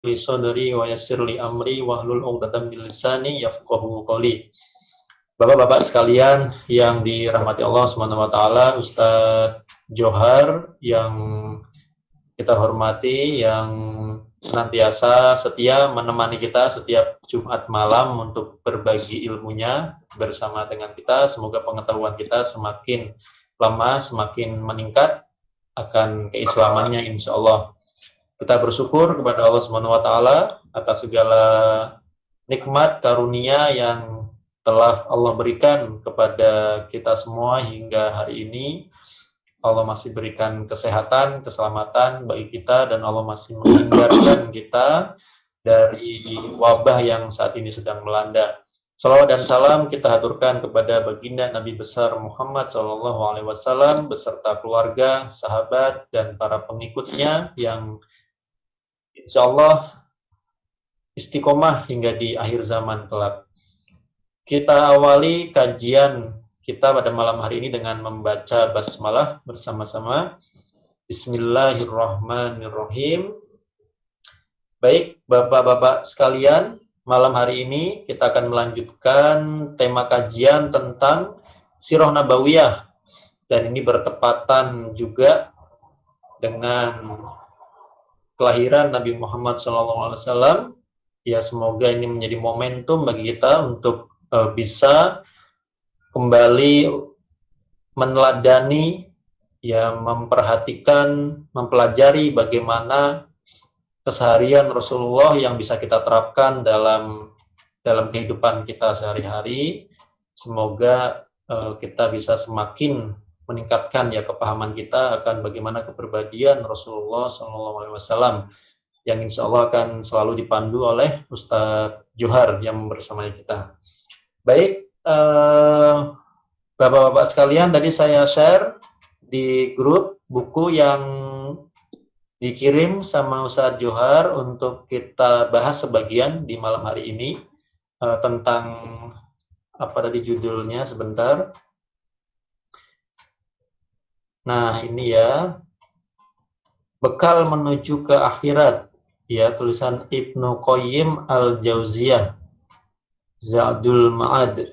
li sadri wa yassir li amri wahlul 'uqdatam min lisani yafqahu qawli. Bapak-bapak sekalian yang dirahmati Allah Subhanahu wa taala, Ustadz Johar yang kita hormati, yang senantiasa setia menemani kita setiap Jumat malam untuk berbagi ilmunya bersama dengan kita. Semoga pengetahuan kita semakin lama semakin meningkat akan keislamannya insya Allah. Kita bersyukur kepada Allah Subhanahu wa taala atas segala nikmat karunia yang telah Allah berikan kepada kita semua hingga hari ini. Allah masih berikan kesehatan, keselamatan bagi kita, dan Allah masih menghindarkan kita dari wabah yang saat ini sedang melanda. Salawat dan salam kita haturkan kepada baginda Nabi besar Muhammad SAW beserta keluarga, sahabat, dan para pengikutnya yang insya Allah istiqomah hingga di akhir zaman kelak. Kita awali kajian kita pada malam hari ini dengan membaca basmalah bersama-sama. Bismillahirrahmanirrahim. Baik, bapak-bapak sekalian, malam hari ini kita akan melanjutkan tema kajian tentang Sirah Nabawiyah. Dan ini bertepatan juga dengan kelahiran Nabi Muhammad SAW. Ya, semoga ini menjadi momentum bagi kita untuk bisa kembali meneladani, ya, memperhatikan, mempelajari bagaimana keseharian Rasulullah yang bisa kita terapkan dalam kehidupan kita sehari-hari. Semoga kita bisa semakin meningkatkan ya kepahaman kita akan bagaimana kepribadian Rasulullah SAW yang insya Allah akan selalu dipandu oleh Ustadz Johar yang bersama kita. Baik, bapak-bapak sekalian, tadi saya share di grup buku yang dikirim sama Ustadz Johar untuk kita bahas sebagian di malam hari ini tentang apa tadi judulnya sebentar. Nah, ini ya, bekal menuju ke akhirat, ya, tulisan Ibnu Qayyim Al-Jauziyah, Zadul Ma'ad.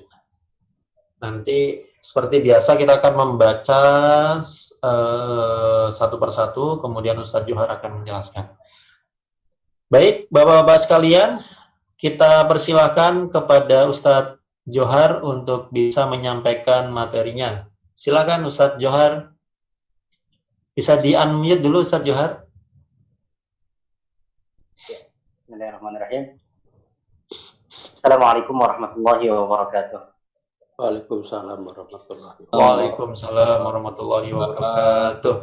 Nanti seperti biasa kita akan membaca satu persatu, kemudian Ustadz Johar akan menjelaskan. Baik, bapak-bapak sekalian, kita persilahkan kepada Ustadz Johar untuk bisa menyampaikan materinya. Silakan Ustadz Johar. Bisa di-unmute dulu Ustadz Johar. Bismillahirrahmanirrahim. Assalamualaikum warahmatullahi wabarakatuh. Waalaikumsalam warahmatullahi wabarakatuh. Waalaikumsalam warahmatullahi wabarakatuh.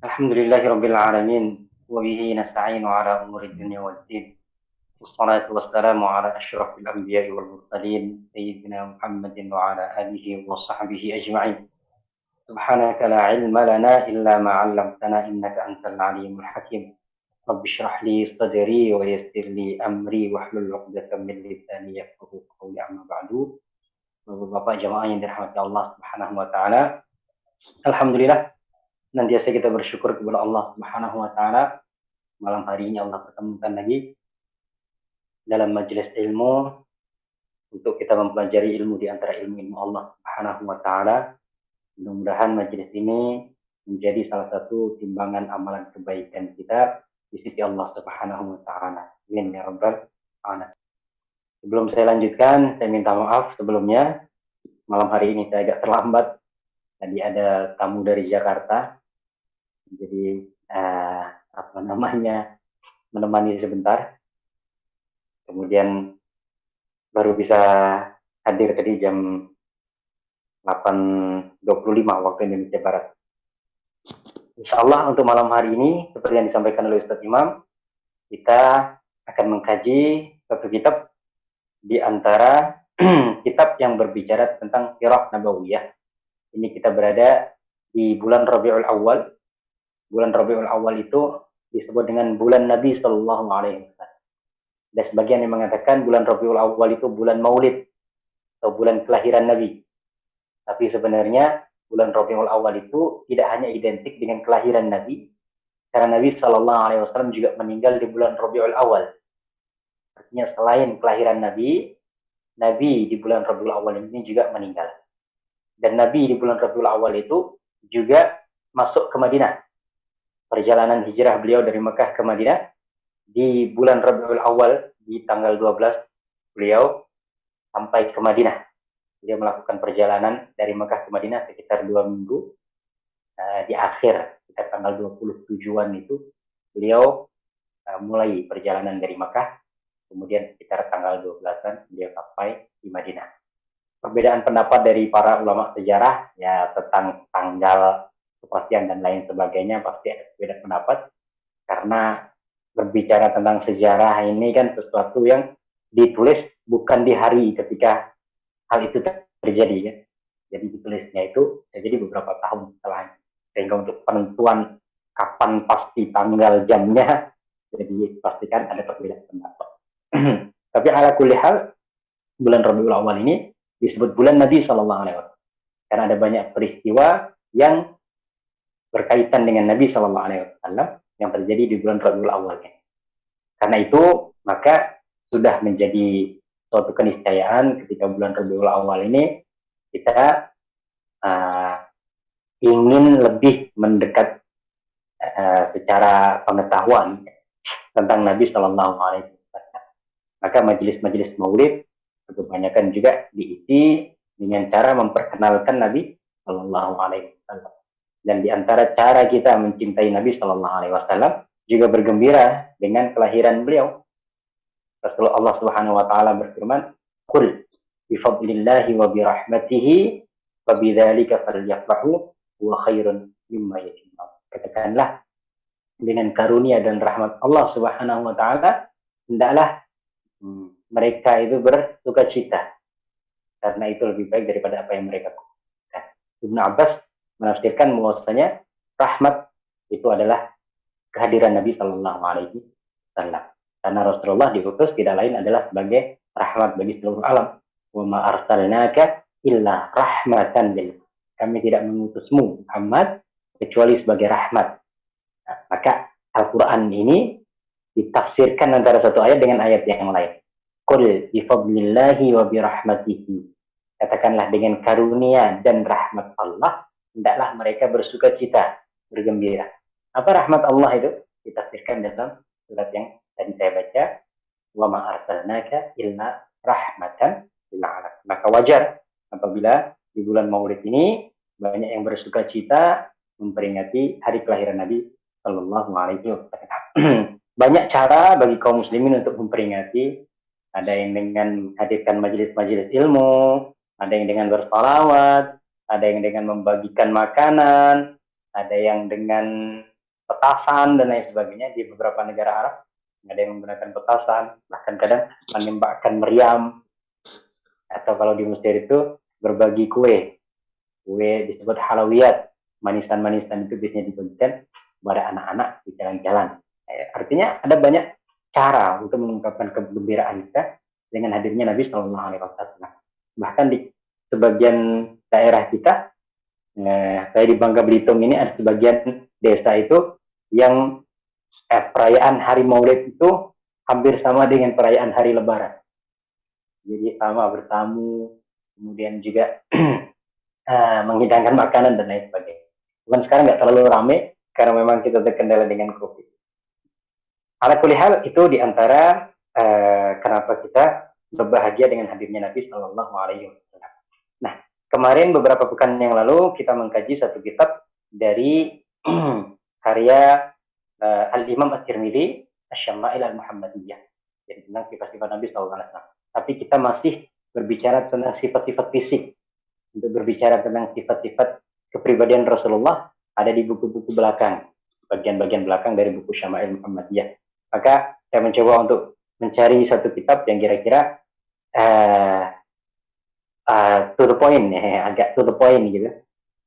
Alhamdulillahirabbil alamin wa bihi nasta'inu ala umuri dunya waddin. Wassalatu wassalamu ala asyrafil anbiya'i wal mursalin sayyidina Muhammadin wa ala alihi wa sahbihi ajma'in. Subhanaka la ilma lana illa ma 'allamtana innaka antal alimul hakim. Rabbi shrah li sadri wa yassir li amri wahlul 'uqdatam min lisani yafqahu qawli, amma ba'du. Bapak jamaah yang dirahmati Allah Subhanahu wa taala. Alhamdulillah, senantiasa kita bersyukur kepada Allah Subhanahu wa taala. Malam hari ini Allah pertemukan lagi dalam majelis ilmu untuk kita mempelajari ilmu di antara ilmu-ilmu Allah Subhanahu wa taala. Mudah-mudahan majelis ini menjadi salah satu timbangan amalan kebaikan kita di sisi Allah Subhanahu wa taala. Amin ya rabbal alamin. Sebelum saya lanjutkan, saya minta maaf sebelumnya. Malam hari ini saya agak terlambat. Tadi ada tamu dari Jakarta. Jadi, menemani sebentar. Kemudian baru bisa hadir tadi jam 8.25 waktu Indonesia Barat. Insya Allah untuk malam hari ini, seperti yang disampaikan oleh Ustadz Imam, kita akan mengkaji satu kitab di antara kitab yang berbicara tentang Sirah Nabawiyah. Ini kita berada di bulan Rabiul Awal. Bulan Rabiul Awal itu disebut dengan bulan Nabi Sallallahu Alaihi Wasallam. Dan sebagian yang mengatakan bulan Rabiul Awal itu bulan Maulid atau bulan kelahiran Nabi. Tapi sebenarnya bulan Rabiul Awal itu tidak hanya identik dengan kelahiran Nabi, karena Nabi Shallallahu Alaihi Wasallam juga meninggal di bulan Rabiul Awal. Artinya selain kelahiran Nabi, Nabi di bulan Rabiul Awal ini juga meninggal. Dan Nabi di bulan Rabiul Awal itu juga masuk ke Madinah. Perjalanan hijrah beliau dari Mekah ke Madinah di bulan Rabiul Awal di tanggal 12 beliau sampai ke Madinah. Beliau melakukan perjalanan dari Mekah ke Madinah sekitar 2 minggu. Di akhir sekitar tanggal 27-an itu beliau mulai perjalanan dari Mekah, kemudian sekitar tanggal 12-an beliau sampai di Madinah. Perbedaan pendapat dari para ulama sejarah ya tentang tanggal, kepastian dan lain sebagainya pasti ada perbedaan pendapat, karena berbicara tentang sejarah ini kan sesuatu yang ditulis bukan di hari ketika hal itu terjadi kan. Jadi ditulisnya itu jadi beberapa tahun setelahnya. Sehingga untuk penentuan kapan pasti tanggal jamnya, jadi pastikan ada perbedaan pendapat. Tapi ala kulli hal, bulan Rabiul Awal ini disebut bulan Nabi Sallallahu Alaihi Wasallam karena ada banyak peristiwa yang berkaitan dengan Nabi Sallallahu Alaihi Wasallam yang terjadi di bulan Rabiul Awal. Karena itu maka sudah menjadi suatu keniscayaan ketika bulan Rabiul Awal ini kita ingin lebih mendekat secara pengetahuan tentang Nabi Sallallahu Alaihi Wasallam. Maka majelis-majelis maulid kebanyakan juga diisi dengan cara memperkenalkan Nabi Sallallahu Alaihi Wasallam. Dan di antara cara kita mencintai Nabi Sallallahu Alaihi Wasallam juga bergembira dengan kelahiran beliau. Rasulullah Allah Subhanahu Wa Taala berfirman, "Qul bi fadlillahi wa bi rahmatihi fa bidzalika falyafrahu wa khairun mimma yajma'un." Katakanlah, dengan karunia dan rahmat Allah Subhanahu Wa Taala hendaklah mereka itu bersukacita, karena itu lebih baik daripada apa yang mereka lakukan. Ibnu Abbas menafsirkan bahwasanya rahmat itu adalah kehadiran Nabi Sallallahu Alaihi Wasallam, karena Rasulullah diutus tidak lain adalah sebagai rahmat bagi seluruh alam. Wa ma arsalnaka illa rahmatan lil. Kami tidak mengutusmu Muhammad kecuali sebagai rahmat. Nah, maka Al-Quran ini ditafsirkan antara satu ayat dengan ayat yang lain. Qul bi fadlillahi wa bi rahmatihi. Katakanlah dengan karunia dan rahmat Allah hendaklah mereka bersukacita, bergembira. Apa rahmat Allah itu? Ditafsirkan dalam surat yang tadi saya baca, wa ma arsalnaka illa rahmatan lil alamin. Maka wajar apabila di bulan Maulid ini banyak yang bersukacita memperingati hari kelahiran Nabi Sallallahu Alaihi Wasallam. Banyak cara bagi kaum muslimin untuk memperingati. Ada yang dengan hadirkan majelis-majelis ilmu, ada yang dengan bersalawat, ada yang dengan membagikan makanan, ada yang dengan petasan dan lain sebagainya. Di beberapa negara Arab ada yang menggunakan petasan, bahkan kadang menembakkan meriam, atau kalau di Mesir itu berbagi kue disebut halawiyat, manisan-manisan itu biasanya dibagikan kepada anak-anak di jalan-jalan. Artinya ada banyak cara untuk mengungkapkan kegembiraan kita dengan hadirnya Nabi Sallallahu Alaihi Wasallam. Bahkan di sebagian daerah kita, saya di Bangka Belitung ini ada sebagian desa itu yang perayaan hari Maulid itu hampir sama dengan perayaan hari Lebaran. Jadi sama bertamu, kemudian juga menghidangkan makanan dan lain sebagainya. Cuman sekarang nggak terlalu ramai karena memang kita terkendala dengan COVID. Ala kulli hal itu diantara kenapa kita berbahagia dengan hadirnya Nabi Sallallahu Alaihi Wasallam. Nah, kemarin beberapa pekan yang lalu kita mengkaji satu kitab dari karya Al-Imam At-Tirmidzi, Asy-Syama'il Al-Muhammadiyah, jadi tentang sifat-sifat Nabi Sallallahu Alaihi Wasallam. Tapi kita masih berbicara tentang sifat-sifat fisik. Untuk berbicara tentang sifat-sifat kepribadian Rasulullah ada di buku-buku belakang, bagian-bagian belakang dari buku Syama'il Muhammadiyah. Maka saya mencoba untuk mencari satu kitab yang kira-kira to the point, agak to the point gitu.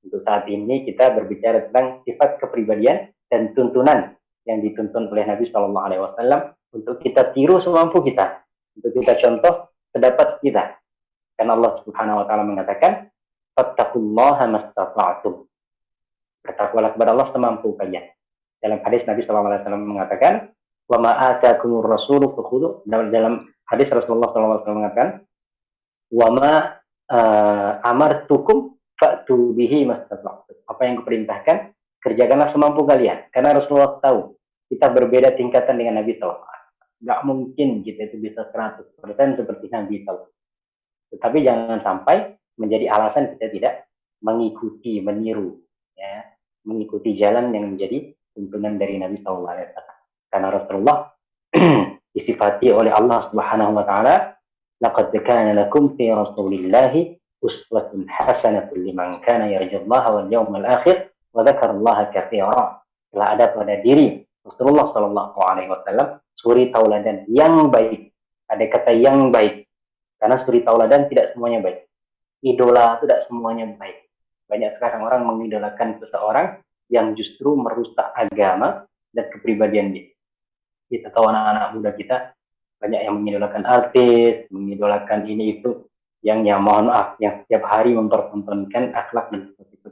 Untuk saat ini kita berbicara tentang sifat kepribadian dan tuntunan yang dituntun oleh Nabi Sallallahu Alaihi Wasallam untuk kita tiru semampu kita, untuk kita contoh sedapat kita. Karena Allah Subhanahu Wa Taala mengatakan, "Fattaqullaha mastata'tum." Bertakwalah kepada Allah semampu kalian. Dalam hadis Nabi SAW mengatakan, wa ma atakumur rasulu fakhudhu. Dalam hadis Rasulullah SAW mengatakan, wa ma amartukum fa'tu bihi mastata'tum. Apa yang kuperintahkan, kerjakanlah semampu kalian. Karena Rasulullah tahu kita berbeda tingkatan dengan Nabi SAW. Nggak mungkin kita itu bisa 100% seperti Nabi SAW. Tetapi jangan sampai menjadi alasan kita tidak mengikuti, meniru, ya, mengikuti jalan yang menjadi tuntunan dari Nabi SAW. Karena Rasulullah disifati oleh Allah Subhanahu Wa Taala, laqad kana lakum fi Rasulillahi uswatun hasanatun liman kana yarjullaha wal yawmal akhir wa dzakarallaha katsiran. Telah ada pada diri Rasulullah Sallallahu Alaihi Wasallam suri tauladan yang baik. Ada kata yang baik, karena suri tauladan tidak semuanya baik. Idola tidak semuanya baik. Banyak sekarang orang mengidolakan seseorang yang justru merusak agama dan kepribadian dia. Kita tahu anak-anak muda kita banyak yang mengidolakan artis, mengidolakan ini itu, yang mohon maaf, yang setiap hari mempertontonkan akhlak dan seperti itu.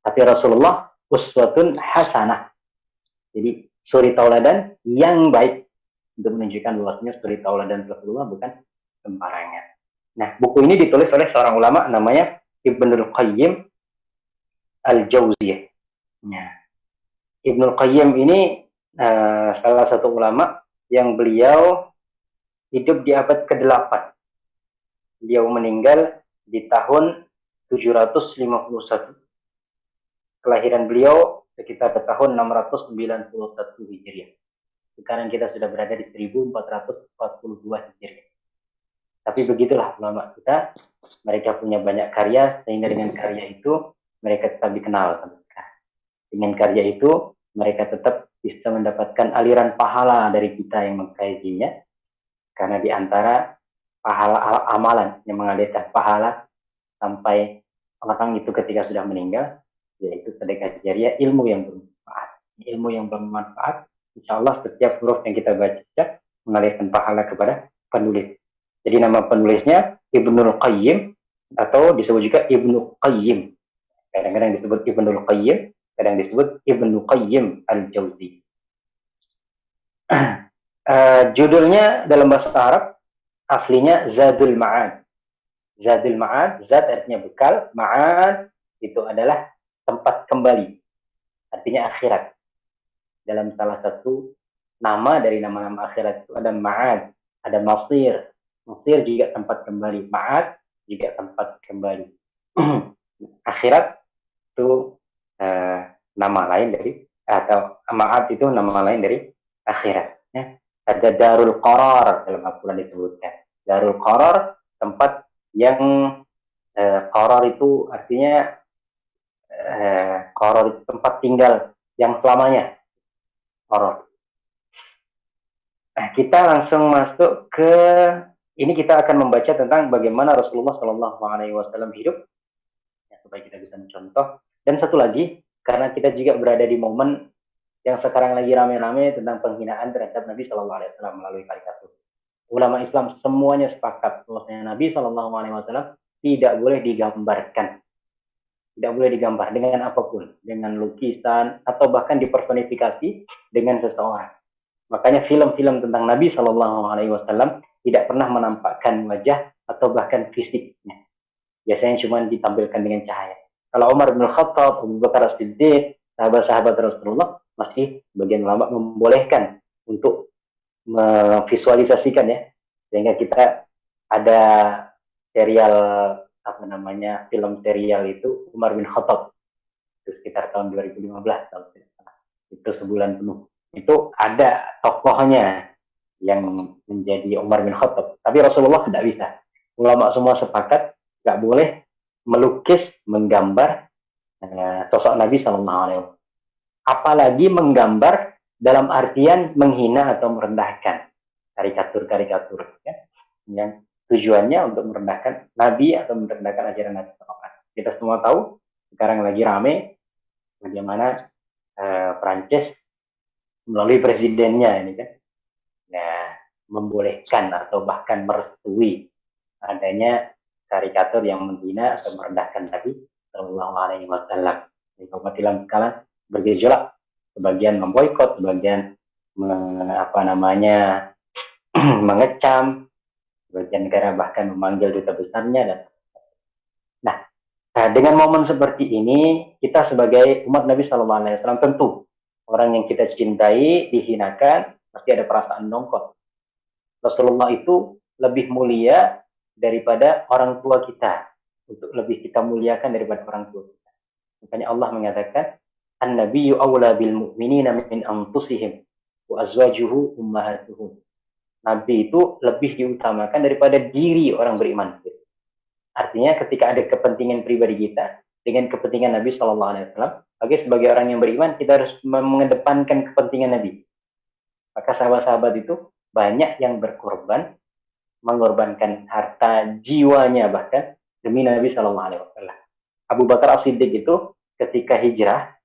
Tapi Rasulullah uswatun hasanah. Jadi suri tauladan yang baik, untuk menunjukkan bahwasanya suri tauladan Rasulullah bukan sembarangan. Nah, buku ini ditulis oleh seorang ulama namanya Ibnul Qayyim Al-Jauziyah. Nah, Ibnul Qayyim ini salah satu ulama yang beliau hidup di abad ke-8. Beliau meninggal di tahun 751. Kelahiran beliau sekitar tahun 691 Hijriah. Sekarang kita sudah berada di 1442 Hijriah. Tapi begitulah ulama kita, mereka punya banyak karya, sehingga dengan karya itu mereka tetap dikenal sampai sekarang. Dengan karya itu mereka tetap bisa mendapatkan aliran pahala dari kita yang mengkajinya, karena di antara pahala amalan yang mengalirkan pahala sampai orang itu ketika sudah meninggal, yaitu sedekah jariah, ilmu yang bermanfaat. Ilmu yang bermanfaat, insya Allah setiap huruf yang kita baca mengalirkan pahala kepada penulis. Jadi nama penulisnya Ibnul Qayyim, atau disebut juga Ibnu Qayyim. Kadang-kadang disebut Ibnul Qayyim, kadang disebut Ibnu Qayyim Al-Jauzi. Judulnya dalam bahasa Arab aslinya Zadul Ma'ad. Zadul Ma'ad, Zad artinya bekal, Ma'ad itu adalah tempat kembali, artinya akhirat. Dalam salah satu nama dari nama-nama akhirat itu ada Ma'ad, ada Masir. Masir juga tempat kembali, Ma'ad juga tempat kembali. Akhirat itu nama lain dari, atau Ma'ad itu nama lain dari akhirat. Ya. Ada Darul Qarar dalam Al-Quran disebutkan. Darul Qarar, tempat yang Qarar itu artinya Qarar itu tempat tinggal yang selamanya. Qarar. Nah, kita langsung masuk ke ini, kita akan membaca tentang bagaimana Rasulullah Shallallahu Alaihi Wasallam hidup, ya, supaya kita bisa mencontoh. Dan satu lagi, karena kita juga berada di momen yang sekarang lagi rame-rame tentang penghinaan terhadap Nabi Shallallahu Alaihi Wasallam melalui karikatur. Ulama Islam semuanya sepakat bahwasanya Nabi Shallallahu Alaihi Wasallam tidak boleh digambarkan, tidak boleh digambar dengan apapun, dengan lukisan atau bahkan dipersonifikasi dengan seseorang. Makanya film-film tentang Nabi Shallallahu Alaihi Wasallam tidak pernah menampakkan wajah atau bahkan fisiknya. Biasanya cuma ditampilkan dengan cahaya. Kalau Umar bin Khattab, Abu Bakar As-Siddiq, sahabat-sahabat Rasulullah, masih bagian ulama membolehkan untuk memvisualisasikan, ya. Sehingga kita ada serial, apa namanya, film serial itu Umar bin Khattab. Itu sekitar tahun 2015, itu sebulan penuh. Itu ada tokohnya yang menjadi Umar bin Khattab. Tapi Rasulullah tidak bisa. Ulama semua sepakat nggak boleh melukis, menggambar sosok Nabi Sallallahu Alaihi Wasallam. Apalagi menggambar dalam artian menghina atau merendahkan, karikatur-karikatur, ya, yang tujuannya untuk merendahkan Nabi atau merendahkan ajaran Nabi Sallallahu Alaihi Wasallam. Kita semua tahu sekarang lagi rame bagaimana Prancis melalui presidennya ini kan, ya, membolehkan atau bahkan merestui adanya karikatur yang menghina atau merendahkan Nabi Sallallahu Alaihi Wasallam. Umat Islam sekarang bergejolak sebagian memboikot, sebagian mengecam, sebagian negara bahkan memanggil duta besarnya. Dan nah, dengan momen seperti ini, kita sebagai umat Nabi Sallallahu Alaihi Wasallam tentu orang yang kita cintai dihinakan, pasti ada perasaan dongkol. Rasulullah itu lebih mulia daripada orang tua kita, untuk lebih kita muliakan daripada orang tua kita. Makanya Allah mengatakan, An-Nabiyyu awla bil mu'minina min anfusihim wa azwajuhu ummahatuhum. Nabi itu lebih diutamakan daripada diri orang beriman. Artinya ketika ada kepentingan pribadi kita dengan kepentingan Nabi Shallallahu Alaihi Wasallam, sebagai orang yang beriman kita harus mengedepankan kepentingan Nabi. Maka sahabat-sahabat itu banyak yang berkorban, mengorbankan harta jiwanya bahkan demi Nabi Shallallahu Alaihi Wasallam. Abu Bakar As-Siddiq itu ketika hijrah,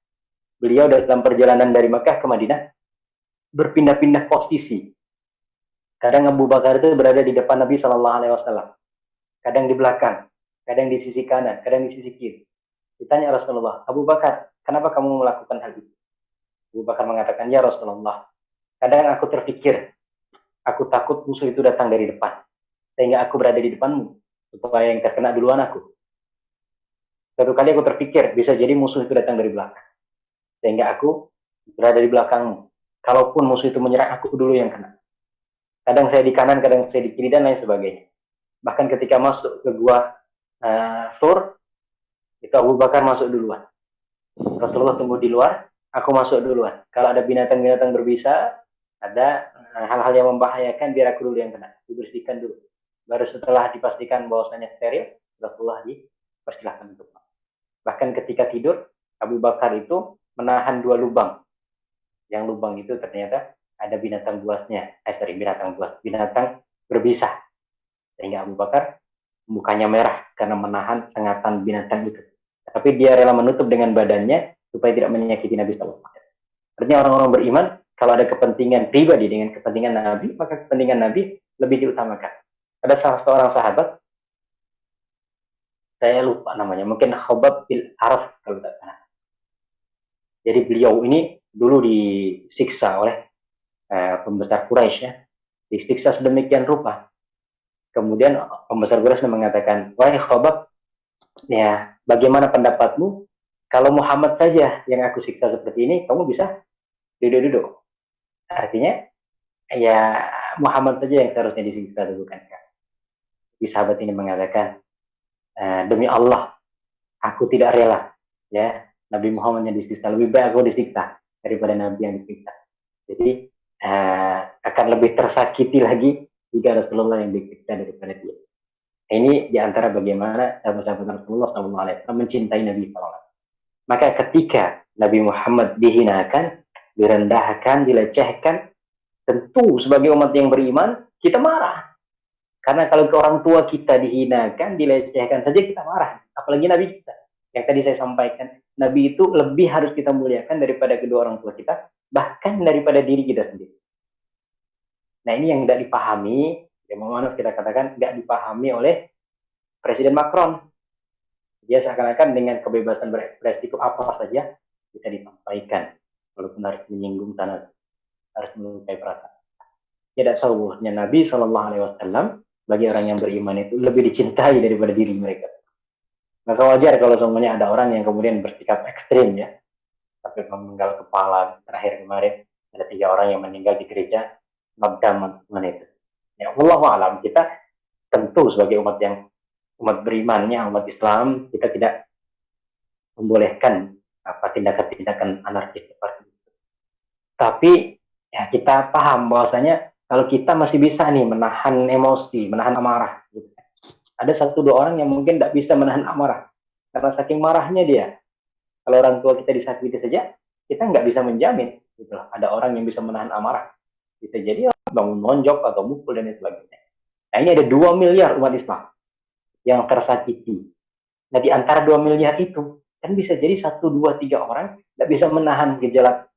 beliau dalam perjalanan dari Makkah ke Madinah berpindah-pindah posisi. Kadang Abu Bakar itu berada di depan Nabi Shallallahu Alaihi Wasallam, kadang di belakang, kadang di sisi kanan, kadang di sisi kiri. Ditanya Rasulullah, Abu Bakar, kenapa kamu melakukan hal itu? Abu Bakar mengatakan, ya Rasulullah, kadang aku terpikir, aku takut musuh itu datang dari depan, sehingga aku berada di depanmu, supaya yang terkena duluan aku. Satu kali aku terpikir, bisa jadi musuh itu datang dari belakang, sehingga aku berada di belakangmu. Kalaupun musuh itu menyerang, aku dulu yang kena. Kadang saya di kanan, kadang saya di kiri, dan lain sebagainya. Bahkan ketika masuk ke gua Thur, itu Abu Bakar masuk duluan. Rasulullah tunggu di luar, aku masuk duluan. Kalau ada binatang-binatang berbisa, ada hal-hal yang membahayakan, biar aku dulu yang kena. Dibersihkan dulu. Baru setelah dipastikan bahwasanya steril, Rasulullah dipersilahkan untuk masuk. Bahkan ketika tidur, Abu Bakar itu menahan 2 lubang. Yang lubang itu ternyata ada binatang buasnya. Binatang berbisa. Sehingga Abu Bakar mukanya merah karena menahan sengatan binatang itu. Tapi dia rela menutup dengan badannya supaya tidak menyakiti Nabi Sallallahu Alaihi Wasallam. Artinya orang-orang beriman, kalau ada kepentingan pribadi dengan kepentingan Nabi, maka kepentingan Nabi lebih diutamakan. Ada salah seorang sahabat, saya lupa namanya, mungkin Khobab bin Araf kalau tidak salah. Jadi beliau ini dulu disiksa oleh pembesar Quraisy, ya. Disiksa sedemikian rupa. Kemudian pembesar Quraisy mengatakan, wahai Khobab, ya bagaimana pendapatmu kalau Muhammad saja yang aku siksa seperti ini, kamu bisa duduk-duduk. Artinya, ya Muhammad saja yang seharusnya disiksa, bukan? Tapi sahabat ini mengatakan, demi Allah, aku tidak rela, ya Nabi Muhammad yang disiksa, lebih baik aku disiksa daripada Nabi yang disiksa. Jadi akan lebih tersakiti lagi jika Rasulullah yang disiksa daripada dia. Ini diantara bagaimana sahabat-sahabat Rasulullah SAW mencintai Nabi SAW. Maka ketika Nabi Muhammad dihinakan, direndahkan, dilecehkan, tentu sebagai umat yang beriman, kita marah. Karena kalau ke orang tua kita dihinakan, dilecehkan saja kita marah. Apalagi Nabi kita. Yang tadi saya sampaikan, Nabi itu lebih harus kita muliakan daripada kedua orang tua kita, bahkan daripada diri kita sendiri. Nah ini yang tidak dipahami, ya mohon kita katakan tidak dipahami oleh Presiden Macron. Dia seakan-akan dengan kebebasan berekspresi itu apa saja bisa disampaikan, walaupun harus menyinggung sana, harus melukai perasaan. Tidak tahu bahwasanya Nabi SAW bagi orang yang beriman itu lebih dicintai daripada diri mereka. Maka wajar kalau semuanya ada orang yang kemudian bersikap ekstrim, ya, sampai memenggal kepala. Terakhir kemarin ada 3 orang yang meninggal di gereja Magdam itu. Ya Allah alam, kita tentu sebagai umat berimannya, umat Islam, kita tidak membolehkan tindakan-tindakan anarkis seperti itu. Tapi ya kita paham bahwasanya kalau kita masih bisa nih menahan emosi, menahan amarah, gitu. Ada 1-2 orang yang mungkin tidak bisa menahan amarah karena saking marahnya dia. Kalau orang tua kita disakiti saja, kita nggak bisa menjamin, gitu. Ada orang yang bisa menahan amarah. Bisa jadi bangun nonjok atau mukul dan sebagainya. Nah ini ada 2 miliar umat Islam yang tersakiti. Nah di antara 2 miliar itu kan bisa jadi 1, 2, 3 orang tidak bisa menahan gejala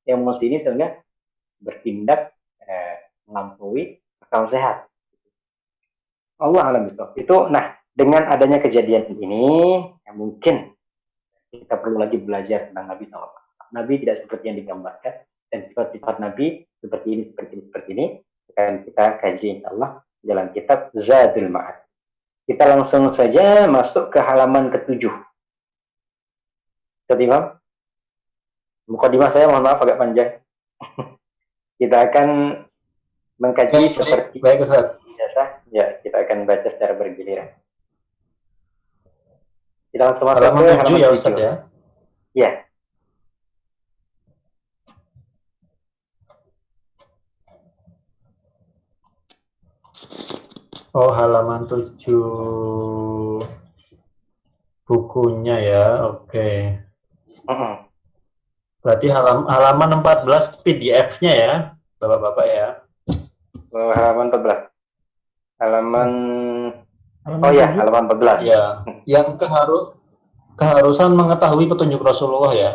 emosi ini sehingga bertindak melampaui akal sehat. Allah alam itu. Nah dengan adanya kejadian ini, ya mungkin kita perlu lagi belajar tentang Nabi SAW. Nabi tidak seperti yang digambarkan, dan sifat-sifat Nabi seperti ini, seperti ini. Akan kita kaji insyaallah dalam kitab Zadul Ma'ad. Kita langsung saja masuk ke halaman ke-7. Ustaz Imam, mukadimah saya mohon maaf agak panjang. Kita akan mengkaji seperti baik Ustaz. biasa. Ya, kita akan baca secara bergiliran. Kita langsung masuk Halaman ke 7 halaman ya 7. Ustaz ya. Ya. Oh, halaman 7 bukunya ya. Oke. Berarti halaman 14 PDF-nya ya, Bapak-bapak ya. Halaman 14. Oh ya, halaman 14. Ya, yang keharusan mengetahui petunjuk Rasulullah ya.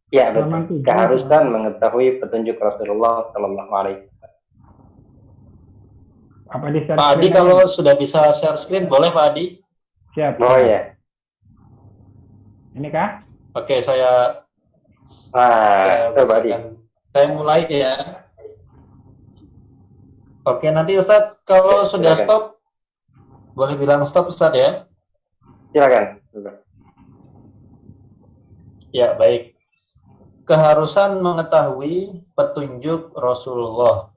Ya, betul. Keharusan mengetahui petunjuk Rasulullah Sallallahu Alaihi Wasallam. Pak Adi kalau sudah bisa share screen boleh Pak Adi? Siap. Oh ya. Ini kah? Oke, saya coba Adi. Saya mulai ya. Oke, nanti Ustadz kalau sudah silakan. stop boleh bilang stop Ustadz ya. Silakan. Ya, baik. Keharusan mengetahui petunjuk Rasulullah.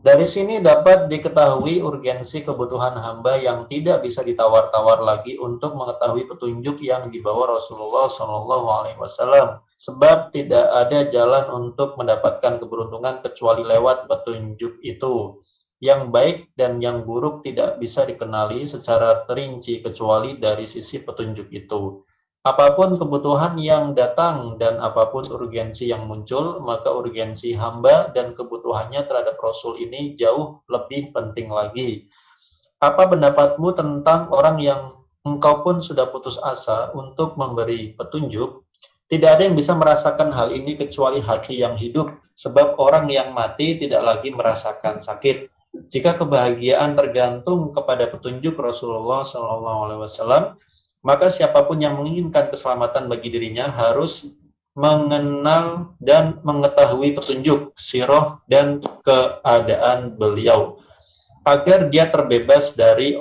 Dari sini dapat diketahui urgensi kebutuhan hamba yang tidak bisa ditawar-tawar lagi untuk mengetahui petunjuk yang dibawa Rasulullah SAW. Sebab tidak ada jalan untuk mendapatkan keberuntungan kecuali lewat petunjuk itu. Yang baik dan yang buruk tidak bisa dikenali secara terinci kecuali dari sisi petunjuk itu. Apapun kebutuhan yang datang dan apapun urgensi yang muncul, maka urgensi hamba dan kebutuhannya terhadap Rasul ini jauh lebih penting lagi. Apa pendapatmu tentang orang yang engkau pun sudah putus asa untuk memberi petunjuk? Tidak ada yang bisa merasakan hal ini kecuali hati yang hidup, sebab orang yang mati tidak lagi merasakan sakit. Jika kebahagiaan tergantung kepada petunjuk Rasulullah SAW, maka siapapun yang menginginkan keselamatan bagi dirinya harus mengenal dan mengetahui petunjuk, sirah dan keadaan beliau, agar dia terbebas dari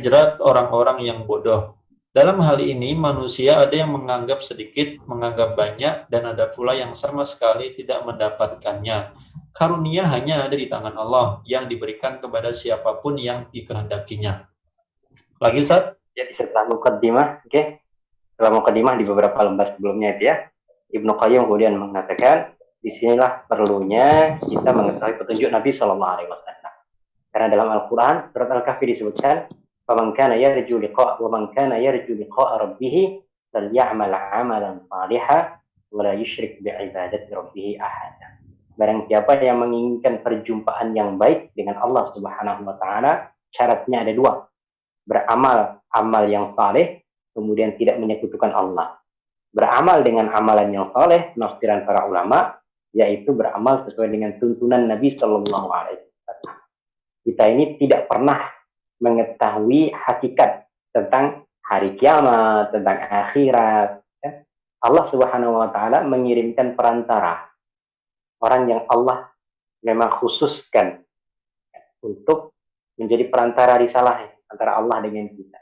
jerat orang-orang yang bodoh. Dalam hal ini manusia ada yang menganggap sedikit, menganggap banyak, dan ada pula yang sama sekali tidak mendapatkannya. Karunia hanya ada di tangan Allah yang diberikan kepada siapapun yang dikehendakinya. Lagi Ustaz? Jadi setelah mukaddimah, setelah mukaddimah di beberapa lembar sebelumnya itu ya, Ibnu Qayyim kemudian mengatakan, disinilah perlunya kita mengetahui petunjuk Nabi Sallallahu Alaihi Wasallam. Karena dalam Al-Quran, surat Al-Kahfi disebutkan, "Faman kana yarju liqa'a wa man kana yarju liqa'a rabbih falya'mal 'amalan shalihan wa la yusyrik bi'ibadati rabbih ahada." Barang siapa yang menginginkan perjumpaan yang baik dengan Allah Subhanahu wa taala, syaratnya ada dua. Beramal amal yang saleh, kemudian tidak menyekutukan Allah. Beramal dengan amalan yang saleh, penafsiran para ulama, yaitu beramal sesuai dengan tuntunan Nabi Sallallahu Alaihi Wasallam. Kita ini tidak pernah mengetahui hakikat tentang hari kiamat, tentang akhirat. Allah Subhanahu Wa Taala mengirimkan perantara, orang yang Allah memang khususkan untuk menjadi perantara risalahnya antara Allah dengan kita.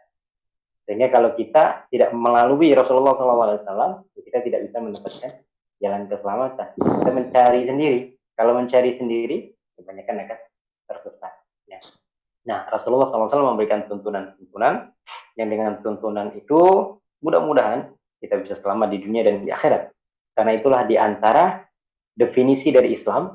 Sehingga kalau kita tidak melalui Rasulullah SAW, kita tidak bisa mendapatkan jalan keselamatan. Kita mencari sendiri. Kalau mencari sendiri, kebanyakan akan tersesat. Ya. Nah, Rasulullah SAW memberikan tuntunan-tuntunan yang dengan tuntunan itu mudah-mudahan kita bisa selamat di dunia dan di akhirat. Karena itulah di antara definisi dari Islam,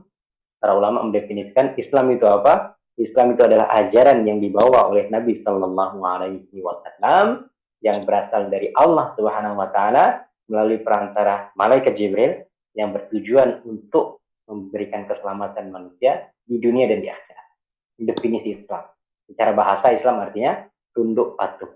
para ulama mendefinisikan Islam itu apa? Islam itu adalah ajaran yang dibawa oleh Nabi Sallallahu Alaihi Wasallam yang berasal dari Allah Subhanahu Wa Taala melalui perantara malaikat Jibril yang bertujuan untuk memberikan keselamatan manusia di dunia dan di akhirat. Definisi Islam. Secara bahasa Islam artinya tunduk patuh.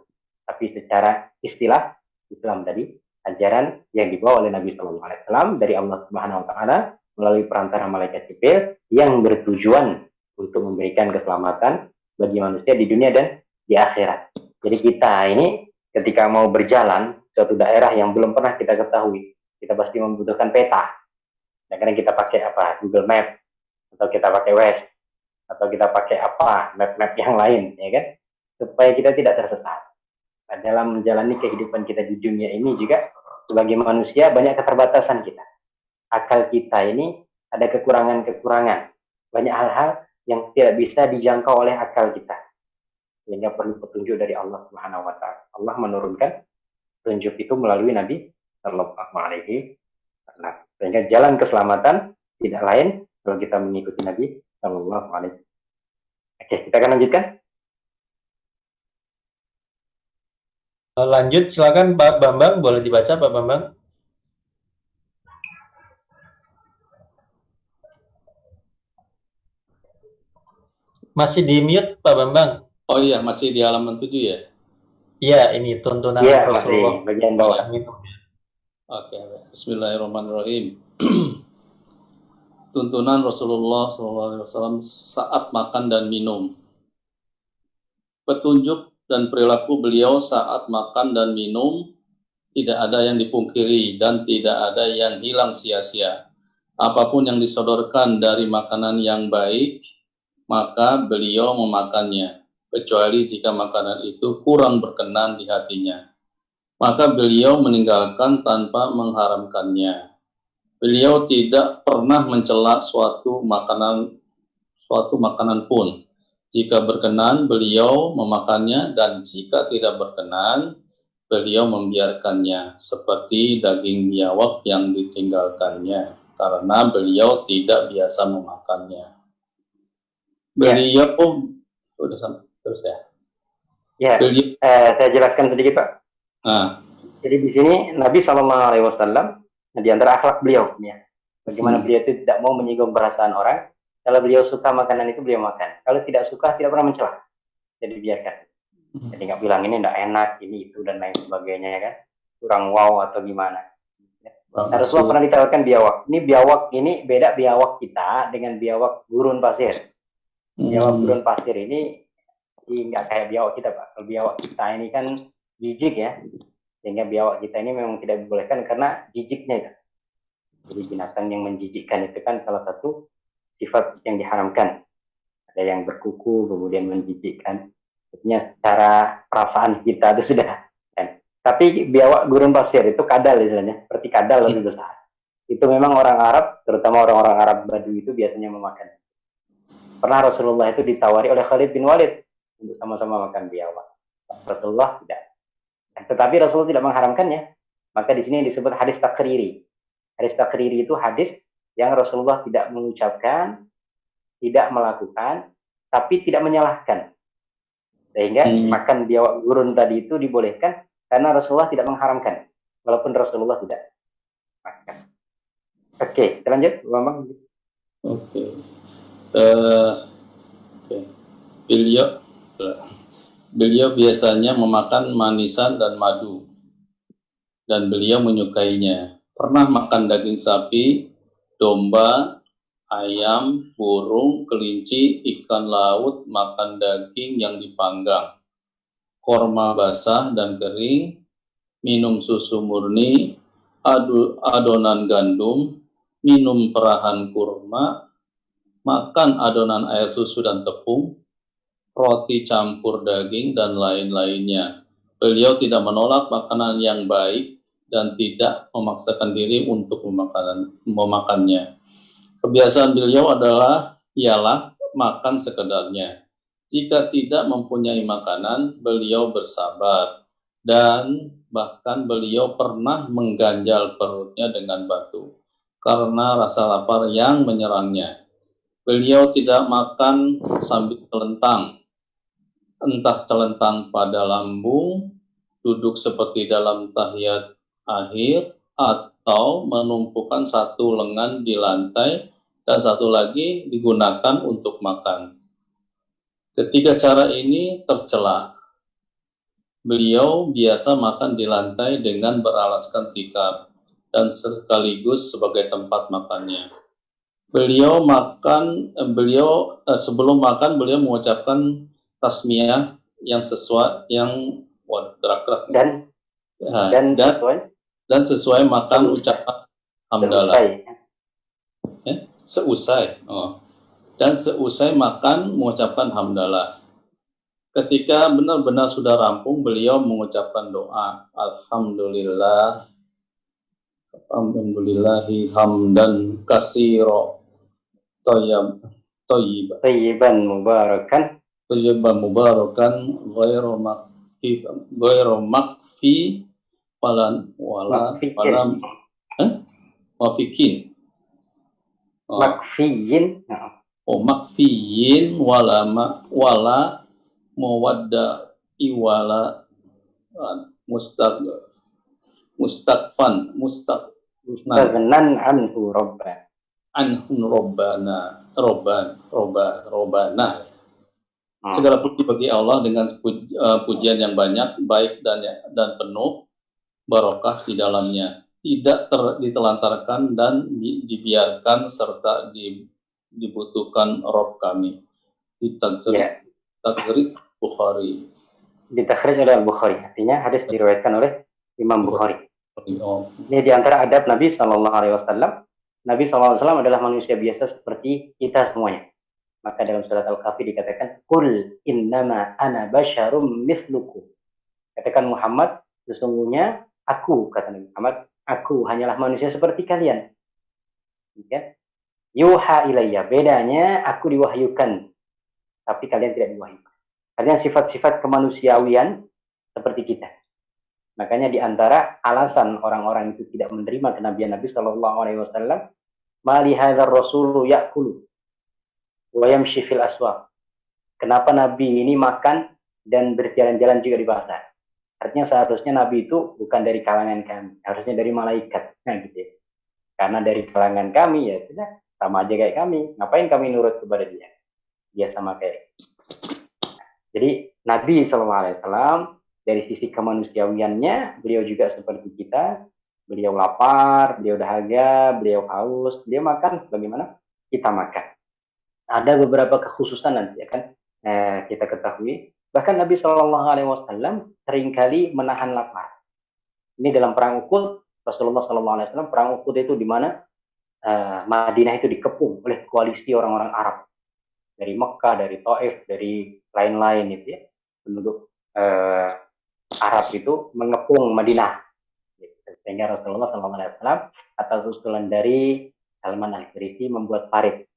Tapi secara istilah Islam tadi ajaran yang dibawa oleh Nabi Sallallahu Alaihi Wasallam dari Allah Subhanahu Wa Taala melalui perantara malaikat Jibril yang bertujuan untuk memberikan keselamatan bagi manusia di dunia dan di akhirat. Jadi kita ini ketika mau berjalan suatu daerah yang belum pernah kita ketahui, kita pasti membutuhkan peta. Kadang-kadang kita pakai apa? Google Map, atau kita pakai Waze, atau kita pakai apa? Map-map yang lain, ya kan? Supaya kita tidak tersesat. Nah, dalam menjalani kehidupan kita di dunia ini juga, sebagai manusia banyak keterbatasan kita. Akal kita ini ada kekurangan-kekurangan. Banyak hal-hal yang tidak bisa dijangkau oleh akal kita. Sehingga perlu petunjuk dari Allah Subhanahu wa taala. Allah menurunkan petunjuk itu melalui Nabi sallallahu alaihi wasallam. Sehingga jalan keselamatan tidak lain kalau kita mengikuti Nabi sallallahu alaihi wasallam. Oke, kita akan lanjutkan. Lanjut, silakan Pak Bambang, boleh dibaca Pak Bambang. Masih di mute Pak Bambang. Oh iya, masih di halaman 7 ya? Iya, ini tuntunan Iya, masih Rasulullah. bagian bawah. Oke, bismillahirrahmanirrahim. Tuntunan Rasulullah SAW saat makan dan minum. Petunjuk dan perilaku beliau saat makan dan minum tidak ada yang dipungkiri dan tidak ada yang hilang sia-sia. Apapun yang disodorkan dari makanan yang baik, maka beliau memakannya, kecuali jika makanan itu kurang berkenan di hatinya. Maka beliau meninggalkan tanpa mengharamkannya. Beliau tidak pernah mencela suatu makanan pun. Jika berkenan, beliau memakannya, dan jika tidak berkenan, beliau membiarkannya, seperti daging biawak yang ditinggalkannya, karena beliau tidak biasa memakannya. Beliau udah sampai terus ya. Ya, Beliau, saya jelaskan sedikit Pak. Jadi di sini Nabi SAW di antara akhlak beliau, ya, bagaimana beliau itu tidak mau menyinggung perasaan orang. Kalau beliau suka makanan itu beliau makan. Kalau tidak suka tidak pernah mencela. Jadi biarkan. Jadi nggak bilang ini tidak enak, ini itu dan lain sebagainya, ya kan? Kurang wow atau gimana. Nah, Rasulullah pernah dikatakan biawak. Ini biawak ini beda biawak kita dengan biawak gurun pasir. Biawak gurun pasir ini nggak kayak biawak kita Pak. Kalau biawak kita ini kan jijik ya, sehingga biawak kita ini memang tidak dibolehkan karena jijiknya itu. Jadi binatang yang menjijikkan itu kan salah satu sifat yang diharamkan. Ada yang berkuku kemudian menjijikkan. Artinya secara perasaan kita itu sudah. Tapi biawak gurun pasir itu kadal istilahnya, seperti kadal lebih besar. Itu memang orang Arab, terutama orang-orang Arab Badui itu biasanya memakan. Pernah Rasulullah itu ditawari oleh Khalid bin Walid untuk sama-sama makan biawak. Rasulullah tidak. Tetapi Rasulullah tidak mengharamkannya. Maka di sini disebut hadis takriri. Hadis takriri itu hadis yang Rasulullah tidak mengucapkan, tidak melakukan, tapi tidak menyalahkan. Sehingga makan biawak gurun tadi itu dibolehkan karena Rasulullah tidak mengharamkan. Walaupun Rasulullah tidak makan. Oke, kita lanjut. Oke. Beliau biasanya memakan manisan dan madu, dan beliau menyukainya. Pernah makan daging sapi, domba, ayam, burung, kelinci, ikan laut, makan daging yang dipanggang, korma basah dan kering, minum susu murni, adonan gandum, minum perahan kurma, makan adonan air susu dan tepung, roti campur daging, dan lain-lainnya. Beliau tidak menolak makanan yang baik dan tidak memaksakan diri untuk memakannya. Kebiasaan beliau ialah makan sekedarnya. Jika tidak mempunyai makanan, beliau bersabar, dan bahkan beliau pernah mengganjal perutnya dengan batu karena rasa lapar yang menyerangnya. Beliau tidak makan sambil celentang, entah celentang pada lambung, duduk seperti dalam tahiyat akhir, atau menumpukan satu lengan di lantai dan satu lagi digunakan untuk makan. Ketiga cara ini tercela. Beliau biasa makan di lantai dengan beralaskan tikar dan sekaligus sebagai tempat makannya. Sebelum makan beliau mengucapkan tasmiyah yang sesuai, yang gerak-gerak. Dan Dan sesuai makan ucapan hamdalah. Seusai. Dan seusai makan mengucapkan hamdalah. Ketika benar-benar sudah rampung, beliau mengucapkan doa Alhamdulillahi hamdan katsira tayyiban mubarakan ghairu makfi mafikin makfiyin wala mawadda iwala mustagnan anhu robbana. Segala puji bagi Allah dengan pujian yang banyak, baik dan penuh barokah di dalamnya, tidak ditelantarkan dan dibiarkan serta dibutuhkan Rob kami. Takzrid Bukhari. Ditakhrij oleh Al-Bukhari, artinya hadis diriwayatkan oleh Imam Bukhari. Ini di antara adab Nabi Sallallahu Alaihi Wasallam. Nabi Sallallahu Alaihi Wasallam adalah manusia biasa seperti kita semuanya. Maka dalam surat Al-Kahfi dikatakan, Qul innama ana basyarum mislukum. Katakan Muhammad, sesungguhnya aku, kata Nabi Muhammad, aku hanyalah manusia seperti kalian. Ya? Yuha ilayya, bedanya aku diwahyukan, tapi kalian tidak diwahyukan. Artinya sifat-sifat kemanusiawian seperti kita. Makanya di antara alasan orang-orang itu tidak menerima kenabian Nabi Sallallahu Alaihi Wasallam, mali hadzal rasulu ya'kulu wa yamshi fil aswaq. Kenapa Nabi ini makan dan berjalan-jalan juga di pasar? Artinya seharusnya Nabi itu bukan dari kalangan kami, harusnya dari malaikat. Nah gitu ya. Karena dari kalangan kami ya sudah sama aja kayak kami. Ngapain kami nurut kepada dia? Dia sama kayak. Jadi Nabi SAW dari sisi kemanusiawiannya, beliau juga seperti kita. Beliau lapar, beliau dahaga, beliau haus, beliau makan bagaimana kita makan. Ada beberapa kekhususan nanti akan kita ketahui. Bahkan Nabi SAW seringkali menahan lapar. Ini dalam perang Uhud, Rasulullah SAW perang Uhud itu di mana Madinah itu dikepung oleh koalisi orang-orang Arab. Dari Mekah, dari Taif, dari lain-lain itu ya, penduduk Arab itu mengepung Madinah. Sehingga Rasulullah SAW atas usulan dari Salman Al-Farisi membuat parit.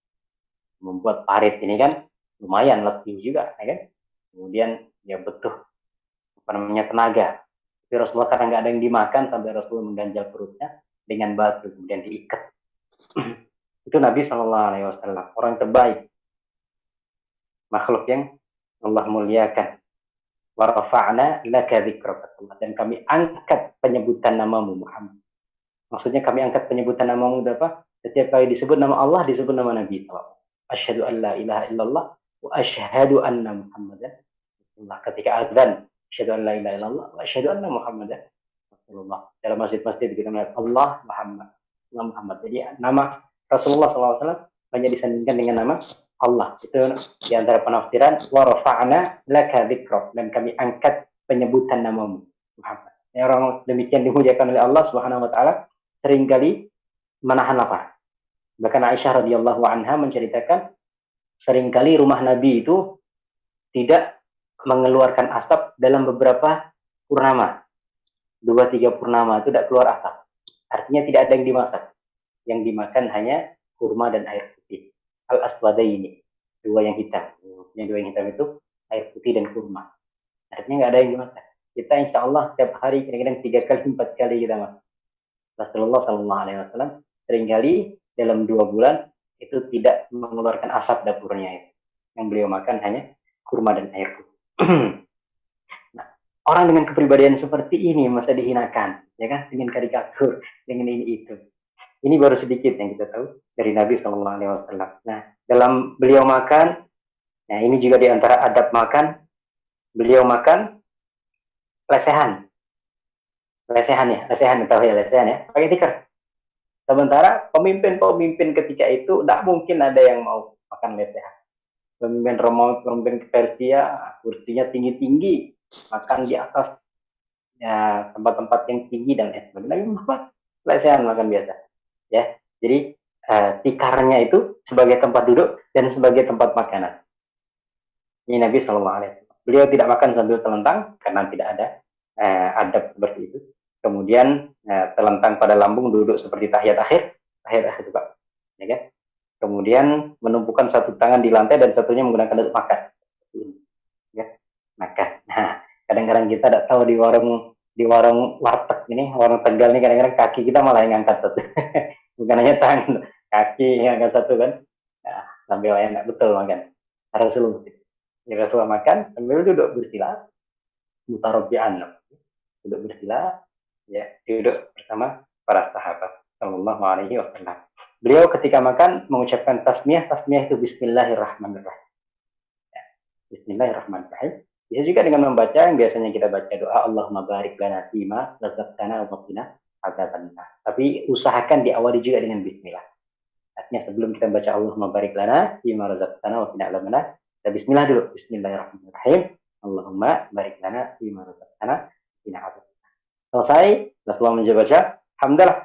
Membuat parit ini kan lumayan letih juga, ya kan? Kemudian ya butuh tenaga. Tapi Rasulullah karena nggak ada yang dimakan sampai Rasulullah mengganjal perutnya dengan batu kemudian diikat. Itu Nabi SAW, orang terbaik, makhluk yang Allah muliakan. Wa rafa'na laka dzikraka, dan kami angkat penyebutan namamu Muhammad. Maksudnya kami angkat penyebutan namamu apa? Setiap kali disebut nama Allah, disebut nama Nabi SAW. Asyhadu an la ilaha illallah wa asyhadu anna Muhammadan Rasulullah. Ketika azan, asyhadu an la ilaha illallah wa asyhadu anna Muhammadan Rasulullah. Dalam masjid-masjid kita melihat Allah Muhammad. Jadi nama Rasulullah SAW banyak disandingkan dengan nama Allah. Itu di antara penafsiran wa rafa'na laka dzikrak, dan kami angkat penyebutan namamu Muhammad. Ya, orang demikian dimuliakan oleh Allah Subhanahu wa taala seringkali menahan lapar. Bahkan Aisyah radhiyallahu anha menceritakan seringkali rumah Nabi itu tidak mengeluarkan asap dalam beberapa purnama. 2-3 purnama itu tidak keluar asap. Artinya tidak ada yang dimasak. Yang dimakan hanya kurma dan air putih. Al-aswadaini, dua yang hitam. Yang dua yang hitam itu air putih dan kurma. Artinya nggak ada yang dimasak. Kita insya Allah setiap hari kadang-kadang 3 kali 4 kali kita masak. Rasulullah SAW seringkali dalam 2 bulan itu tidak mengeluarkan asap dapurnya itu. Yang beliau makan hanya kurma dan air putih. Nah, orang dengan kepribadian seperti ini masa dihinakan, ya kan? Dengan karikatur, dengan ini itu. Ini baru sedikit yang kita tahu dari Nabi SAW. Nah, dalam beliau makan, nah ini juga di antara adab makan, beliau makan lesehan tahu ya, lesehan ya, pakai tikar. Sementara pemimpin ketika itu tidak mungkin ada yang mau makan lesehan. Pemimpin Romawi, pemimpin Persia, kursinya tinggi-tinggi, makan di atas tempat-tempat yang tinggi dan sebagainya. Nabi Muhammad lesehan makan biasa. Ya, jadi tikarnya itu sebagai tempat duduk dan sebagai tempat makanan. Ini Nabi Shallallahu Alaihi Wasallam. Beliau tidak makan sambil telentang karena tidak ada adab seperti itu. Kemudian telentang pada lambung duduk seperti tahiyat akhir itu Pak. Ya kan? Kemudian menumpukan satu tangan di lantai dan satunya menggunakan untuk makan. Ya, makan. Nah, kadang-kadang kita tidak tahu di warung warteg ini, warung Tegal ini kadang-kadang kaki kita malah yang angkat satu. Bukan hanya tangan, kaki yang angkat satu kan. Nah, sambil enak betul makan. Rasulullah. Ya, Rasulullah makan sambil duduk bersila, mutarobian, duduk bersila, ya duduk bersama para sahabat Sallallahu Alaihi Wasallam. Beliau ketika makan mengucapkan tasmiyah itu Bismillahirrahmanirrahim. Ya, Bismillahirrahmanirrahim. Bisa juga dengan membaca yang biasanya kita baca doa Allahumma barik lana fima razaqtana wa qina adzabannar. Tapi usahakan diawali juga dengan bismillah. Artinya sebelum kita baca Allahumma barik lana fima razaqtana wa qina adzabannar, kita bismillah dulu. Bismillahirrahmanirrahim. Allahumma barik lana fima razaqtana wa qina adzabannar. Selesai, Rasulullah membaca hamdalah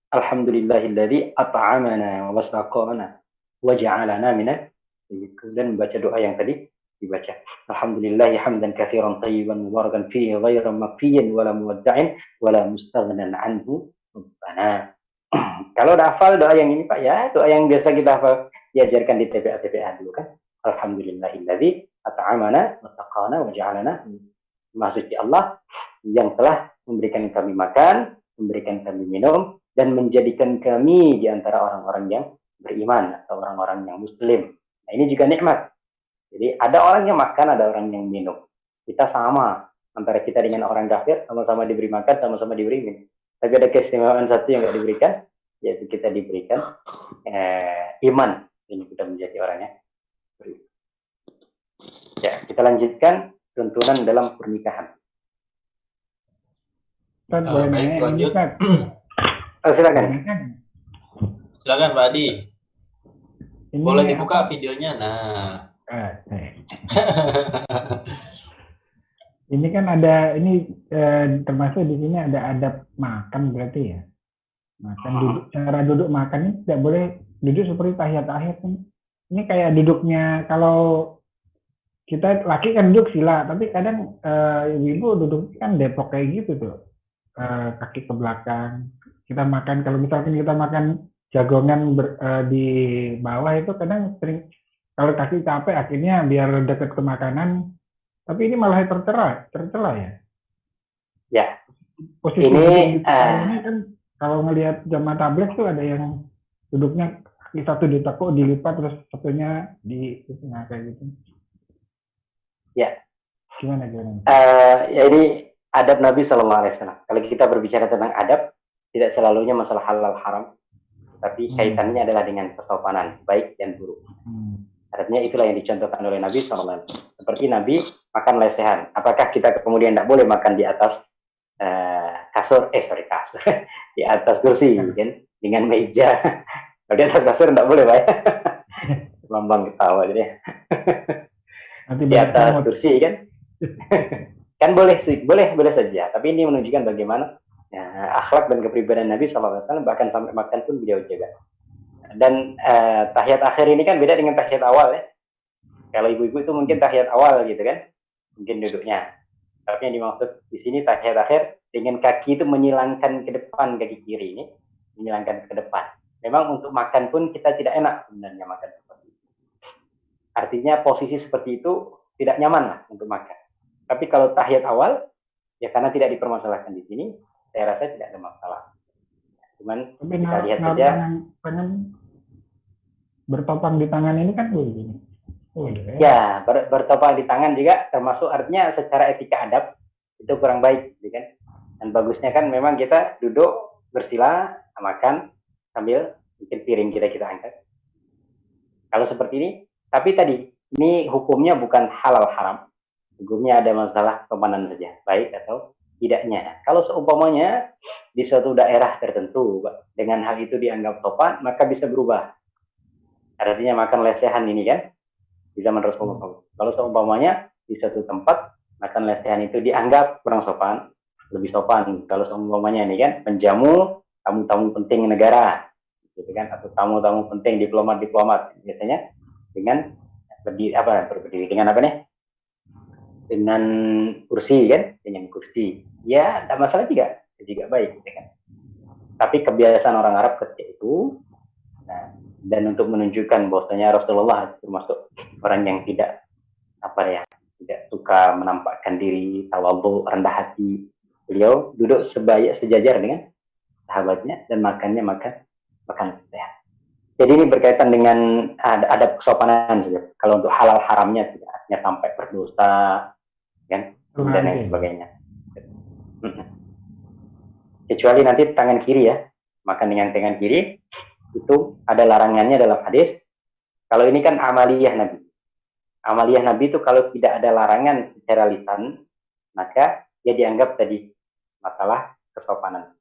alhamdulillahilladzi at'amana wa wasaqana wa ja'alana minal kemudian membaca doa yang tadi dibaca. Alhamdulillahi hamdan katsiran thayyiban mubarakan fihi ghairu makfiyin wala muwadda'in wala mustaghnan anhu rabbana. Kalau udah hafal doa yang ini Pak ya, doa yang biasa kita hafal diajarkan di TPA dulu kan. Alhamdulillahilladzi at'amana wa saqana wa ja'alana maksudnya Allah yang telah memberikan kami makan, memberikan kami minum dan menjadikan kami di antara orang-orang yang beriman atau orang-orang yang muslim. Nah, ini juga nikmat. Jadi ada orang yang makan, ada orang yang minum. Kita sama antara kita dengan orang kafir, sama-sama diberi makan, sama-sama diberi minum. Tapi ada keistimewaan satu yang tidak diberikan, yaitu kita diberikan iman. Ini kita menjadi orangnya beriman. Ya, kita lanjutkan tuntunan dalam pernikahan. Boleh nanya lanjut. Silakan. Silakan Pak Adi. Boleh dibuka videonya. Nah. Ini kan ada termasuk di sini ada adab makan berarti ya. Makan duduk, cara duduk makan ini tidak boleh duduk seperti tahiyat akhir kan. Ini kayak duduknya kalau kita laki kan duduk sila, tapi kadang ibu duduk kan depok kayak gitu tuh. Kaki ke belakang. Kita makan, kalau misalkan kita makan jagongan di bawah itu kadang sering kalau kaki capek akhirnya biar dekat ke makanan, tapi ini malah tercela ya. Ya. Posisi ini kan kalau ngelihat jamaah tabligh tuh ada yang duduknya kaki satu ditekuk dilipat terus satunya di kayak gitu. Ya. Gimana? Ya ini adab Nabi Sallallahu Alaihi Wasallam. Kalau kita berbicara tentang adab, tidak selalunya masalah halal haram, tapi kaitannya adalah dengan kesopanan baik dan buruk. Artinya itulah yang dicontohkan oleh Nabi SAW. Seperti Nabi makan lesehan. Apakah kita kemudian tidak boleh makan di atas kasur? Di atas kursi, kan? Dengan meja. Kalau di atas kasur tidak boleh, Pak. Lambang ketawa jadi. Di atas kursi, kan? Kan boleh saja. Tapi ini menunjukkan bagaimana akhlak dan kepribadian Nabi SAW. Bahkan sampai makan pun beliau jaga. Dan tahiyat akhir ini kan beda dengan tahiyat awal ya. Kalau ibu-ibu itu mungkin tahiyat awal gitu kan, mungkin duduknya. Tapi yang dimaksud di sini tahiyat akhir dengan kaki itu menyilangkan ke depan, kaki kiri ini menyilangkan ke depan. Memang untuk makan pun kita tidak enak sebenarnya makan seperti itu. Artinya posisi seperti itu tidak nyaman lah untuk makan. Tapi kalau tahiyat awal ya karena tidak dipermasalahkan di sini, saya rasa tidak ada masalah. Cuman kita lihat saja bertopang di tangan ini kan begini. Ya, bertopang di tangan juga termasuk artinya secara etika adab itu kurang baik, gitu kan? Dan bagusnya kan memang kita duduk bersila makan sambil mungkin piring kita angkat. Kalau seperti ini, tapi tadi ini hukumnya bukan halal haram, hukumnya ada masalah keamanan saja, baik atau tidaknya. Kalau seumpamanya di suatu daerah tertentu dengan hal itu dianggap sopan, maka bisa berubah. Artinya makan lesehan ini kan di zaman Rasulullah SAW. Kalau seumpamanya di suatu tempat makan lesehan itu dianggap kurang sopan, lebih sopan. Kalau seumpamanya nih kan menjamu tamu-tamu penting negara, gitu kan, atau tamu-tamu penting diplomat-diplomat, biasanya dengan berdiri dengan apa nih? Dengan kursi kan, dengan kursi. Ya, tidak masalah juga baik, gitu kan. Tapi kebiasaan orang Arab ketika itu, nah, dan untuk menunjukkan bahwasanya Rasulullah termasuk orang yang tidak tidak suka menampakkan diri, tawadhu, rendah hati. Beliau duduk sejajar dengan sahabatnya dan makan sehat. Jadi ini berkaitan dengan adab kesopanan saja. Kalau untuk halal haramnya tidak artinya sampai berdosa, kan, dan lain sebagainya. Kecuali nanti tangan kiri ya, makan dengan tangan kiri itu ada larangannya dalam hadis. Kalau ini kan amaliyah Nabi. Amaliyah Nabi itu kalau tidak ada larangan secara lisan, maka dia dianggap tadi masalah kesopanan.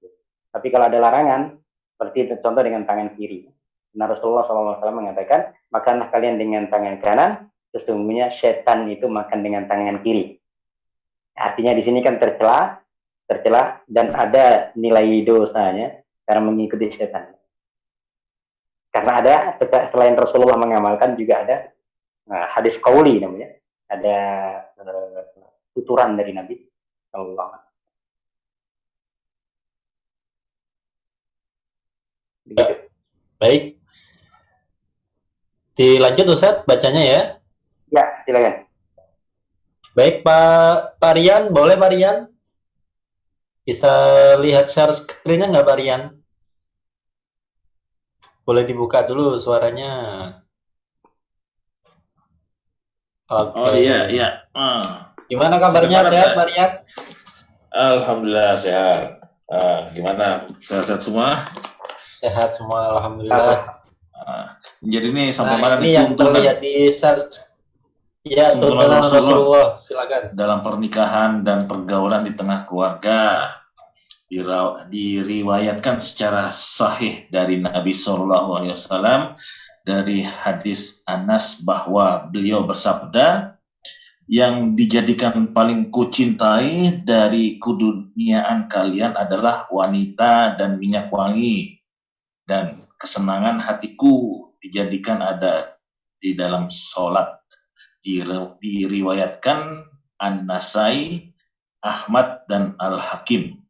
Tapi kalau ada larangan, seperti contoh dengan tangan kiri. Nah, Rasulullah SAW mengatakan, makanlah kalian dengan tangan kanan, sesungguhnya setan itu makan dengan tangan kiri. Artinya di sini kan tercela dan ada nilai dosanya karena mengikuti setan. Karena ada selain Rasulullah mengamalkan juga ada hadis qauli namanya, ada tuturan dari Nabi sallallahu alaihi wasallam. Begitu. Baik. Dilanjut Ustaz bacanya ya. Ya, silakan. Baik Pak Rian, boleh Pak Rian? Bisa lihat share screen-nya nggak Pak Rian? Boleh dibuka dulu suaranya. Oke. Oh iya. Gimana kabarnya, sehat Pak Rian? Alhamdulillah sehat. Gimana? Sehat semua? Sehat semua, alhamdulillah. Jadi ini sampai mana ini yang terlihat di share. Ya, tuntunan Rasulullah. Silakan. Dalam pernikahan dan pergaulan di tengah keluarga diriwayatkan secara sahih dari Nabi SAW dari hadis Anas bahwa beliau bersabda, yang dijadikan paling kucintai dari keduniaan kalian adalah wanita dan minyak wangi, dan kesenangan hatiku dijadikan ada di dalam sholat. Diriwayatkan An-Nasai, Ahmad, dan Al-Hakim.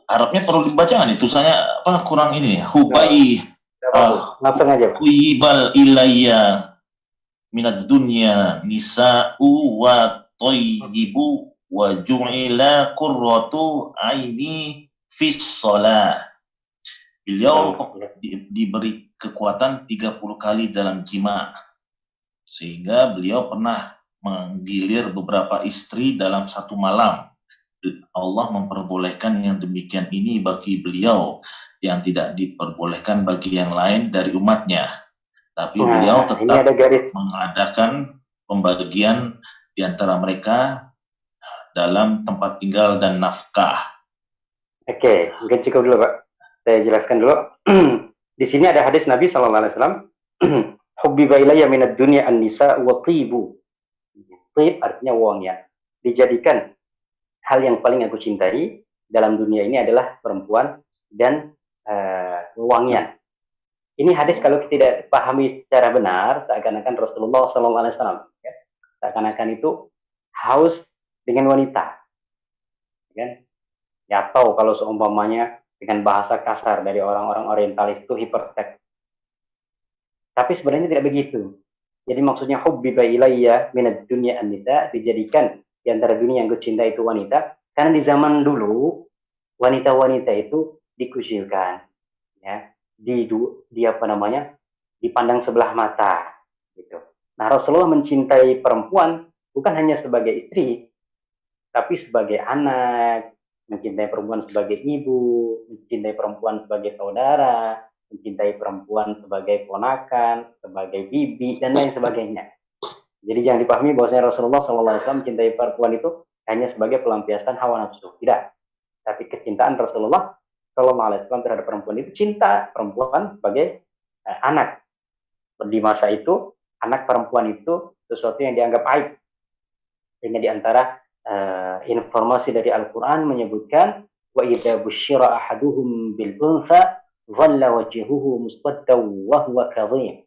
Arabnya perlu dibaca nggak nih? Tulisannya apa? Kurang ini. Langsung aja. Huibal ilayya minad dunya nisa'u wa thayyibu wa ju'ila qurratu aini fis shalah. Beliau diberi kekuatan 30 kali dalam jima, sehingga beliau pernah menggilir beberapa istri dalam satu malam. Allah memperbolehkan yang demikian ini bagi beliau, yang tidak diperbolehkan bagi yang lain dari umatnya. Tapi beliau tetap mengadakan pembagian di antara mereka dalam tempat tinggal dan nafkah. Oke, mungkin cukup dulu Pak. Saya jelaskan dulu. Di sini ada hadis Nabi SAW. Hubbiba ilayya minad dunya an-nisa wa tibu. Tib artinya wangian. Dijadikan hal yang paling aku cintai dalam dunia ini adalah perempuan dan wangian. Ini hadis kalau kita tidak pahami secara benar, seakan-akan Rasulullah SAW, ya, seakan-akan itu haus dengan wanita, kan? Ya, atau kalau seumpamanya dengan bahasa kasar dari orang-orang orientalis itu hiperseks. Tapi sebenarnya tidak begitu. Jadi maksudnya hubbiba ilayya minad dunya an-nisa, dijadikan di antara dunia yang kucinta itu wanita, karena di zaman dulu wanita-wanita itu dikucilkan, ya, dipandang sebelah mata, gitu. Nah, Rasulullah mencintai perempuan bukan hanya sebagai istri, tapi sebagai anak, mencintai perempuan sebagai ibu, mencintai perempuan sebagai saudara, mencintai perempuan sebagai ponakan, sebagai bibi, dan lain sebagainya. Jadi jangan dipahami bahwasanya Rasulullah SAW mencintai perempuan itu hanya sebagai pelampiasan hawa nafsu. Tidak. Tapi kecintaan Rasulullah SAW terhadap perempuan itu cinta perempuan sebagai anak. Di masa itu, anak perempuan itu sesuatu yang dianggap aib. Sehingga di antara informasi dari Al-Quran menyebutkan wa idza busyira ahaduhum bil untha dhalla wajhuhu muswaddan wa huwa kadhim.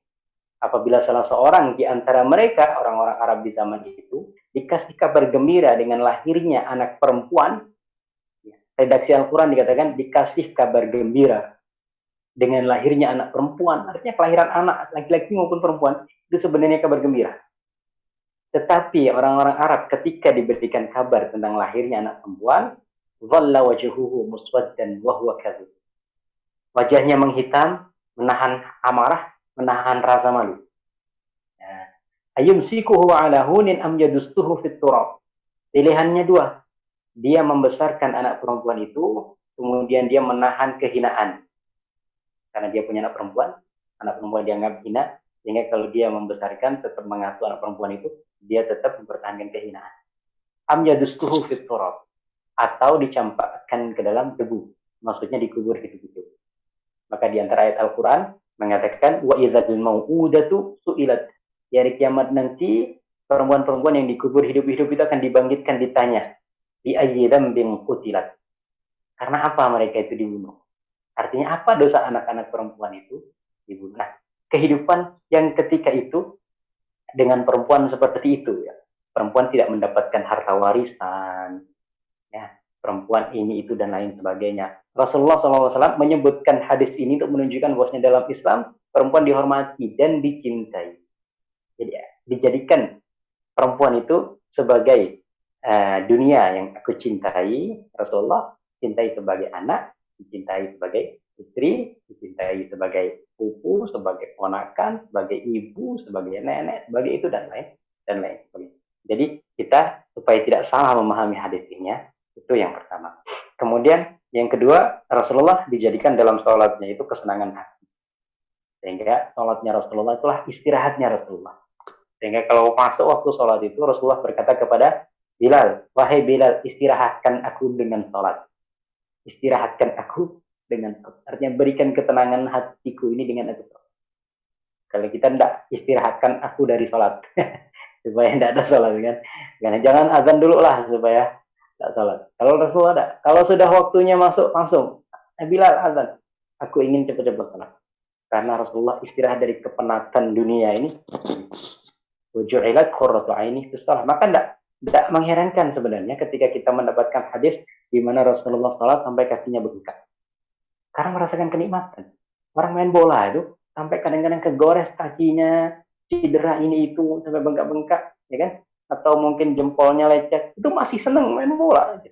Apabila salah seorang di antara mereka, orang-orang Arab di zaman itu, dikasih kabar gembira dengan lahirnya anak perempuan, redaksi Al-Quran dikatakan dikasih kabar gembira dengan lahirnya anak perempuan, artinya kelahiran anak, laki-laki maupun perempuan, itu sebenarnya kabar gembira. Tetapi orang-orang Arab ketika diberikan kabar tentang lahirnya anak perempuan, dhalla wajhuhu muswaddan wa huwa kadhib. Wajahnya menghitam, menahan amarah, menahan rasa malu. Ayumsikuhu ala hunin am yadustuhu fit turab. Pilihannya dua. Dia membesarkan anak perempuan itu, kemudian dia menahan kehinaan. Karena dia punya anak perempuan dianggap hina, sehingga kalau dia membesarkan, tetap mengasuh anak perempuan itu, dia tetap mempertahankan kehinaan. Am yadustuhu fit turab. Atau dicampakkan ke dalam debu. Maksudnya dikubur hidup-hidup. Maka di antara ayat Al-Quran mengatakan wa idzal mau'udatu su'ilat. Di hari kiamat nanti perempuan-perempuan yang dikubur hidup-hidup itu akan dibangkitkan, ditanya bi ayyi dzambin qutilat. Karena apa mereka itu dibunuh? Artinya apa dosa anak-anak perempuan itu dibunuh? Nah, kehidupan yang ketika itu dengan perempuan seperti itu ya. Perempuan tidak mendapatkan harta warisan, ya, perempuan ini itu dan lain sebagainya. Rasulullah SAW menyebutkan hadis ini untuk menunjukkan bahwasanya dalam Islam perempuan dihormati dan dicintai. Jadi dijadikan perempuan itu sebagai dunia yang aku cintai. Rasulullah cintai sebagai anak, dicintai sebagai istri, dicintai sebagai pupu, sebagai ponakan, sebagai ibu, sebagai nenek, sebagai itu dan lain sebagainya. Jadi kita supaya tidak salah memahami hadis ini, itu yang pertama. Kemudian yang kedua, Rasulullah dijadikan dalam sholatnya itu kesenangan hati. Sehingga sholatnya Rasulullah itulah istirahatnya Rasulullah. Sehingga kalau masuk waktu sholat itu, Rasulullah berkata kepada Bilal, wahai Bilal, istirahatkan aku dengan sholat. Istirahatkan aku dengan sholat. Artinya berikan ketenangan hatiku ini dengan aku. Kalau kita tidak istirahatkan aku dari sholat. Supaya tidak ada sholat kan. Jangan azan dulu lah supaya tidak sholat. Kalau Rasulullah ada. Kalau sudah waktunya masuk, langsung. Bilal azan. Aku ingin cepat-cepat sholat. Karena Rasulullah istirahat dari kepenatan dunia ini. Waju'ilat qurratu aini fi shalah. Maka tidak mengherankan sebenarnya ketika kita mendapatkan hadis di mana Rasulullah sholat sampai kakinya bengkak. Karena merasakan kenikmatan. Orang main bola itu sampai kadang-kadang kegores kakinya, cedera ini itu sampai bengkak-bengkak, ya kan? Atau mungkin jempolnya lecet, itu masih senang main bola.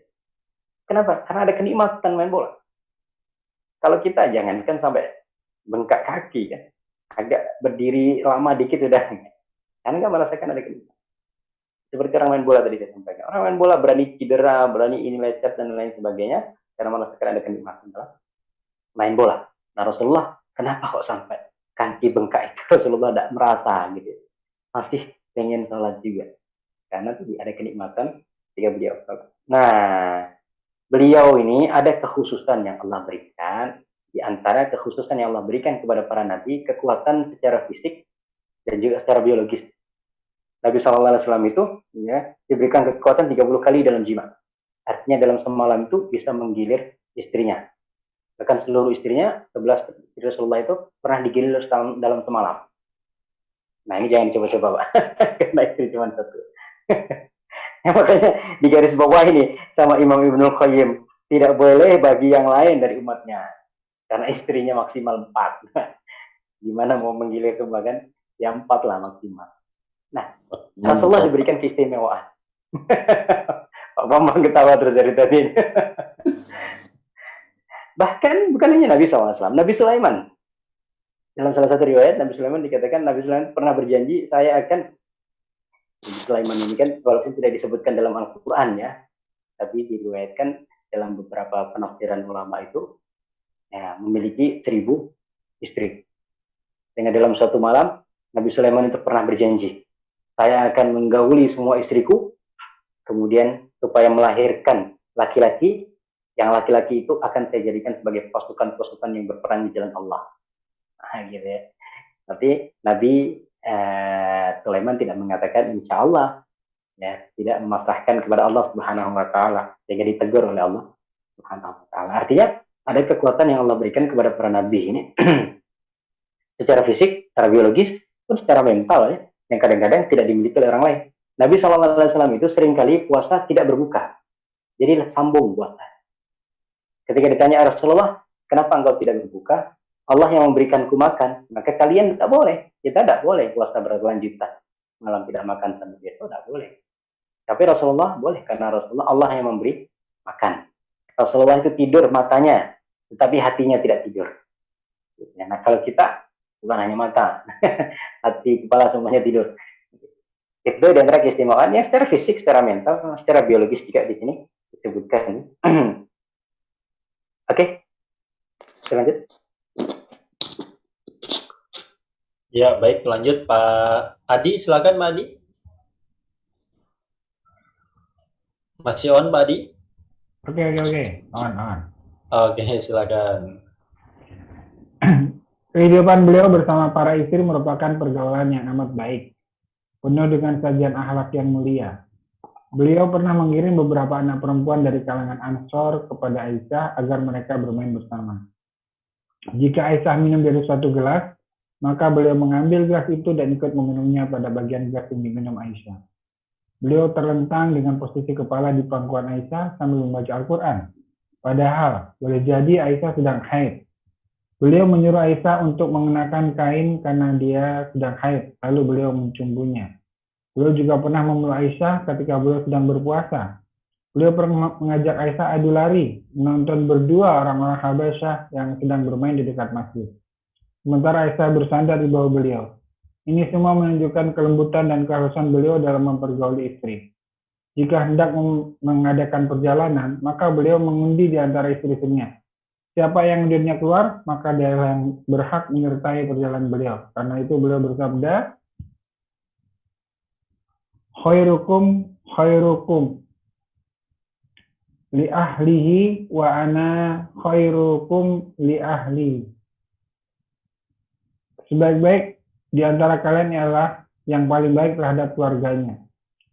Kenapa? Karena ada kenikmatan main bola. Kalau kita jangankan sampai bengkak kaki kan, agak berdiri lama dikit udah, kan nggak merasakan ada kenikmatan. Seperti orang main bola tadi saya sampaikan, orang main bola berani cedera, berani ini lecet dan lain sebagainya, karena merasakan ada kenikmatan dalam main bola. Nah Rasulullah, kenapa kok sampai kaki bengkak itu Rasulullah tidak merasa gitu, masih pengen sholat juga, karena tadi ada kenikmatan ketika beliau sholat. Nah, beliau ini ada kekhususan yang Allah berikan. Di antara kekhususan yang Allah berikan kepada para nabi, kekuatan secara fisik dan juga secara biologis. Nabi SAW itu ya, diberikan kekuatan 30 kali dalam jima. Artinya dalam semalam itu bisa menggilir istrinya. Bahkan seluruh istrinya, 11 istri Rasulullah itu pernah digilir dalam semalam. Nah ini jangan coba-coba Pak, karena istri cuma satu. Ya, makanya di garis bawah ini sama Imam Ibnul Qayyim, tidak boleh bagi yang lain dari umatnya. Karena istrinya maksimal 4. Gimana mau menggilir semua kan? Ya 4 lah maksimal. Nah, Rasulullah diberikan keistimewaan. Pak Bambang ketawa terus dari tadi. Bahkan bukan hanya Nabi SAW, Nabi Sulaiman. Dalam salah satu riwayat, Nabi Sulaiman dikatakan, Nabi Sulaiman pernah berjanji, saya akan, Nabi Sulaiman ini kan, walaupun tidak disebutkan dalam Al-Quran ya, tapi diriwayatkan dalam beberapa penafsiran ulama itu, ya, memiliki 1000 istri. Dengan dalam suatu malam, Nabi Sulaiman itu pernah berjanji, saya akan menggauli semua istriku, kemudian supaya melahirkan laki-laki, yang laki-laki itu akan saya jadikan sebagai pasukan-pasukan yang berperang di jalan Allah. Nah, gitu ya. Tapi Nabi Sulaiman tidak mengatakan insya Allah. ya, tidak memasrahkan kepada Allah Subhanahu wa taala, sehingga ditegur oleh Allah Subhanahu wa taala. Artinya ada kekuatan yang Allah berikan kepada para nabi ini secara fisik, secara biologis, pun secara mental ya, yang kadang-kadang tidak dimiliki oleh orang lain. Nabi SAW itu seringkali puasa tidak berbuka, jadi sambung puasa. Ketika ditanya Rasulullah, kenapa engkau tidak berbuka? Allah yang memberikanku makan, maka kalian tidak boleh. Kita tidak boleh puasa berkelanjutan. Malam tidak makan sampai besok, tidak boleh. Tapi Rasulullah boleh, karena Rasulullah Allah yang memberi makan. Rasulullah itu tidur matanya, tetapi hatinya tidak tidur. Nah, kalau kita bukan hanya mata, hati, kepala semuanya tidur. Itu di antara keistimewaan yang secara fisik, secara mental, secara biologis juga di sini disebutkan. Oke, kita lanjut. Ya, baik, lanjut Pak Adi, silakan Pak Adi. Masih on Pak Adi? Oke. On. Oke, silakan. Kehidupan beliau bersama para istri merupakan pergaulan yang amat baik, penuh dengan sajian akhlak yang mulia. Beliau pernah mengirim beberapa anak perempuan dari kalangan Ansor kepada Aisyah agar mereka bermain bersama. Jika Aisyah minum dari suatu gelas, maka beliau mengambil gelas itu dan ikut meminumnya pada bagian gelas yang diminum Aisyah. Beliau terlentang dengan posisi kepala di pangkuan Aisyah sambil membaca Al-Quran. Padahal, boleh jadi Aisyah sedang haid. Beliau menyuruh Aisyah untuk mengenakan kain karena dia sedang haid, lalu beliau mencumbunya. Beliau juga pernah memeluk Aisyah ketika beliau sedang berpuasa. Beliau pernah mengajak Aisyah adu lari, menonton berdua orang-orang Habasyah yang sedang bermain di dekat masjid. Sementara Aisyah bersandar di bawah beliau. Ini semua menunjukkan kelembutan dan kehalusan beliau dalam mempergauli istri. Jika hendak mengadakan perjalanan, maka beliau mengundi di antara istri-istrinya. Siapa yang dirinya keluar, maka dia yang berhak menyertai perjalanan beliau. Karena itu beliau bersabda, khairukum li ahlihi wa ana khairukum li ahli. Sebaik-baik di antara kalian ialah yang paling baik terhadap keluarganya.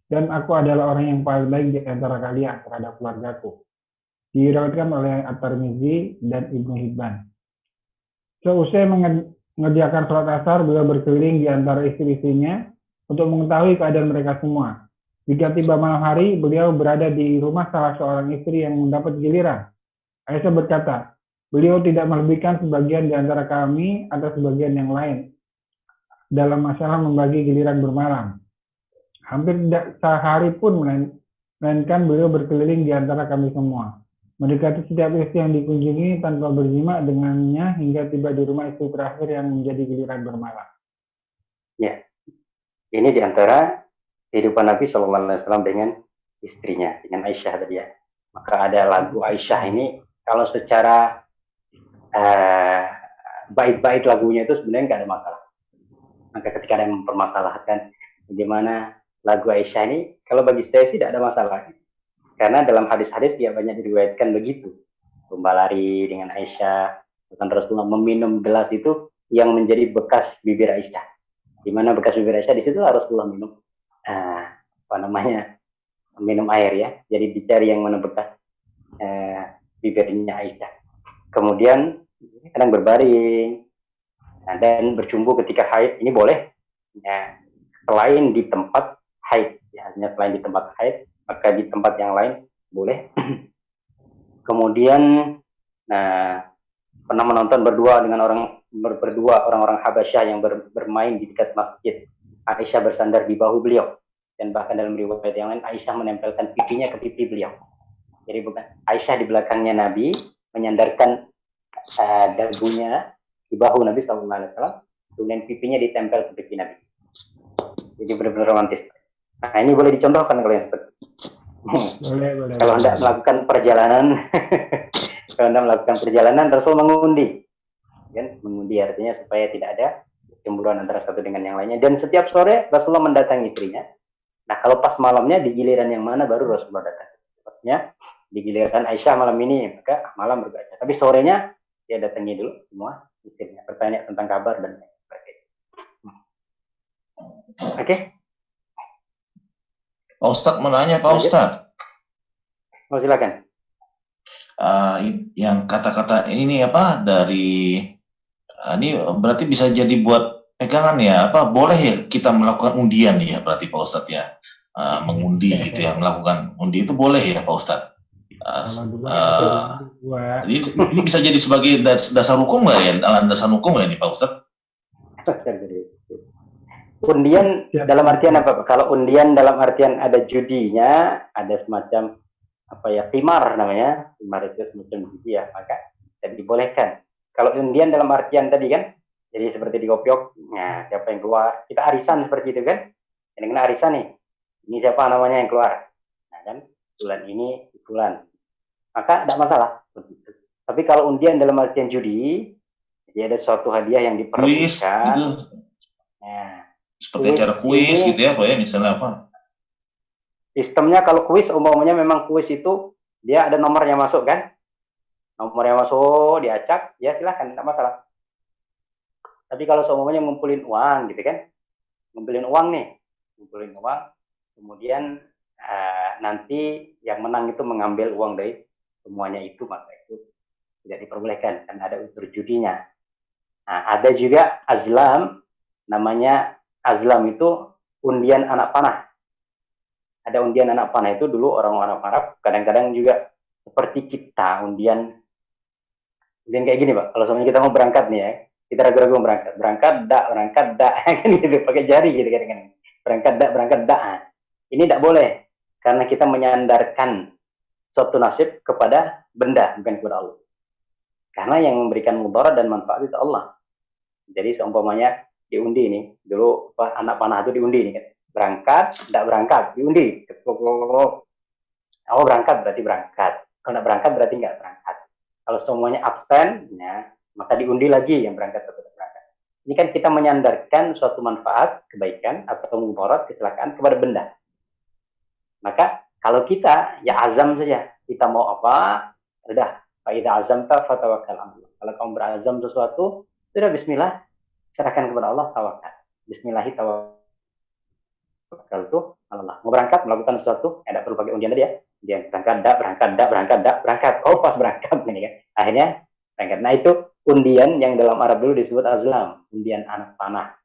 Dan aku adalah orang yang paling baik di antara kalian terhadap keluargaku. Diriwayatkan oleh At-Tirmidzi dan Ibnu Hibban. Seusai mengerjakan sholat asar, beliau berkeliling di antara istri-istrinya untuk mengetahui keadaan mereka semua. Jika tiba malam hari, beliau berada di rumah salah seorang istri yang mendapat giliran. Aisyah berkata, beliau tidak melebihkan sebagian di antara kami atau sebagian yang lain dalam masalah membagi giliran bermalam. Hampir tidak sehari pun melainkan beliau berkeliling di antara kami semua, mendekati setiap istri yang dikunjungi tanpa berjima dengannya hingga tiba di rumah istri terakhir yang menjadi giliran bermalam. Ya, ini di antara kehidupan Nabi SAW dengan istrinya, dengan Aisyah tadi ya. Maka ada lagu Aisyah ini, kalau secara bait-bait lagunya itu sebenarnya nggak ada masalah. Maka ketika ada yang mempermasalahkan bagaimana lagu Aisyah ini, kalau bagi saya sih tidak ada masalah. Karena dalam hadis-hadis dia banyak diriwayatkan begitu. Lomba lari dengan Aisyah, bahkan Rasulullah meminum gelas itu yang menjadi bekas bibir Aisyah. Di mana bekas bibir Aisyah, di situ Rasulullah minum minum air ya. Jadi dicari yang mana bekas bibirnya Aisyah. Kemudian kadang berbaring dan bercumbu ketika haid, ini boleh ya, selain di tempat haid ya, hanya selain di tempat haid, maka di tempat yang lain boleh. Kemudian pernah menonton berdua dengan orang-orang Habasyah yang bermain di dekat masjid. Aisyah bersandar di bahu beliau, dan bahkan dalam riwayat yang lain Aisyah menempelkan pipinya ke pipi beliau. Jadi bukan Aisyah di belakangnya Nabi menyandarkan dagunya di bahu Nabi SAW, kemudian pipinya ditempel ke pipi Nabi. Jadi benar-benar romantis. Nah, ini boleh dicontohkan kalau yang seperti Boleh. Kalau Anda melakukan perjalanan, Rasul mengundi. Kan? Mengundi artinya supaya tidak ada cemburuan antara satu dengan yang lainnya. Dan setiap sore Rasulullah mendatangi istrinya. Nah, kalau pas malamnya di giliran yang mana baru Rasulullah datang. Sepertinya di giliran Aisyah malam ini, maka malam berbeda. Tapi sorenya dia datangi dulu semua istrinya, bertanya tentang kabar dan sebagainya. Oke. Pak Ustadz mau nanya, Pak Lanjut. Ustadz. Oh, silakan. Yang kata-kata ini apa dari ini berarti bisa jadi buat pegangan ya? Apa boleh ya kita melakukan undian ya? Berarti Pak Ustadz ya, mengundi gitu ya, melakukan undi itu boleh ya Pak Ustadz? Jadi ini bisa jadi sebagai dasar hukum nggak ya? Dasar hukum nggak ini Pak Ustadz? Undian dalam artian apa? Kalau undian dalam artian ada judinya, ada semacam apa ya, timar namanya, timar itu semacam judi ya, maka tidak dibolehkan. Kalau undian dalam artian tadi kan, jadi seperti di kopiok, nah siapa yang keluar, kita arisan seperti itu kan, yang kena arisan nih, ini siapa namanya yang keluar, nah kan, bulan ini bulan, maka tidak masalah. Tapi kalau undian dalam artian judi, jadi ada suatu hadiah yang diperebutkan, gitu. Nah, seperti cara kuis gitu ya Pak ya, misalnya apa? Sistemnya kalau kuis umumnya memang kuis itu dia ada nomornya masuk kan, nomornya masuk diacak, ya silahkan, tidak masalah. Tapi kalau seumumnya ngumpulin uang gitu kan, ngumpulin uang nih, ngumpulin uang, kemudian nanti yang menang itu mengambil uang dari semuanya itu, maka itu tidak diperbolehkan karena ada unsur judinya. Nah, ada juga azlam, namanya azlam itu undian anak panah. Ada undian anak panah itu dulu orang-orang Arab kadang-kadang juga seperti kita undian kayak gini Pak. Kalau semuanya kita mau berangkat nih ya, kita ragu-ragu mau berangkat dak kan gitu, pakai jari gitu kan, berangkat dak. Ini tidak boleh karena kita menyandarkan suatu nasib kepada benda bukan kepada Allah. Karena yang memberikan mudarat dan manfaat itu Allah. Jadi seumpamanya diundi ini dulu anak panah itu diundi nih kan, berangkat tidak berangkat diundi, oh berangkat berarti berangkat, kalau tidak berangkat berarti nggak berangkat. Kalau semuanya absen, ya, maka diundi lagi yang berangkat atau tidak berangkat. Ini kan kita menyandarkan suatu manfaat, kebaikan atau mudarat, kecelakaan kepada benda. Maka kalau kita ya azam saja, kita mau apa, sudah. Fa idza azamta fatawakkal 'ala Allah. Kalau kamu berazam sesuatu, sudah bismillah, serahkan kepada Allah, tawakal. Bismillahi tawakal itu Allah. Mau berangkat melakukan sesuatu, tidak perlu pakai undian tadi ya. Dia berangkat. Oh pas berangkat ini kan. Akhirnya berangkat. Nah itu undian yang dalam Arab dulu disebut azlam, undian anak panah.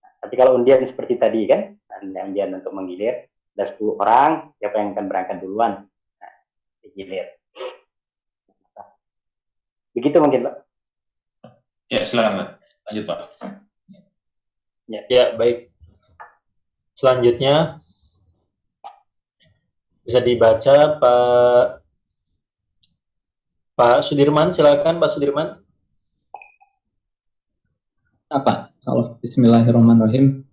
Nah, tapi kalau undian seperti tadi kan, undian untuk menggilir, ada 10 orang, siapa yang akan berangkat duluan? Nah, digilir. Begitu mungkin Pak. Ya silakan lanjut Pak. Ya baik. Selanjutnya bisa dibaca Pak Sudirman, silakan Pak Sudirman. Apa? Salah. Bismillahirrahmanirrahim.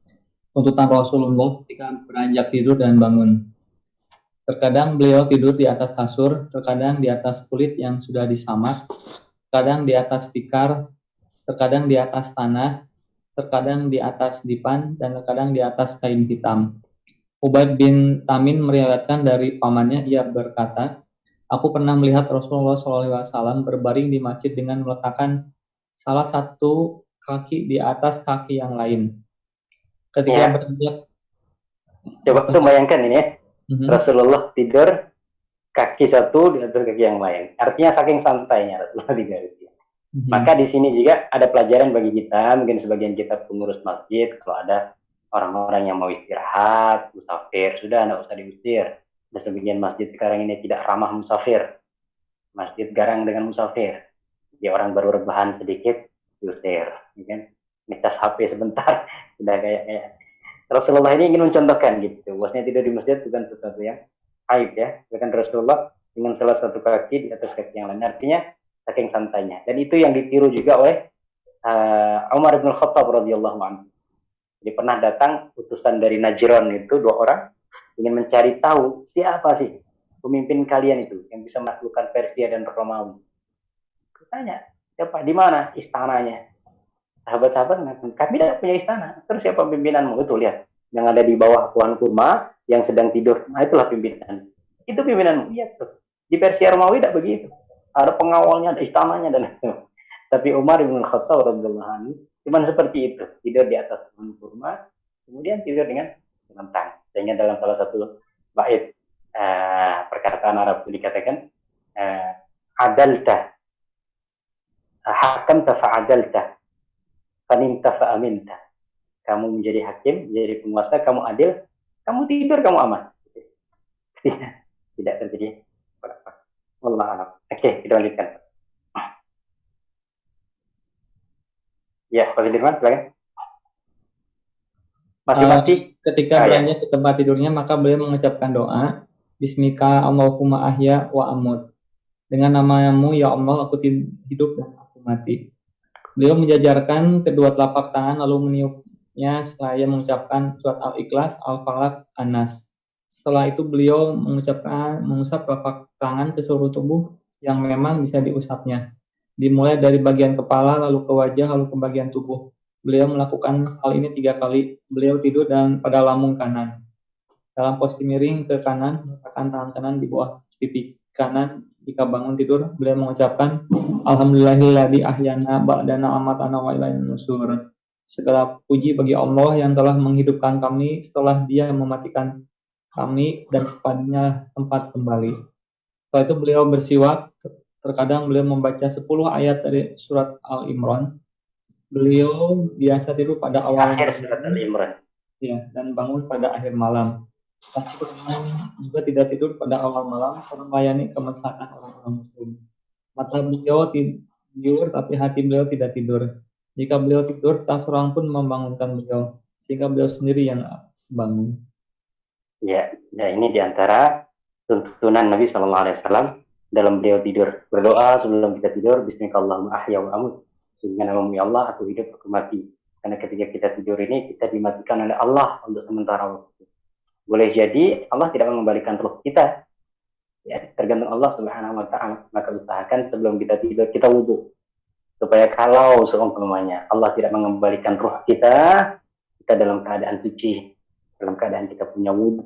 Tuntutan Rasulullah ketika beranjak tidur dan bangun. Terkadang beliau tidur di atas kasur, terkadang di atas kulit yang sudah disamak, terkadang di atas tikar, terkadang di atas tanah, terkadang di atas dipan, dan terkadang di atas kain hitam. Ubaid bin Tamin meriwayatkan dari pamannya, ia berkata, aku pernah melihat Rasulullah SAW berbaring di masjid dengan meletakkan salah satu kaki di atas kaki yang lain. Ketika beranjak, coba tuh bayangkan ini ya, Rasulullah tidur kaki satu di atas kaki yang lain. Artinya saking santainya Rasulullah tidur. Maka di sini juga ada pelajaran bagi kita, mungkin sebagian kita pengurus masjid, kalau ada orang-orang yang mau istirahat, musafir, sudah tidak usah diusir. Dan sebagian masjid sekarang ini tidak ramah musafir. Masjid garang dengan musafir. Dia orang baru rebahan sedikit, diusir. Kan? Ngecas HP sebentar, sudah kayak Rasulullah ini ingin mencontohkan gitu. Bosnya tidur di masjid bukan sesuatu yang aib ya. Bahkan Rasulullah dengan salah satu kaki di atas kaki yang lain. Artinya saking santainya. Dan itu yang ditiru juga oleh Umar bin Khattab radhiyallahu anhu. Jadi pernah datang utusan dari Najran itu 2 orang ingin mencari tahu siapa sih pemimpin kalian itu yang bisa menaklukkan Persia dan Romawi. Tanya, siapa, di mana istananya? Sahabat-sahabat mengatakan, kami tidak punya istana. Terus siapa pimpinanmu? Itu lihat, yang ada di bawah pohon kurma yang sedang tidur. Nah itulah pimpinan. Itu pimpinanmu. Iya tuh. Di Persia Romawi tidak begitu. Ada pengawalnya, ada istananya dan itu. Tapi Umar bin Khattab radhiyallahu anhu cuma seperti itu, tidur di atas pohon kurma, kemudian tidur dengan tentang. Dan Sehingga dalam salah satu bait perkataan Arab itu dikatakan adalta, hakamta fa'adalta, faninta fa'aminta. Kamu menjadi hakim, menjadi penguasa, kamu adil, kamu tidur, kamu aman. Tidak terjadi apa-apa. Wallah alam. Oke, kita lanjutkan. Ya, Pak Sudirman, silakan. Masih mati? Ketika beranjak ke tempat tidurnya, maka beliau mengucapkan doa, Bismika Allahumma ahya wa amut. Dengan namamu, ya Allah, aku hidup dan aku mati. Beliau menjajarkan kedua telapak tangan, lalu meniupnya seraya mengucapkan surat Al-Ikhlas, Al-Falaq, An-Nas. Setelah itu beliau mengusap telapak tangan ke seluruh tubuh yang memang bisa diusapnya. Dimulai dari bagian kepala, lalu ke wajah, lalu ke bagian tubuh. Beliau melakukan hal ini 3 kali. Beliau tidur dan pada lambung kanan. Dalam posisi miring ke kanan, meletakkan tangan kanan di bawah pipi kanan. Jika bangun tidur, beliau mengucapkan Alhamdulillahilladzi ahyana ba'dana amatana wa ilaihin nusur. Segala puji bagi Allah yang telah menghidupkan kami setelah Dia mematikan kami dan kepadanya tempat kembali. Setelah itu beliau bersiwak. Terkadang beliau membaca 10 ayat dari surat Al-Imran. Beliau biasa tidur pada awal akhir surat Al-Imran. Ya, dan bangun pada akhir malam. Pasti juga tidak tidur pada awal malam karena melayani kemaslahatan orang-orang muslim. Mata beliau tidur, tapi hati beliau tidak tidur. Jika beliau tidur, tak seorang pun membangunkan beliau, sehingga beliau sendiri yang bangun. Ya, ini diantara tuntunan Nabi SAW dalam beliau tidur. Berdoa sebelum kita tidur, Bismillahirrahmanirrahim, ahya wa amut. Dengan nama ya Allah, aku hidup, aku mati. Karena ketika kita tidur ini, kita dimatikan oleh Allah untuk sementara waktu. Boleh jadi Allah tidak mengembalikan ruh kita. Ya, tergantung Allah Subhanahu wa Ta'ala. Maka usahakan sebelum kita tidur, kita wudhu. Supaya kalau seumpamanya Allah tidak mengembalikan ruh kita dalam keadaan suci, dalam keadaan kita punya wudhu.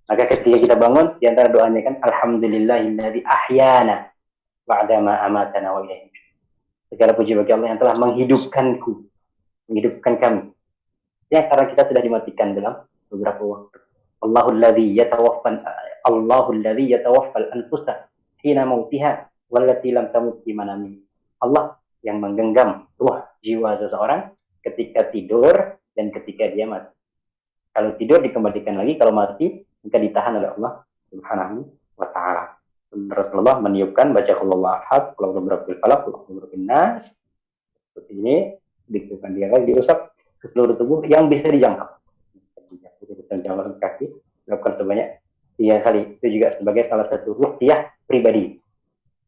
Maka ketika kita bangun, di antara doanya kan, Alhamdulillahilladzi ahyana ba'dama amatana wa ilaihi. Segala puji bagi Allah yang telah menghidupkanku, menghidupkan kami. Ya, karena kita sudah dimatikan dalam beberapa waktu. Allahul ladzi yatawaffal anfusa hina mautiha wallati lam tamut fi manami. Allah yang menggenggam ruh jiwa seseorang ketika tidur dan ketika dia mati. Kalau tidur dikembalikan lagi, kalau mati maka ditahan oleh Allah Subhanahu wa Ta'ala. Rasulullah meniupkan baca qulhuwallahu ahad, qul a'udzu birabbil falaq, qul a'udzu birabbin nas. Seperti ini, ditiupkan dia lagi, diusap ke seluruh tubuh yang bisa dijangkau. Jangkau kaki, lakukan sebanyak 3 kali. Itu juga sebagai salah satu ruqyah pribadi.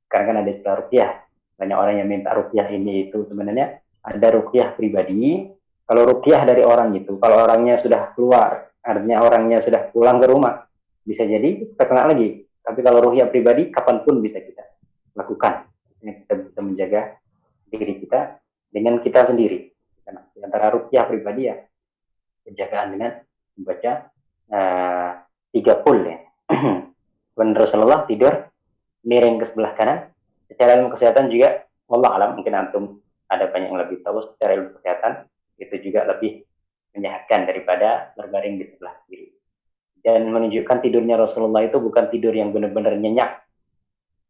Karena kan ada istilah ruqyah. Banyak orang yang minta ruqyah ini itu sebenarnya ada ruqyah pribadi. Kalau ruqyah dari orang itu, kalau orangnya sudah keluar, artinya orangnya sudah pulang ke rumah, bisa jadi terkena lagi. Tapi kalau ruqyah pribadi, kapanpun bisa kita lakukan. Kita bisa menjaga diri kita dengan kita sendiri. Karena di antara ruqyah pribadi ya, penjagaan dengan membaca 3 qul ya. Dan Rasulullah tidur miring ke sebelah kanan. Secara ilmu kesehatan juga, wallah alam, mungkin antum ada banyak yang lebih tahu secara ilmu kesehatan, itu juga lebih menyehatkan daripada berbaring di sebelah kiri. Dan menunjukkan tidurnya Rasulullah itu bukan tidur yang benar-benar nyenyak.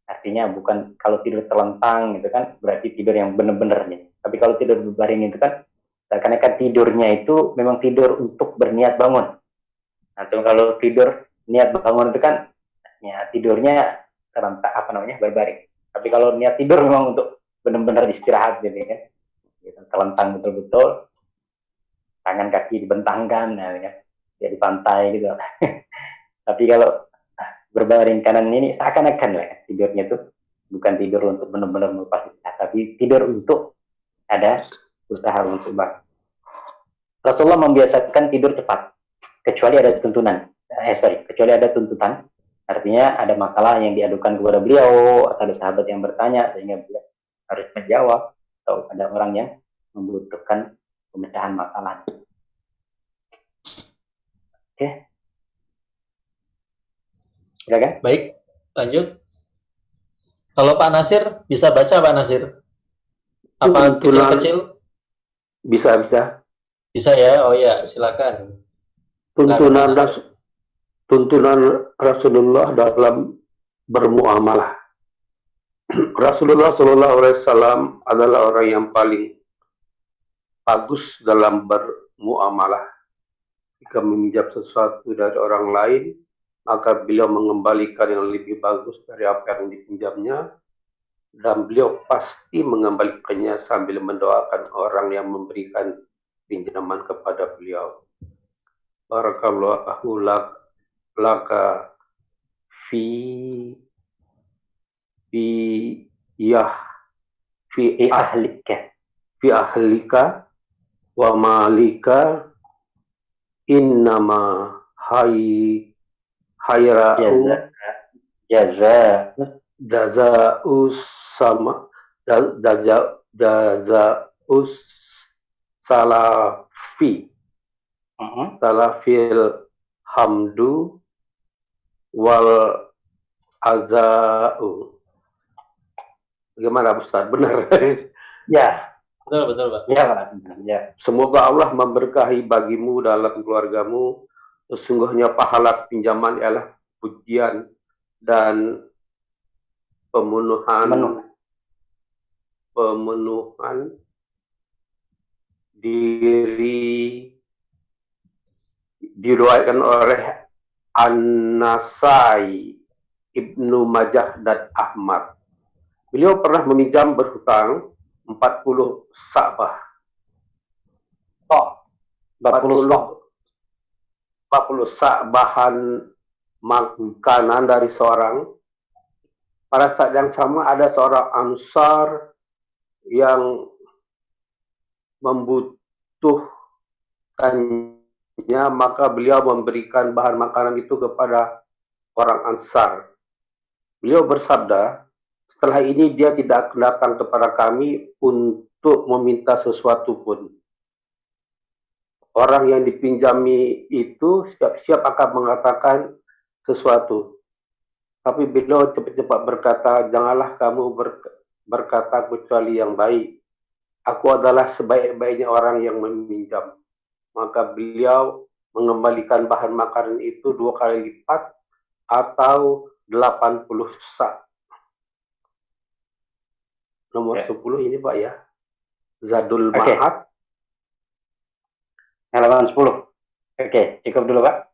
Artinya bukan kalau tidur terlentang gitu kan, berarti tidur yang benar-benar nyenyak. Tapi kalau tidur berbaring itu kan, karena kan tidurnya itu memang tidur untuk berniat bangun. Nah, kalau tidur niat bangun itu kan, ya tidurnya terlentang, berbaring. Tapi kalau niat tidur memang untuk benar-benar istirahat gitu kan, gitu, terlentang betul-betul, tangan kaki dibentangkan, nah, kan, ya di pantai gitu. Tapi kalau berbaring kanan ini seakan-akan lah tidurnya tuh bukan tidur untuk benar-benar melepas istirahat, tapi tidur untuk ada usaha untuk bangun. Rasulullah membiasakan tidur cepat, kecuali ada tuntutan. Artinya ada masalah yang diadukan kepada beliau, atau ada sahabat yang bertanya sehingga beliau harus menjawab, atau ada orang yang membutuhkan pemecahan masalah. Oke. Silakan. Baik, lanjut. Kalau Pak Nasir, bisa baca Pak Nasir? Apa kecil-kecil? Bisa. Bisa ya? Oh ya, silakan. Tuntunan tuntunan Rasulullah dalam bermuamalah. Rasulullah SAW adalah orang yang paling bagus dalam bermuamalah. Jika meminjam sesuatu dari orang lain, maka beliau mengembalikan yang lebih bagus dari apa yang dipinjamnya, dan beliau pasti mengembalikannya sambil mendoakan orang yang memberikan pinjaman kepada beliau. Barakallahu laka fi ahlika wa malika innama jazaa'us salafil hamdu wal azau. Bagaimana Ustaz? Benar? Ya, Betul, Pak. ya, Pak. Ya. Semoga Allah memberkahi bagimu dalam keluargamu. Sesungguhnya pahala pinjaman ialah pujian dan pemenuhan diri, diriwayatkan oleh An-Nasai, Ibnu Majah dan Ahmad. Beliau pernah meminjam berhutang 40 sa'bah. 40 sa'bahan makanan dari seorang. Pada saat yang sama ada seorang Ansar yang membutuhkannya, maka beliau memberikan bahan makanan itu kepada orang Ansar. Beliau bersabda, setelah ini dia tidak akan datang kepada kami untuk meminta sesuatu pun. Orang yang dipinjami itu siap-siap akan mengatakan sesuatu. Tapi beliau cepat-cepat berkata, janganlah kamu berkata kecuali yang baik. Aku adalah sebaik-baiknya orang yang meminjam. Maka beliau mengembalikan bahan makanan itu 2 kali lipat atau 80 sa'. Nomor 10 ini Pak ya. Zadul Ma'ad. Halaman 10. Oke, cukup dulu Pak.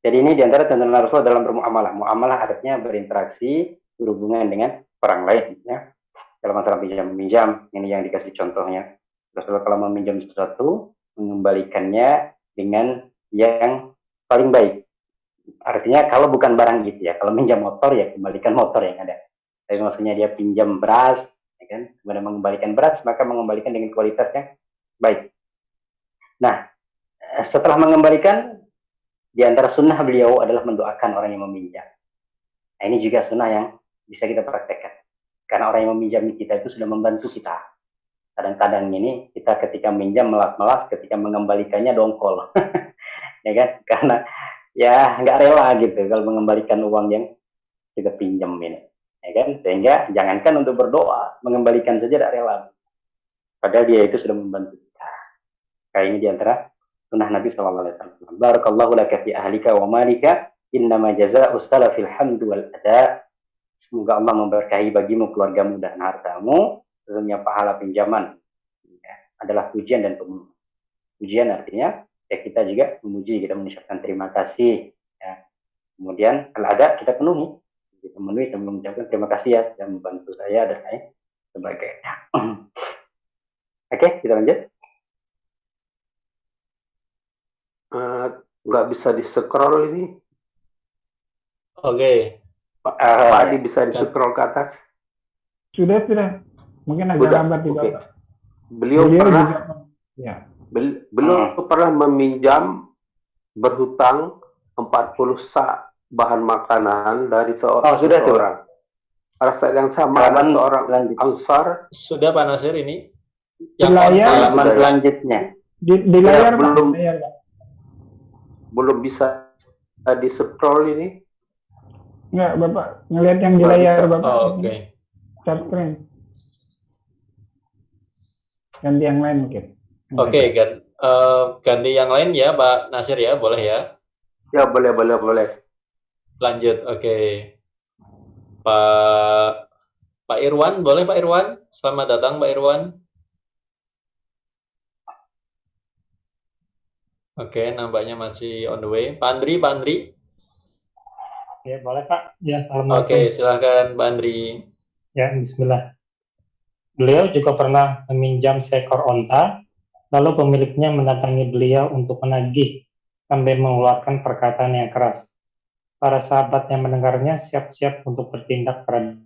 Jadi ini diantara tuntunan Rasul dalam bermuamalah. Muamalah artinya berinteraksi, berhubungan dengan orang lain. Ya. Dalam masalah pinjam-minjam, ini yang dikasih contohnya. Rasul kalau meminjam sesuatu, mengembalikannya dengan yang paling baik. Artinya kalau bukan barang gitu ya. Kalau minjam motor ya kembalikan motor yang ada. Tapi maksudnya dia pinjam beras, ya kan? Kemudian mengembalikan beras, maka mengembalikan dengan kualitas yang baik. Nah, setelah mengembalikan, di antara sunnah beliau adalah mendoakan orang yang meminjam. Nah, ini juga sunnah yang bisa kita praktekkan. Karena orang yang meminjam kita itu sudah membantu kita. Kadang-kadang ini kita ketika minjam melas-melas, ketika mengembalikannya dongkol. Ya kan? Karena ya nggak rela gitu kalau mengembalikan uang yang kita pinjam ini. Ya kan? Sehingga jangankan untuk berdoa, mengembalikan saja tidak rela. Padahal dia itu sudah membantu kita. Kayak ini diantara sunnah Nabi SAW. Barakallahu laka fi ahlika wa malika, innama jazaa'us salafil hamdu wal ada. Semoga Allah memberkahi bagimu, keluargamu dan hartamu. Sesungguhnya pahala pinjaman ya, adalah pujian dan pemenuhan. Pujian artinya ya kita juga memuji, kita mengucapkan terima kasih. Ya. Kemudian kalau ada kita penuhi, kita memenuhi sebelum mengucapkan terima kasih ya sudah membantu saya dan lain sebagainya. Oke, kita lanjut. Nggak bisa di-scroll ini. Oke. Pak Adi bisa di-scroll ke atas. Sudah. Mungkin agak Udah, lambat juga, oke. Pak. Beliau pernah juga, ya. beliau pernah meminjam berhutang 40 sa' bahan makanan dari Oh, sudah tuh. seorang. Pada saat yang sama ada seorang Ansar. Sudah Pak Nasir ini? Di layar. Halaman selanjutnya. Di layar, Ya, Pak. belum. Layar, Pak. Belum bisa di-scroll ini. Enggak, Bapak. Ngelihat yang di Nggak layar, bisa. Bapak. Oke. Share screen. Ganti yang lain mungkin. Oke, ganti yang lain ya Pak Nasir ya, boleh ya? Ya, boleh. Lanjut, oke. Pak Irwan, boleh Pak Irwan? Selamat datang Pak Irwan. Oke, nampaknya masih on the way. Pak Andri? Ya, boleh Pak. Ya, Oke, Assalamualaikum. silakan Pak Andri. Ya, bismillah. Beliau juga pernah meminjam seekor onta, lalu pemiliknya mendatangi beliau untuk menagih sambil mengeluarkan perkataan yang keras. Para sahabat yang mendengarnya siap-siap untuk bertindak pada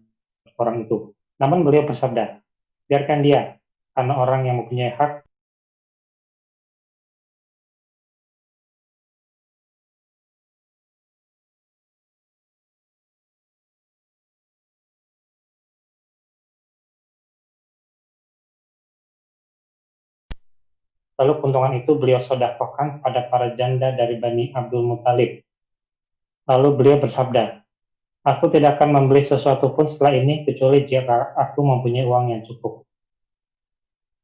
orang itu. Namun beliau bersabda, biarkan dia, karena orang yang mempunyai hak. Lalu keuntungan itu beliau sedekahkan pada para janda dari Bani Abdul Muthalib. Lalu beliau bersabda, aku tidak akan membeli sesuatu pun setelah ini kecuali jika aku mempunyai uang yang cukup.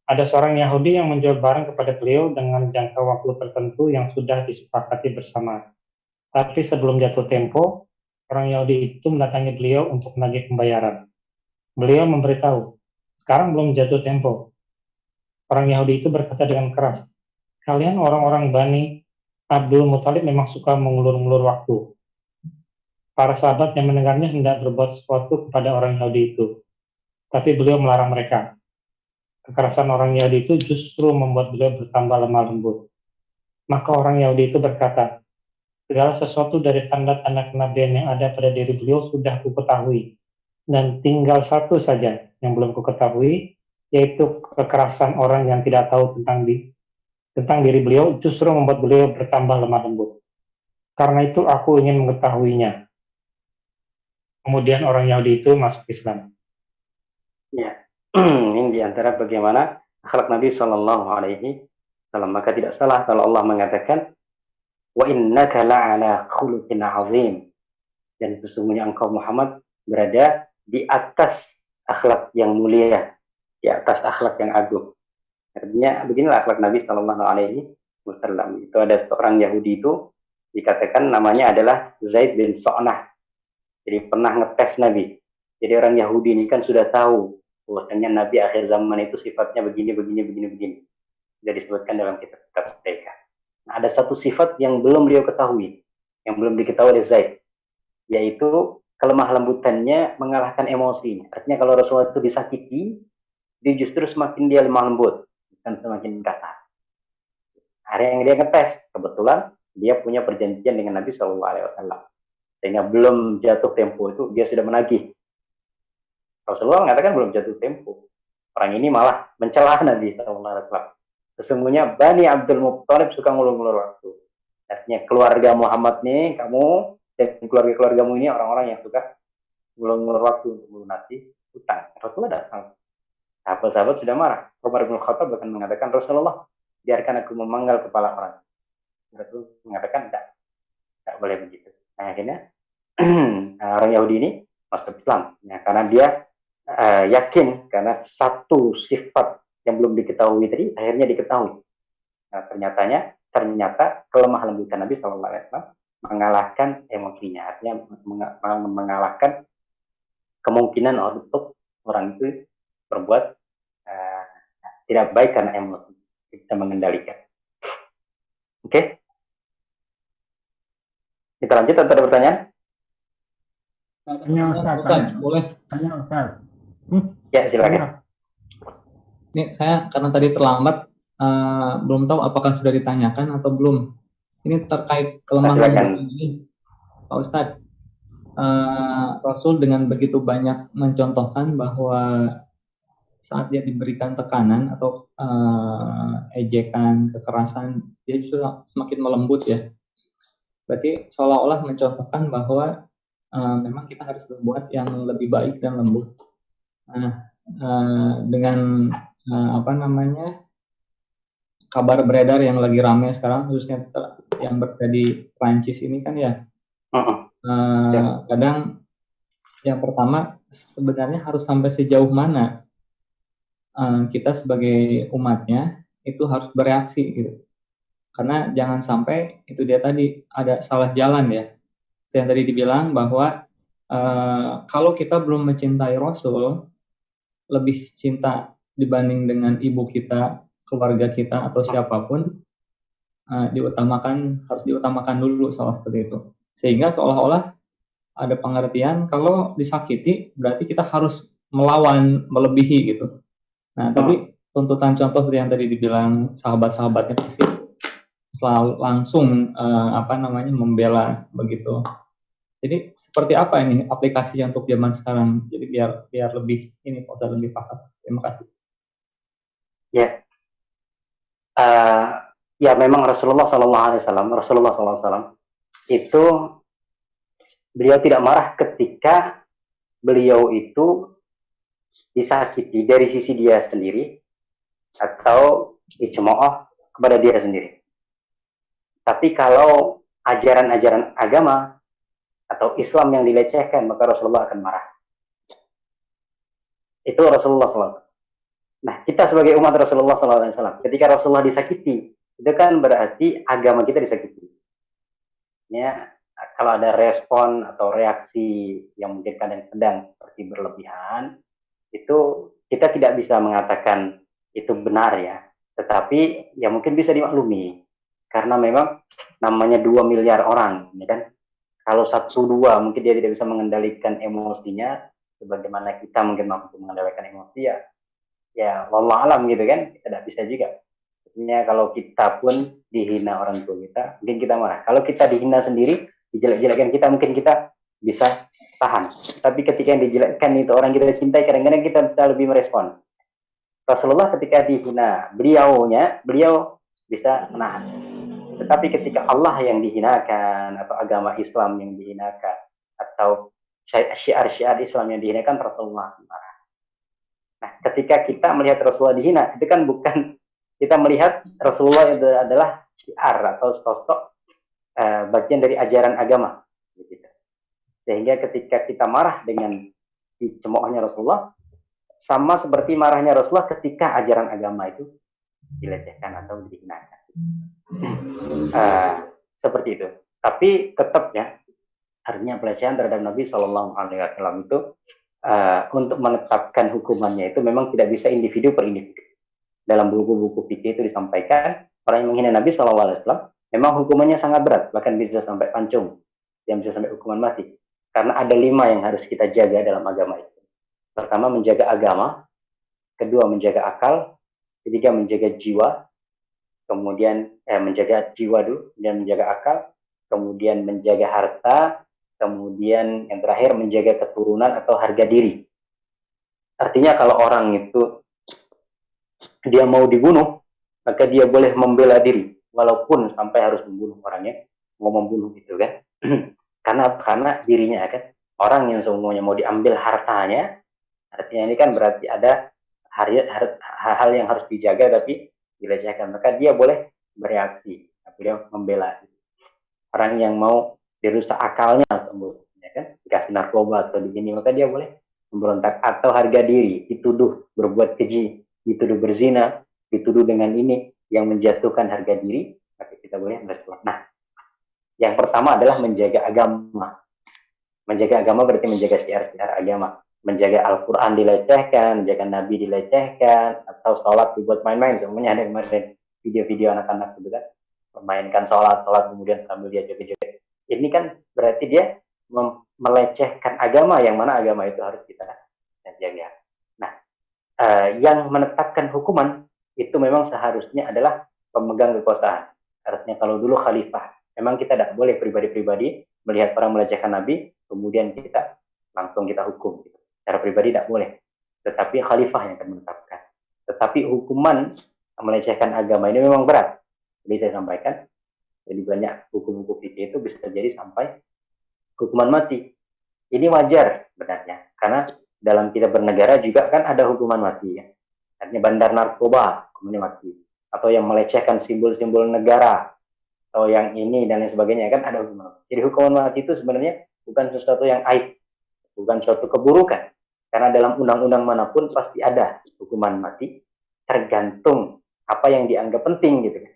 Ada seorang Yahudi yang menjual barang kepada beliau dengan jangka waktu tertentu yang sudah disepakati bersama. Tapi sebelum jatuh tempo, orang Yahudi itu mendatangi beliau untuk menagih pembayaran. Beliau memberitahu, sekarang belum jatuh tempo. Orang Yahudi itu berkata dengan keras, kalian orang-orang Bani Abdul Muthalib memang suka mengulur-ulur waktu. Para sahabat yang mendengarnya hendak berbuat sesuatu kepada orang Yahudi itu, tapi beliau melarang mereka. Kekerasan orang Yahudi itu justru membuat beliau bertambah lemah lembut. Maka orang Yahudi itu berkata, segala sesuatu dari tanda-tanda kenabian yang ada pada diri beliau sudah kuketahui. Dan tinggal satu saja yang belum kuketahui, yaitu kekerasan orang yang tidak tahu tentang diri beliau justru membuat beliau bertambah lemah lembut. Karena itu aku ingin mengetahuinya. Kemudian orang Yahudi itu masuk Islam. Ya, ini diantara bagaimana akhlak Nabi Shallallahu Alaihi Wasallam. Maka tidak salah kalau Allah mengatakan, wa innaka la'ala khuluqin azim. Dan sesungguhnya engkau Muhammad berada di atas akhlak yang mulia, di atas akhlak yang agung. Artinya beginilah akhlak Nabi Shallallahu Alaihi Wasallam. Itu ada seorang Yahudi itu dikatakan namanya adalah Zaid bin So'nah. Jadi pernah ngetes Nabi. Jadi orang Yahudi ini kan sudah tahu bahwasanya Nabi akhir zaman itu sifatnya begini. Sudah disebutkan dalam kitab-kitab mereka. Nah, ada satu sifat yang belum beliau ketahui, yang belum diketahui oleh Zaid, yaitu kelemah lembutannya mengalahkan emosi. Artinya kalau Rasulullah itu disakiti, dia justru semakin dia lemah lembut, bukan semakin kasar. Hari yang dia ngetes, kebetulan dia punya perjanjian dengan Nabi SAW. Sehingga belum jatuh tempo itu dia sudah menagih. Rasulullah mengatakan belum jatuh tempo. Orang ini malah mencela Nabi SAW. Sesungguhnya Bani Abdul Muthalib suka ngulur-ngulur waktu. Artinya keluarga Muhammad nih, kamu dan keluarga-keluargamu ini orang-orang yang suka ngulur-ngulur waktu untuk melunasi hutang. Rasulullah datang. Sahabat-sahabat sudah marah. Umar bin Khattab bahkan mengatakan, Rasulullah, biarkan aku memanggal kepala orang. Rasul mengatakan, tidak boleh begitu. Nah, akhirnya orang Yahudi ini masuk Islam, ya, karena dia yakin karena satu sifat yang belum diketahui tadi akhirnya diketahui. Nah, ternyata kelemah lembutan Nabi SAW mengalahkan emosinya, artinya mengalahkan kemungkinan untuk orang itu berbuat tidak baik karena emosi, bisa mengendalikan. Oke? Kita lanjut atau ada pertanyaan? Tanya Ustaz, boleh? Tanya Ustaz. Ya, silakan. Ini saya karena tadi terlambat, belum tahu apakah sudah ditanyakan atau belum. Ini terkait kelemahan lembutan ini, Pak Ustadz. Rasul dengan begitu banyak mencontohkan bahwa saat dia diberikan tekanan atau ejekan, kekerasan, dia justru semakin melembut ya. Berarti seolah-olah mencontohkan bahwa memang kita harus berbuat yang lebih baik dan lembut. Dengan kabar beredar yang lagi ramai sekarang, khususnya yang berada di Prancis ini kan ya, kadang yang pertama sebenarnya harus sampai sejauh mana kita sebagai umatnya itu harus bereaksi gitu. Karena jangan sampai itu dia tadi ada salah jalan ya. yang tadi dibilang bahwa kalau kita belum mencintai Rasul, lebih cinta dibanding dengan ibu kita, keluarga kita, atau siapapun, harus diutamakan dulu soal seperti itu. Sehingga seolah-olah ada pengertian kalau disakiti berarti kita harus melawan, melebihi gitu. Nah, tapi tuntutan contoh seperti yang tadi dibilang sahabat-sahabatnya pasti selalu langsung membela begitu. Jadi seperti apa ini aplikasinya untuk zaman sekarang? Jadi biar lebih lebih paham. Terima kasih. Ya, ya memang Rasulullah SAW itu beliau tidak marah ketika beliau itu disakiti dari sisi dia sendiri atau dicemooh kepada dia sendiri. Tapi kalau ajaran-ajaran agama atau Islam yang dilecehkan, maka Rasulullah akan marah. Itu Rasulullah SAW. Nah, kita sebagai umat Rasulullah SAW, ketika Rasulullah disakiti, itu kan berarti agama kita disakiti. Ya, kalau ada respon atau reaksi yang mungkin kadang-kadang seperti berlebihan, itu kita tidak bisa mengatakan itu benar ya. Tetapi ya mungkin bisa dimaklumi. Karena memang namanya 2 miliar orang, ya kan? Kalau 1-2 mungkin dia tidak bisa mengendalikan emosinya, sebagaimana kita mungkin mampu mengendalikan emosi ya wallah alam gitu kan, kita tidak bisa juga. Artinya kalau kita pun dihina orang tua kita, mungkin kita marah. Kalau kita dihina sendiri, dijelek-jelekkan kita, mungkin kita bisa tahan. Tapi ketika yang dijelekkan itu orang kita cintai, kadang-kadang kita bisa lebih merespon. Rasulullah ketika dihina, beliau bisa menahan. Tetapi ketika Allah yang dihinakan, atau agama Islam yang dihinakan, atau syiar-syiar Islam yang dihinakan, Rasulullah marah. Nah, ketika kita melihat Rasulullah dihina, itu kan bukan kita melihat Rasulullah itu adalah syiar atau sosok bagian dari ajaran agama. Sehingga ketika kita marah dengan dicemoohnya Rasulullah, sama seperti marahnya Rasulullah ketika ajaran agama itu dilecehkan atau dihinakan. Seperti itu. Tapi tetap ya, artinya pelecehan terhadap Nabi Shallallahu Alaihi Wasallam itu untuk menetapkan hukumannya itu memang tidak bisa individu per individu. Dalam buku-buku fikih itu disampaikan orang yang menghina Nabi Shallallahu Alaihi Wasallam memang hukumannya sangat berat, bahkan bisa sampai pancung, yang bisa sampai hukuman mati. Karena ada 5 yang harus kita jaga dalam agama itu. Pertama, menjaga agama. Kedua, menjaga akal. Ketiga, menjaga jiwa. Kemudian menjaga jiwa dulu, dan menjaga akal. Kemudian menjaga harta. Kemudian yang terakhir, menjaga keturunan atau harga diri. Artinya kalau orang itu dia mau dibunuh, maka dia boleh membela diri, walaupun sampai harus membunuh orangnya, mau membunuh itu kan. Karena dirinya kan, orang yang semuanya mau diambil hartanya, artinya ini kan berarti ada hal yang harus dijaga tapi dilecehkan, maka dia boleh bereaksi, dia membela. Orang yang mau dirusak akalnya, ya kan, dikasih narkoba atau begini, maka dia boleh memberontak. Atau harga diri, dituduh berbuat keji, dituduh berzina, dituduh dengan ini yang menjatuhkan harga diri, maka kita boleh merespon. Nah, yang pertama adalah menjaga agama. Menjaga agama berarti menjaga syiar-syiar agama. Menjaga Al-Quran dilecehkan, menjaga Nabi dilecehkan, atau sholat dibuat main-main. Semuanya ada kemarin video-video anak-anak gitu kan, memainkan sholat kemudian sambil dia joget-joget. Ini kan berarti dia melecehkan agama, yang mana agama itu harus kita jaga. Nah, yang menetapkan hukuman itu memang seharusnya adalah pemegang kekuasaan. Artinya kalau dulu khalifah, memang kita tidak boleh pribadi-pribadi melihat orang melecehkan Nabi, kemudian kita langsung kita hukum. Secara pribadi tidak boleh. Tetapi khalifah yang akan menetapkan. Tetapi hukuman melecehkan agama ini memang berat. Jadi saya sampaikan, jadi banyak buku-buku fikih itu bisa terjadi sampai hukuman mati. Ini wajar sebenarnya, karena dalam kita bernegara juga kan ada hukuman mati ya. Artinya bandar narkoba, hukumannya mati. Atau yang melecehkan simbol-simbol negara, atau yang ini dan lain sebagainya, kan ada hukuman mati. Jadi hukuman mati itu sebenarnya bukan sesuatu yang aib, bukan suatu keburukan. Karena dalam undang-undang manapun pasti ada hukuman mati, tergantung apa yang dianggap penting gitu kan.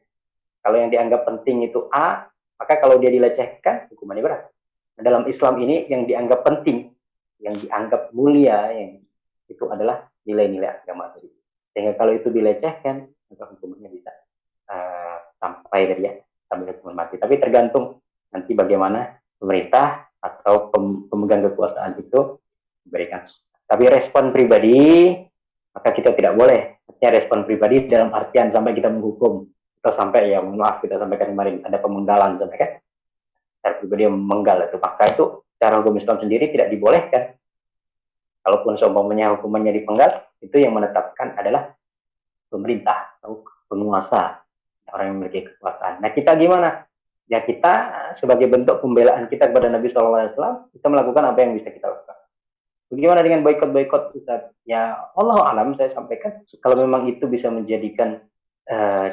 Kalau yang dianggap penting itu A, maka kalau dia dilecehkan hukumannya berat. Dalam Islam ini yang dianggap penting, yang dianggap mulia, yang itu adalah nilai-nilai agama tadi. Sehingga kalau itu dilecehkan, maka hukumannya bisa sampai dari sampai hukuman mati. Tapi tergantung nanti bagaimana pemerintah atau pemegang kekuasaan itu memberikan. Tapi respon pribadi, maka kita tidak boleh. Artinya respon pribadi dalam artian sampai kita menghukum atau sampai ya maaf kita sampaikan kemarin ada pemenggalan sampai kan, secara pribadi yang memenggal itu, maka itu cara hukum Islam sendiri tidak dibolehkan. Kalaupun seumpamanya hukumannya dipenggal, itu yang menetapkan adalah pemerintah atau penguasa, orang yang memiliki kekuasaan. Nah kita gimana? Ya kita sebagai bentuk pembelaan kita kepada Nabi SAW, kita melakukan apa yang bisa kita lakukan. Bagaimana dengan boikot-boikot Ustaz? Ya Allah alam, saya sampaikan kalau memang itu bisa menjadikan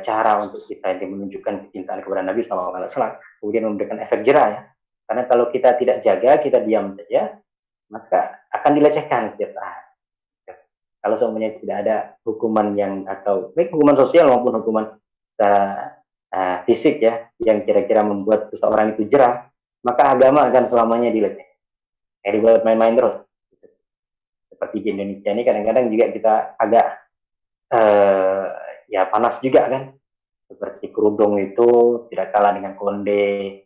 cara untuk kita menunjukkan kecintaan kepada Nabi SAW, kemudian memberikan efek jerah ya. Karena kalau kita tidak jaga, kita diam saja, maka akan dilecehkan setiap saat. Kalau semuanya tidak ada hukuman yang atau baik hukuman sosial maupun hukuman fisik ya, yang kira-kira membuat seseorang itu jerah, maka agama akan selamanya dilecehkan. Kayak dibuat main-main terus. Seperti di Indonesia ini kadang-kadang juga kita agak ya panas juga kan. Seperti kerudung itu tidak kalah dengan konde,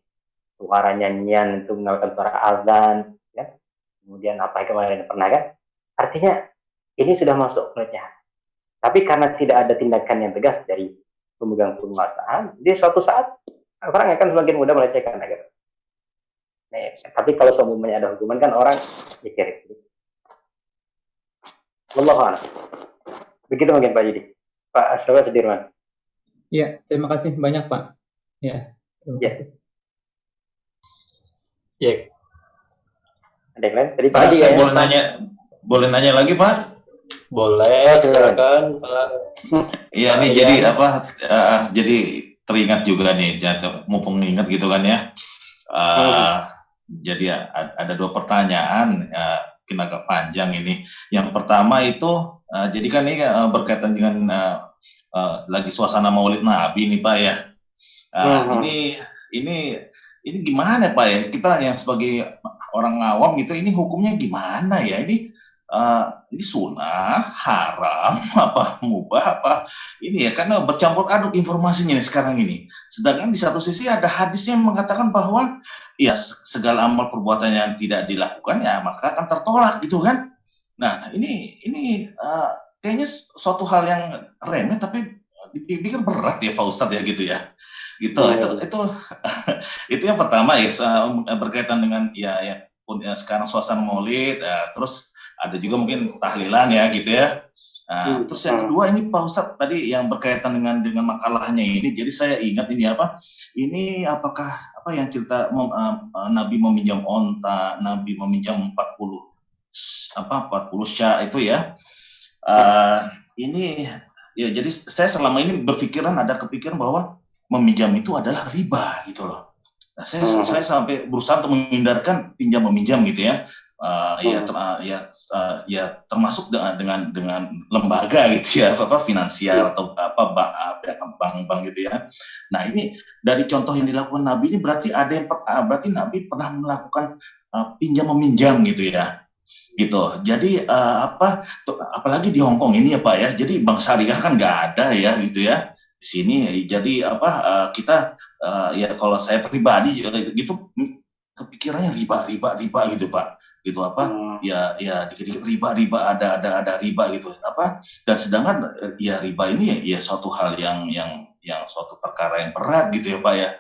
suara nyanyian itu mengalahkan suara azan, ya. Kemudian apa kemarin pernah kan? Artinya ini sudah masuk pelecehan. Tapi karena tidak ada tindakan yang tegas dari pemegang penguasaan, di suatu saat orang akan semakin mudah melecehkan agama. Nah, tapi kalau semuanya ada hukuman kan orang mikir. Wallahu a'lam. Begitu mungkin Pak Yudi. Pak Asrul Sudirman. Ya, terima kasih banyak Pak. Ya, terima kasih. Ya. Ada yang lain? Tadi Pak, tadi saya ya, boleh nanya lagi Pak? Boleh, silakan Pak. Iya nih, jadi apa? Jadi teringat juga nih, mumpung ingat gitu kan ya. Jadi ada dua pertanyaan, mungkin agak panjang ini. Yang pertama itu, jadi kan ini berkaitan dengan lagi suasana Maulid Nabi nih Pak ya. Ini gimana Pak ya? Kita yang sebagai orang awam gitu, ini hukumnya gimana ya? Ini sunnah, haram, apa mubah, apa ini ya, karena bercampur aduk informasinya nih sekarang ini. Sedangkan di satu sisi ada hadisnya yang mengatakan bahwa ya segala amal perbuatan yang tidak dilakukan ya maka akan tertolak gitu kan. Nah ini kayaknya suatu hal yang remeh tapi dipikir berat ya Pak Ustadz ya gitu ya. Gitu itu yang pertama ya, berkaitan dengan ya sekarang suasana Maulid, terus ada juga mungkin tahlilan ya gitu ya. Terus yang kedua ini Pak Ustadz tadi yang berkaitan dengan makalahnya ini, jadi saya ingat ini apa? Ini apakah apa yang cerita Nabi meminjam onta, Nabi meminjam 40 syah itu ya. Ini ya jadi saya selama ini ada kepikiran bahwa meminjam itu adalah riba gitu loh. Nah, saya sampai berusaha untuk menghindarkan pinjam meminjam gitu ya. Termasuk dengan lembaga gitu ya, finansial atau bank gitu ya. Nah ini dari contoh yang dilakukan Nabi ini berarti berarti Nabi pernah melakukan pinjam meminjam gitu ya, gitu. Jadi apalagi di Hongkong ini ya Pak ya. Jadi bank syariah kan nggak ada ya gitu ya di sini. Jadi kita ya kalau saya pribadi gitu kepikirannya riba gitu Pak, gitu ya dikit-dikit riba ada riba gitu dan sedangkan ya riba ini ya suatu hal yang suatu perkara yang berat gitu ya Pak ya,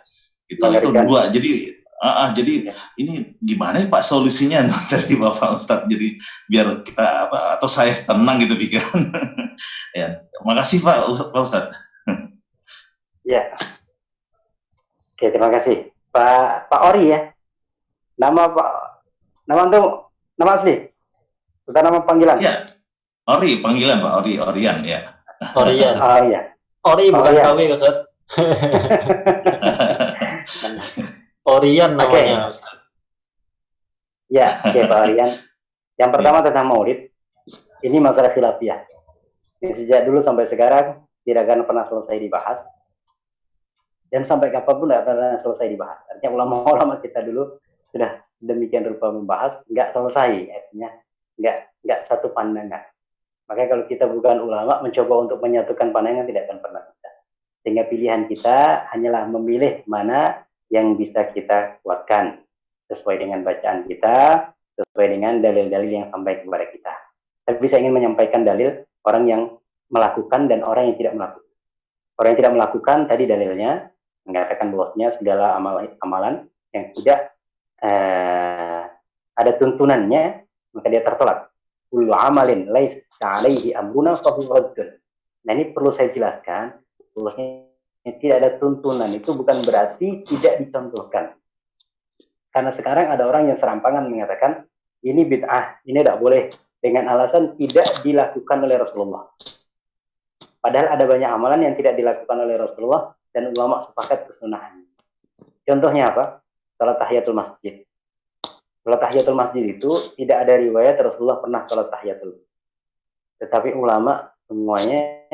itu dua. Jadi ini gimana ya Pak solusinya dari Bapak Ustadz, jadi biar kita atau saya tenang gitu pikiran. Ya, makasih Pak Ustadz. Ya. Oke, terima kasih Pak Ori ya. Nama asli? Bukan nama panggilan? Ya, Ori, panggilan Pak, Orian ya. Orian. Oh iya. Ori bukan KW Ustaz. Orian namanya Ustaz. Ya, oke Pak Orian. Yang pertama tentang Maulid. Ini masalah khilafiyah. Yang sejak dulu sampai sekarang tidak akan pernah selesai dibahas. Dan sampai kapanpun tidak pernah selesai dibahas. Artinya ulama-ulama kita dulu sudah demikian rupa membahas, nggak selesai, artinya nggak satu pandangan. Makanya kalau kita bukan ulama, mencoba untuk menyatukan pandangan tidak akan pernah bisa. Sehingga pilihan kita hanyalah memilih mana yang bisa kita kuatkan sesuai dengan bacaan kita, sesuai dengan dalil-dalil yang sampai kepada kita. Tapi saya ingin menyampaikan dalil orang yang melakukan dan orang yang tidak melakukan. Orang yang tidak melakukan tadi dalilnya mengatakan bahwasanya segala amalan yang tidak ada tuntunannya maka dia tertolak. Kullu amalin laisa 'alaihi amruna fahuwa raddun. Nah, ini perlu saya jelaskan bahwasanya tidak ada tuntunan itu bukan berarti tidak dicontohkan. Karena sekarang ada orang yang serampangan mengatakan ini bid'ah, ini tidak boleh dengan alasan tidak dilakukan oleh Rasulullah. Padahal ada banyak amalan yang tidak dilakukan oleh Rasulullah dan ulama sepakat kesunahan. Contohnya apa? Salat tahiyatul masjid. Salat tahiyatul masjid itu tidak ada riwayat Rasulullah pernah salat tahiyatul. Tetapi ulama semuanya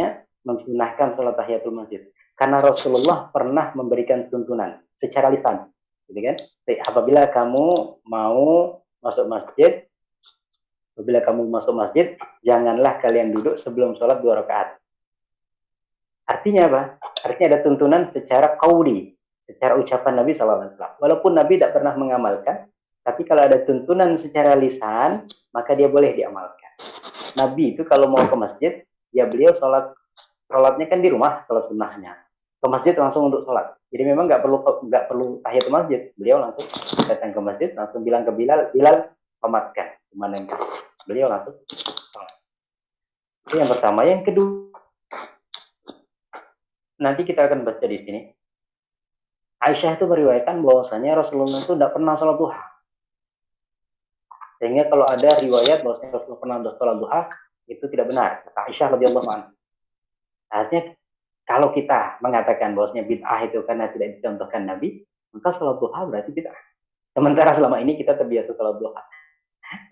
mensunahkan salat tahiyatul masjid. Karena Rasulullah pernah memberikan tuntunan secara lisan. Gitu kan? Apabila kamu mau masuk masjid, janganlah kalian duduk sebelum sholat 2 rakaat. Artinya apa? Artinya ada tuntunan secara qauli, secara ucapan Nabi SAW. Walaupun Nabi tidak pernah mengamalkan, tapi kalau ada tuntunan secara lisan, maka dia boleh diamalkan. Nabi itu kalau mau ke masjid, ya beliau sholatnya kan di rumah kalau sunnahnya. Ke masjid langsung untuk sholat. Jadi memang nggak perlu tahiyatul masjid. Beliau langsung datang ke masjid, langsung bilang ke Bilal komatkan. Kemana yang beliau langsung sholat. Itu yang pertama. Yang kedua, nanti kita akan baca di sini. Aisyah itu meriwayatkan bahwasanya Rasulullah itu tidak pernah sholat duha. Sehingga kalau ada riwayat bahwasanya Rasulullah pernah sholat duha, itu tidak benar. Kata Aisyah radhiyallahu anha. Artinya kalau kita mengatakan bahwasanya bid'ah itu karena tidak dicontohkan Nabi, maka sholat duha berarti bid'ah. Sementara selama ini kita terbiasa sholat duha.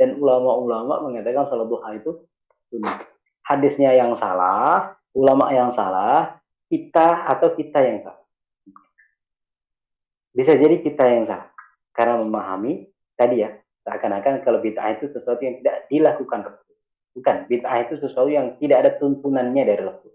Dan ulama-ulama mengatakan sholat duha itu sunnah. Hadisnya yang salah, ulama yang salah, kita yang salah. Bisa jadi kita yang salah. Karena memahami tadi ya, seakan-akan kalau bid'ah itu sesuatu yang tidak dilakukan Rasul. Bukan, bid'ah itu sesuatu yang tidak ada tuntunannya dari Rasul.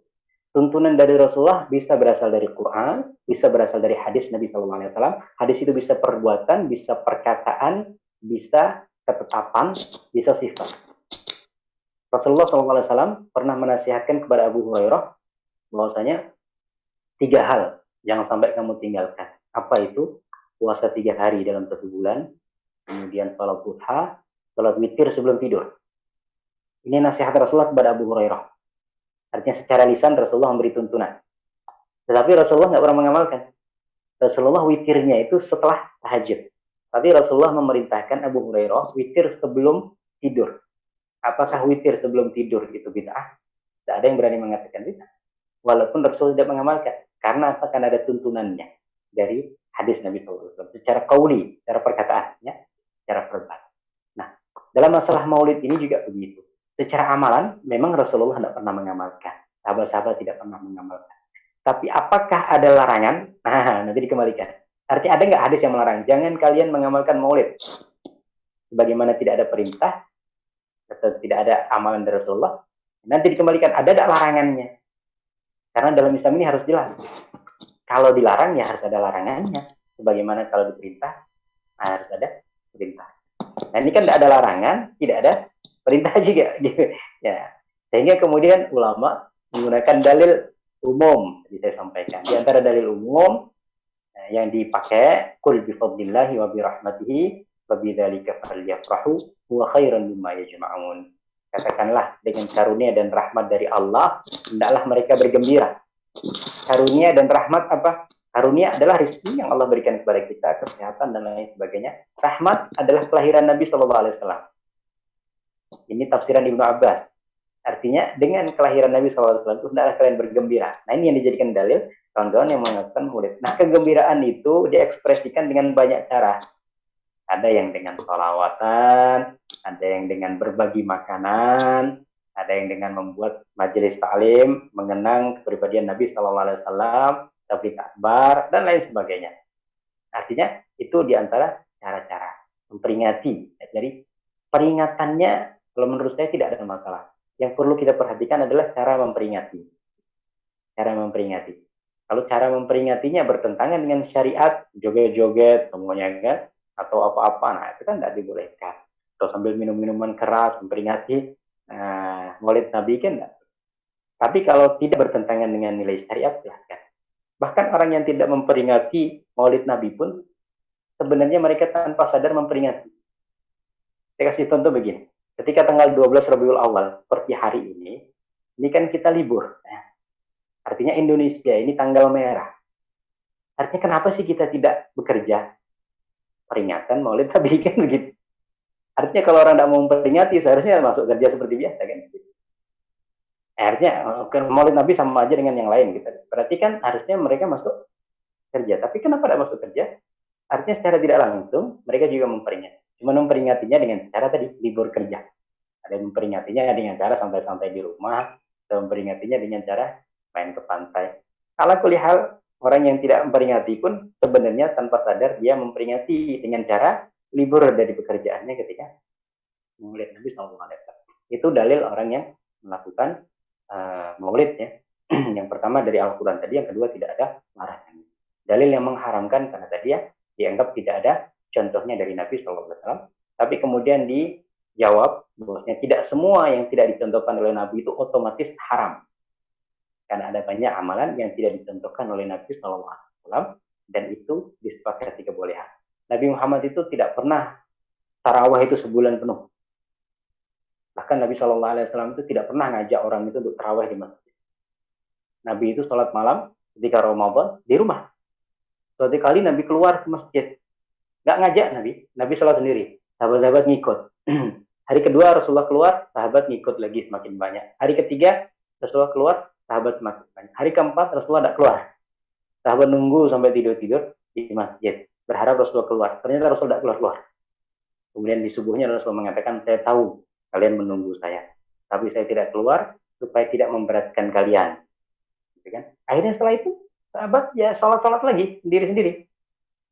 Tuntunan dari Rasulullah bisa berasal dari Quran, bisa berasal dari hadis Nabi SAW. Hadis itu bisa perbuatan, bisa perkataan, bisa ketetapan, bisa sifat. Rasulullah SAW pernah menasihatkan kepada Abu Hurairah bahwasanya 3 hal yang sampai kamu tinggalkan. Apa itu? Puasa 3 hari dalam 1 bulan, kemudian sholat duha, sholat witir sebelum tidur. Ini nasihat Rasulullah kepada Abu Hurairah. Artinya secara lisan Rasulullah memberi tuntunan. Tetapi Rasulullah nggak pernah mengamalkan. Rasulullah witirnya itu setelah tahajud. Tapi Rasulullah memerintahkan Abu Hurairah witir sebelum tidur. Apakah witir sebelum tidur itu bid'ah? Tidak ada yang berani mengatakan bid'ah. Walaupun Rasul tidak mengamalkan. Karena apa? Karena ada tuntunannya dari hadis Nabi SAW. Secara qauli, secara perkataannya, secara perbuatan. Nah, dalam masalah maulid ini juga begitu. Secara amalan, memang Rasulullah tidak pernah mengamalkan. Sahabat-sahabat tidak pernah mengamalkan. Tapi apakah ada larangan? Nah, nanti dikembalikan. Artinya ada nggak hadis yang melarang? Jangan kalian mengamalkan maulid. Sebagaimana tidak ada perintah, atau tidak ada amalan dari Rasulullah. Nanti dikembalikan, ada nggak larangannya? Karena dalam Islam ini harus jelas. Kalau dilarang, ya harus ada larangannya. Sebagaimana kalau diperintah, harus ada perintah. Nah, ini kan tidak ada larangan, tidak ada perintah juga. Ya. Sehingga kemudian ulama menggunakan dalil umum. Tadi saya sampaikan. Di antara dalil umum yang dipakai, qul bi fadlillahi wa bi rahmatihi wa bidzalika falyafrahu huwa khairan mimma yajma'un. Katakanlah dengan karunia dan rahmat dari Allah, hendaklah mereka bergembira. Karunia dan rahmat apa? Karunia adalah rezeki yang Allah berikan kepada kita, kesehatan dan lain sebagainya. Rahmat adalah kelahiran Nabi SAW. Ini tafsiran Ibnu Abbas. Artinya dengan kelahiran Nabi SAW itu hendaklah kalian bergembira. Nah, ini yang dijadikan dalil kawan-kawan yang mengatakan maulid. Nah, kegembiraan itu diekspresikan dengan banyak cara. Ada yang dengan sholawatan, ada yang dengan berbagi makanan, ada yang dengan membuat majelis ta'lim, mengenang kepribadian Nabi SAW, tabligh akbar, dan lain sebagainya. Artinya itu diantara cara-cara. memperingati. Jadi peringatannya kalau menurut saya tidak ada masalah. Yang perlu kita perhatikan adalah cara memperingati. Cara memperingati. Kalau cara memperingatinya bertentangan dengan syariat, joget-joget semuanya kan, atau apa-apa, nah itu kan tidak dibolehkan. Atau sambil minum-minuman keras memperingati Maulid Nabi kan tidak. Tapi kalau tidak bertentangan dengan nilai syariat, silahkan. Bahkan orang yang tidak memperingati Maulid Nabi pun sebenarnya mereka tanpa sadar memperingati. Saya kasih contoh begini. Ketika tanggal 12 Rabiul Awal, seperti hari ini kan kita libur. Artinya Indonesia ini tanggal merah. Artinya kenapa sih kita tidak bekerja? Peringatan Maulid Nabi kan begitu. Artinya kalau orang tidak mau memperingati, seharusnya masuk kerja seperti biasa kan. Artinya Maulid Nabi sama aja dengan yang lain gitu. Berarti kan harusnya mereka masuk kerja. Tapi kenapa tidak masuk kerja? Artinya secara tidak langsung mereka juga memperingati. Cuma memperingatinya dengan cara tadi libur kerja. Ada yang memperingatinya dengan cara santai-santai di rumah, atau memperingatinya dengan cara main ke pantai. Ala kulli hal, orang yang tidak memperingati pun sebenarnya tanpa sadar dia memperingati dengan cara libur dari pekerjaannya ketika Maulid Nabi SAW. Itu dalil orang yang melakukan Maulid ya. Yang pertama dari Al-Quran tadi, yang kedua tidak ada larangan. Dalil yang mengharamkan karena tadi ya dianggap tidak ada contohnya dari Nabi SAW. Tapi kemudian dijawab bahwasanya tidak semua yang tidak dicontohkan oleh Nabi itu otomatis haram. Karena ada banyak amalan yang tidak dicontohkan oleh Nabi SAW dan itu disepakati kebolehan. Nabi Muhammad itu tidak pernah tarawih itu sebulan penuh. Bahkan Nabi SAW itu tidak pernah ngajak orang itu untuk tarawih di masjid. Nabi itu sholat malam ketika Ramadan di rumah. Suatu kali Nabi keluar ke masjid. Nggak ngajak Nabi sholat sendiri. Sahabat-sahabat ngikut. Hari kedua Rasulullah keluar, sahabat ngikut lagi semakin banyak. Hari ketiga Rasulullah keluar, sahabat semakin banyak. Hari keempat Rasulullah tidak keluar. Sahabat nunggu sampai tidur-tidur di masjid. Berharap Rasulullah keluar. Ternyata Rasulullah tidak keluar. Kemudian di subuhnya Rasulullah mengatakan, saya tahu kalian menunggu saya. Tapi saya tidak keluar supaya tidak memberatkan kalian. Gitu kan? Akhirnya setelah itu, sahabat ya sholat-sholat lagi, sendiri-sendiri.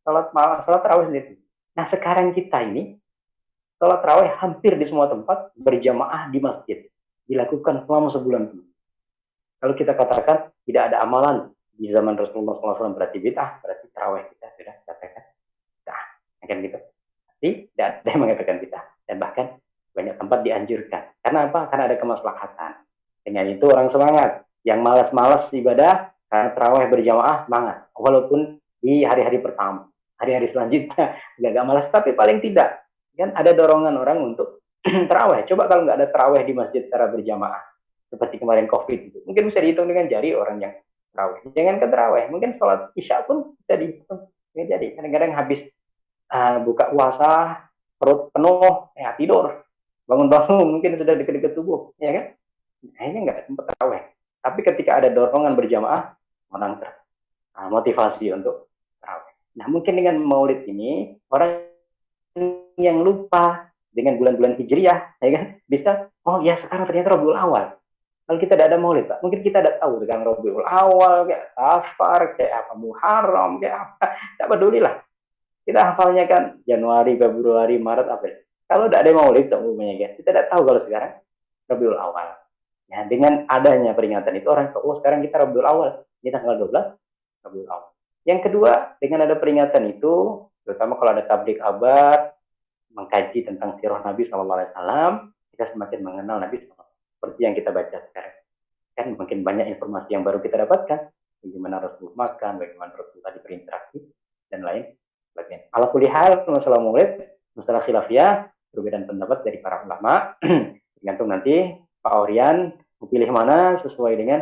Sholat malam, sholat tarawih sendiri. Nah sekarang kita ini, sholat tarawih hampir di semua tempat berjamaah di masjid. Dilakukan selama sebulan penuh. Kalau kita katakan tidak ada amalan di zaman Rasulullah SAW berarti bid'ah, berarti tarawih kita sudah katakan bid'ah. Kan gitu. Tapi tidak ada yang mengatakan bid'ah. Dan bahkan banyak tempat dianjurkan. Karena apa? Karena ada kemaslahatan. Dengan itu orang semangat. Yang malas-malas ibadah karena tarawih berjamaah semangat. Walaupun di hari-hari pertama, hari-hari selanjutnya agak malas, tapi paling tidak kan ada dorongan orang untuk tarawih. Coba kalau nggak ada tarawih di masjid secara berjamaah, seperti kemarin COVID itu, mungkin bisa dihitung dengan jari orang yang tarawih. Jangan ke tarawih, mungkin sholat isya pun bisa dihitung. Jadi kadang-kadang habis buka puasa, perut penuh, ya tidur, bangun-bangun mungkin sudah dekat-dekat tubuh, ya kan? Akhirnya nggak sempat tarawih. Tapi ketika ada dorongan berjamaah, orang motivasi untuk tarawih. Nah mungkin dengan Maulid ini orang yang lupa dengan bulan-bulan Hijriah, ya kan, bisa, oh ya sekarang ternyata Rabiul Awal. Kalau kita tidak ada Maulid, Pak, mungkin kita tidak tahu sekarang Rabiul Awal, kayak Safar, kayak apa Muharram, kayak apa, tidak peduli lah. Kita hafalnya kan Januari, Februari, Maret, April. Kalau tidak ada Maulid, umumnya kan, kita tidak tahu kalau sekarang Rabiul Awal. Ya, dengan adanya peringatan itu orang tahu, oh sekarang kita Rabiul Awal, ini tanggal 12 Rabiul Awal. Yang kedua, dengan ada peringatan itu, terutama kalau ada tablik kabar, mengkaji tentang sirah Nabi SAW, kita semakin mengenal Nabi SAW. Seperti yang kita baca sekarang. Kan makin banyak informasi yang baru kita dapatkan, bagaimana Rasulullah makan, bagaimana Rasulullah berinteraksi, dan lain sebagainya. Ala kulli hal, masalah Maulid, masalah khilafiyah, perbedaan pendapat dari para ulama, tergantung nanti Pak Orian pilih mana sesuai dengan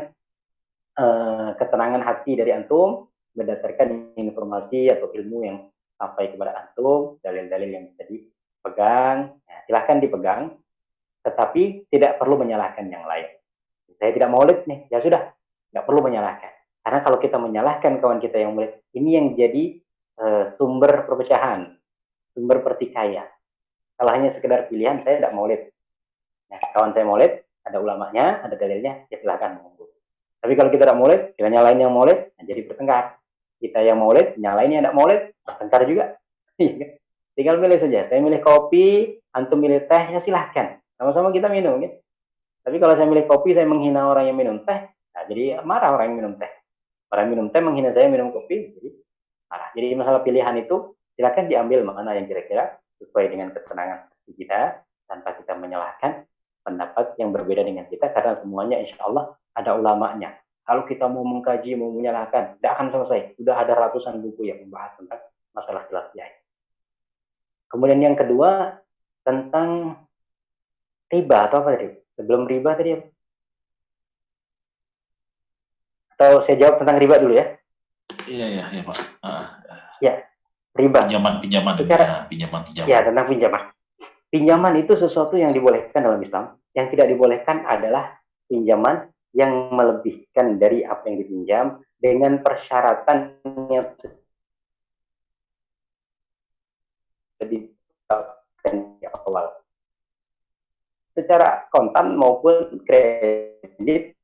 ketenangan hati dari antum berdasarkan informasi atau ilmu yang sampai kepada antum, dalil-dalil yang bisa dipegang, ya, silahkan dipegang, tetapi tidak perlu menyalahkan yang lain. Saya tidak Maulid nih, ya sudah, nggak perlu menyalahkan. Karena kalau kita menyalahkan kawan kita yang Maulid, ini yang jadi sumber perpecahan, sumber pertikaian. Kalau hanya sekedar pilihan, saya tidak Maulid. Nah, kawan saya Maulid, ada ulamanya, ada dalilnya, ya silahkan menunggu. Tapi kalau kita tidak Maulid, kita nyalain yang Maulid, nah jadi bertengkar. Kita yang Maulid, nyalain yang tidak Maulid, bertengkar juga. Tinggal milih saja. Saya milih kopi, antum milih teh, ya silahkan. Sama-sama kita minum, gitu. Tapi kalau saya milih kopi, saya menghina orang yang minum teh, nah jadi marah orang yang minum teh. Orang yang minum teh menghina saya minum kopi, jadi marah. Jadi masalah pilihan itu, silahkan diambil mana yang kira-kira sesuai dengan ketenangan hati kita, tanpa kita menyalahkan pendapat yang berbeda dengan kita, karena semuanya insya Allah ada ulamanya. Kalau kita mau mengkaji, mau menyalahkan, tidak akan selesai. Sudah ada ratusan buku yang membahas tentang masalah khilaf jahil. Kemudian yang kedua, tentang riba atau apa tadi? Sebelum riba tadi apa? Atau saya jawab tentang riba dulu ya? Iya Pak. Ya, riba. Pinjaman. Secara, Pinjaman. Ya, tentang pinjaman. Pinjaman itu sesuatu yang dibolehkan dalam Islam. Yang tidak dibolehkan adalah pinjaman yang melebihkan dari apa yang dipinjam dengan persyaratan yang sudah ditetapkan di awal. Secara kontan maupun kredit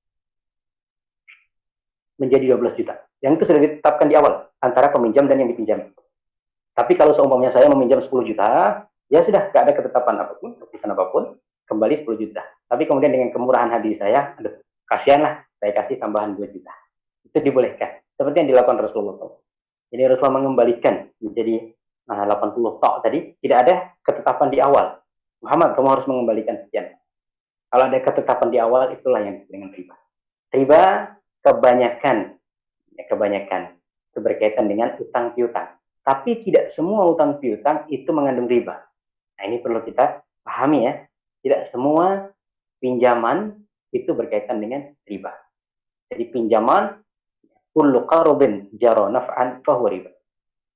menjadi 12 juta. Yang itu sudah ditetapkan di awal antara peminjam dan yang dipinjam. Tapi kalau seumpamanya saya meminjam 10 juta, ya sudah, gak ada ketetapan apapun, keputusan apapun, kembali 10 juta. Tapi kemudian dengan kemurahan hati saya, aduh, kasihanlah, saya kasih tambahan 2 juta. Itu dibolehkan. Seperti yang dilakukan Rasulullah. Jadi Rasulullah mengembalikan menjadi 80 tok tadi, tidak ada ketetapan di awal. Muhammad, kamu harus mengembalikan sekian. Kalau ada ketetapan di awal, itulah yang disebut dengan riba. Riba kebanyakan itu berkaitan dengan utang piutang. Tapi tidak semua utang piutang itu mengandung riba. Nah, ini perlu kita pahami ya. Tidak semua pinjaman itu berkaitan dengan riba. Jadi pinjaman kullu qarubin jara naf'an fahuwa riba.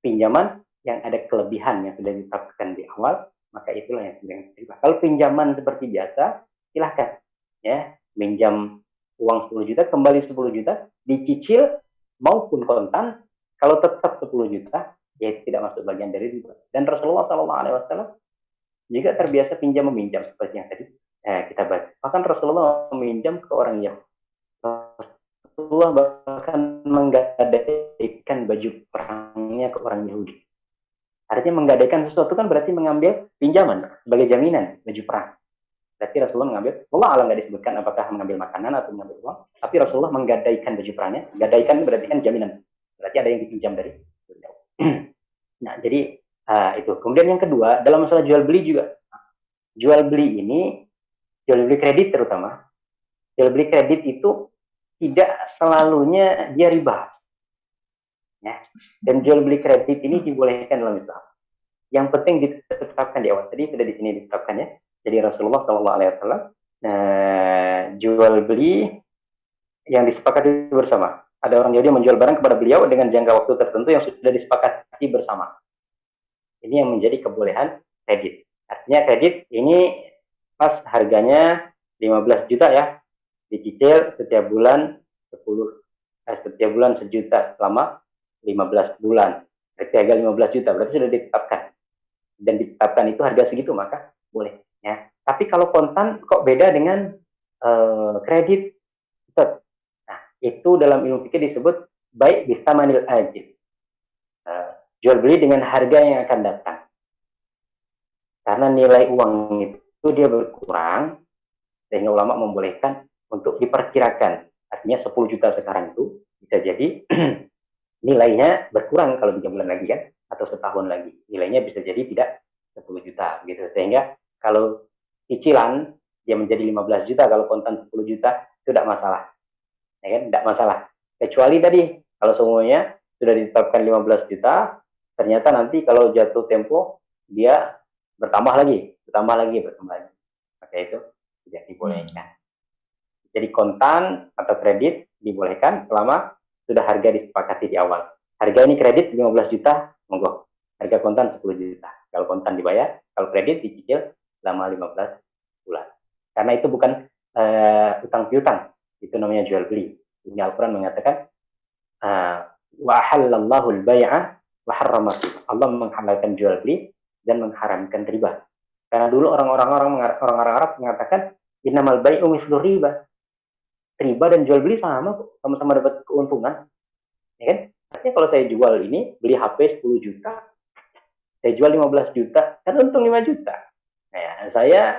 Pinjaman yang ada kelebihan yang sudah ditetapkan di awal, maka itulah yang disebut dengan riba. Kalau pinjaman seperti biasa, silahkan ya, minjam uang 10 juta, kembali 10 juta, dicicil maupun kontan, kalau tetap 10 juta, ya tidak masuk bagian dari riba. Dan Rasulullah SAW juga terbiasa pinjam meminjam seperti yang tadi kita bahas. Bahkan Rasulullah meminjam ke orang Yahudi. Rasulullah bahkan menggadaikan baju perangnya ke orang Yahudi. Artinya menggadaikan sesuatu kan berarti mengambil pinjaman sebagai jaminan baju perang. Berarti Rasulullah mengambil, Allah alam nggak disebutkan apakah mengambil makanan atau mengambil uang, tapi Rasulullah menggadaikan baju perangnya. Gadaikan itu berarti kan jaminan. Berarti ada yang dipinjam dari beliau. Nah, jadi itu. Kemudian yang kedua, dalam masalah jual beli juga. Jual beli ini, jual beli kredit terutama, jual beli kredit itu tidak selalunya dia riba. Ya. Dan jual beli kredit ini dibolehkan dalam Islam. Yang penting ditetapkan di awal. Tadi sudah di sini ditetapkan ya. Jadi Rasulullah SAW jual beli yang disepakati bersama. Ada orang Yahudi menjual barang kepada beliau dengan jangka waktu tertentu yang sudah disepakati bersama. Ini yang menjadi kebolehan kredit. Artinya kredit ini pas harganya 15 juta ya, dicicil setiap bulan 1 juta selama 15 bulan. Berarti harga 15 juta, berarti sudah ditetapkan. Dan ditetapkan itu harga segitu, maka boleh. Ya. Tapi kalau kontan kok beda dengan kredit? Nah, itu dalam ilmu fikih disebut baik bisamanil ajil. Jual beli dengan harga yang akan datang. Karena nilai uang itu dia berkurang, sehingga ulama membolehkan untuk diperkirakan. Artinya 10 juta sekarang itu bisa jadi nilainya berkurang kalau 3 bulan lagi kan, atau setahun lagi. Nilainya bisa jadi tidak 10 juta gitu. Sehingga kalau cicilan dia menjadi 15 juta, kalau kontan 10 juta itu tidak masalah. Ya kan? Tidak masalah. Kecuali tadi kalau semuanya sudah ditetapkan 15 juta, ternyata nanti kalau jatuh tempo dia bertambah lagi. Maka itu tidak dibolehkan. Jadi kontan atau kredit dibolehkan selama sudah harga disepakati di awal. Harga ini kredit 15 juta, monggo. Harga kontan 10 juta. Kalau kontan dibayar, kalau kredit dicicil selama 15 bulan. Karena itu bukan utang piutang, itu namanya jual beli. Ini Al-Quran mengatakan wa halallahu al-bai'a wa harrama riba. Allah menghalalkan jual beli dan mengharamkan riba. Karena dulu orang-orang Arab mengatakan innamal bai'u mislu riba. Riba dan jual beli sama-sama dapat keuntungan. Ya kan? Artinya kalau saya jual ini, beli HP 10 juta, saya jual 15 juta, kan untung 5 juta. Nah, saya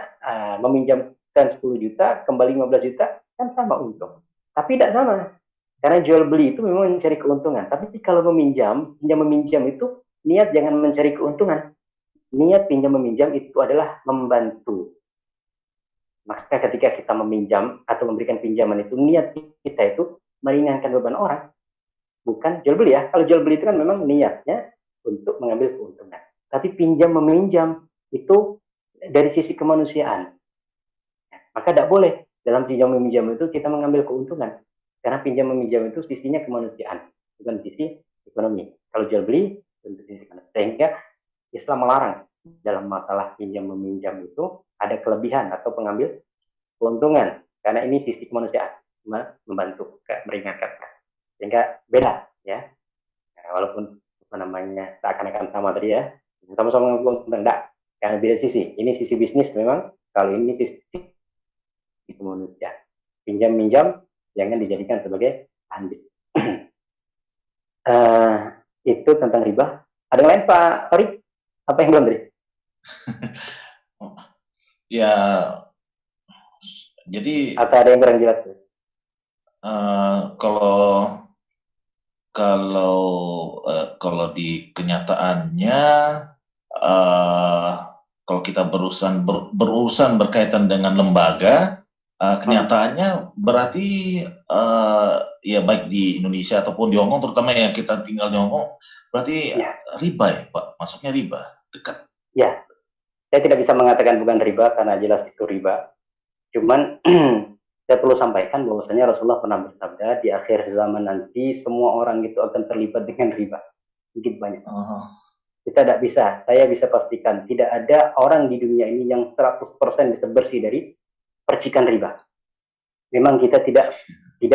meminjamkan 10 juta, kembali 15 juta, kan sama untung. Tapi tidak sama. Karena jual beli itu memang mencari keuntungan. Tapi kalau pinjam meminjam itu niat jangan mencari keuntungan. Niat pinjam meminjam itu adalah membantu. Maka ketika kita meminjam atau memberikan pinjaman itu, niat kita itu meringankan beban orang. Bukan jual beli ya. Kalau jual beli itu kan memang niatnya untuk mengambil keuntungan. Tapi pinjam meminjam itu dari sisi kemanusiaan. Maka tidak boleh dalam pinjam meminjam itu kita mengambil keuntungan. Karena pinjam meminjam itu sisinya kemanusiaan, bukan sisi ekonomi. Kalau jual beli tentu sisi ekonomi. Sehingga Islam melarang dalam masalah pinjam meminjam itu ada kelebihan atau pengambil keuntungan. Karena ini sisi kemanusiaan, membantu, meringankan. Sehingga beda ya. Nah, walaupun seakan-akan sama tadi ya, sama-sama mengambil keuntungan, enggak. Karena beda sisi. Ini sisi bisnis memang, kalau ini sisi kemanusiaan. Pinjam-minjam jangan dijadikan sebagai andil. Itu tentang riba. Ada yang lain Pak Farid? Apa yang belum tadi? Ya, jadi Atau ada yang kurang jelas? Kalau di kenyataannya, kalau kita berurusan berkaitan dengan lembaga, kenyataannya berarti ya baik di Indonesia ataupun di Hongkong, terutama yang kita tinggal di Hongkong, berarti riba ya Pak, masuknya riba dekat. Ya, saya tidak bisa mengatakan bukan riba karena jelas itu riba. Cuman saya perlu sampaikan bahwasanya Rasulullah pernah bersabda di akhir zaman nanti semua orang itu akan terlibat dengan riba. Sedikit banyak. Kita tidak bisa, saya bisa pastikan tidak ada orang di dunia ini yang 100% bisa bersih dari percikan riba. Memang kita tidak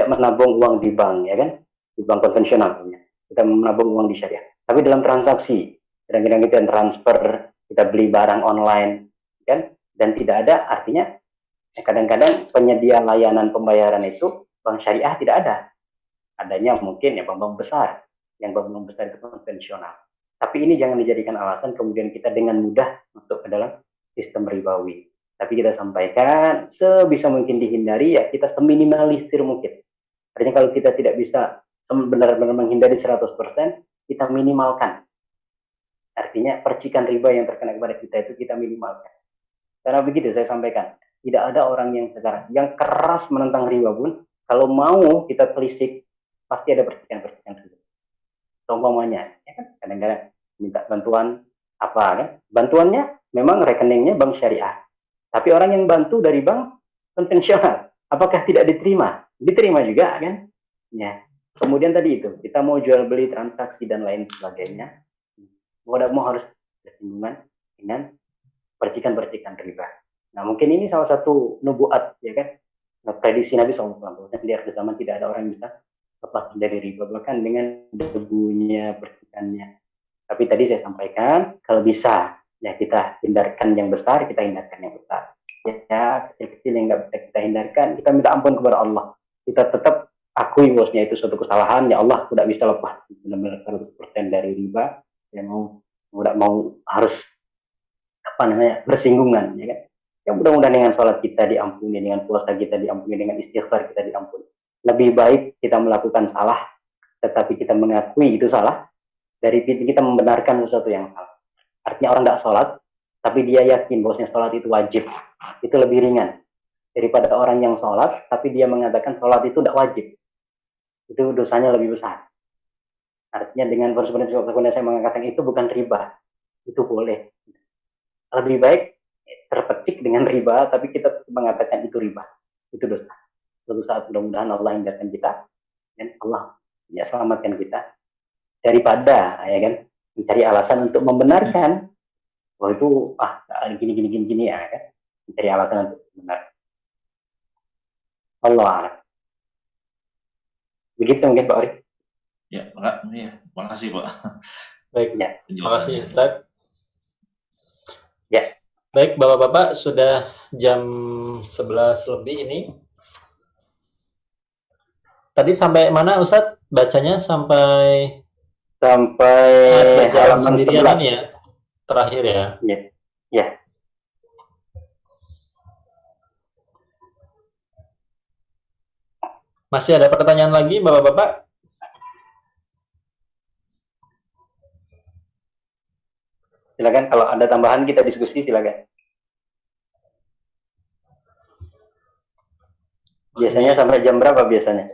menabung uang di bank, ya kan? Di bank konvensional. Kita menabung uang di syariah. Tapi dalam transaksi, kadang-kadang kita transfer, kita beli barang online, kan? Dan tidak ada, artinya kadang-kadang penyedia layanan pembayaran itu bank syariah tidak ada. Adanya mungkin ya bank-bank besar, yang bank-bank besar itu konvensional. Tapi ini jangan dijadikan alasan kemudian kita dengan mudah masuk ke dalam sistem ribawi. Tapi kita sampaikan sebisa mungkin dihindari, ya kita seminimalisir mungkin. Artinya kalau kita tidak bisa benar-benar menghindari 100%, kita minimalkan. Artinya percikan riba yang terkena kepada kita itu kita minimalkan. Karena begitu saya sampaikan, tidak ada orang yang sekarang yang keras menentang riba pun, kalau mau kita telisik, pasti ada percikan-percikan riba. Umpamanya, ya kan, kadang-kadang minta bantuan apa kan? Bantuannya memang rekeningnya bank syariah. Tapi orang yang bantu dari bank konvensional, apakah tidak diterima? Diterima juga kan? Ya. Kemudian tadi itu, kita mau jual beli transaksi dan lain sebagainya, mau harus bersinggungan dengan percikan-percikan riba. Nah mungkin ini salah satu nubuat, ya kan? Prediksi Nabi SAW, di akhir zaman tidak ada orang yang bisa lepas dari riba, bahkan dengan debunya, percikannya. Tapi tadi saya sampaikan, kalau bisa, ya kita hindarkan yang besar, kita hindarkan yang besar. Ya, kecil-kecil yang nggak bisa kita hindarkan, kita minta ampun kepada Allah. Kita tetap akui bosnya itu suatu kesalahan, ya Allah, tidak bisa lepas benar-benar 100% dari riba, ya mau harus bersinggungan, ya kan? Ya mudah-mudahan dengan sholat kita diampuni, dengan puasa kita diampuni, dengan istighfar kita diampuni. Lebih baik kita melakukan salah, tetapi kita mengakui itu salah, dari kita membenarkan sesuatu yang salah. Artinya orang tidak sholat, tapi dia yakin bahwasanya sholat itu wajib. Itu lebih ringan daripada orang yang sholat, tapi dia mengatakan sholat itu tidak wajib. Itu dosanya lebih besar. Artinya dengan konsekuensi saya mengatakan itu bukan riba, itu boleh. Lebih baik terpecik dengan riba, tapi kita mengatakan itu riba, itu dosa. Suatu saat mudah-mudahan Allah hindarkan kita, dan Allah ya selamatkan kita daripada ya kan mencari alasan untuk membenarkan bahwa itu gini ya kan, mencari alasan untuk benar. Allah. Begitu mungkin Pak Ori. Ya, makasih Pak. Baik, ya. Terima kasih Ustaz. Ya. Baik, Bapak-Bapak, sudah jam 11 lebih ini. Tadi sampai mana Ustaz? Bacanya sampai halaman sendirian 11. ya. terakhir ya. Ya. Ya. Masih ada pertanyaan lagi, Bapak-bapak? Silakan, kalau ada tambahan kita diskusi, silakan. Biasanya sampai jam berapa biasanya?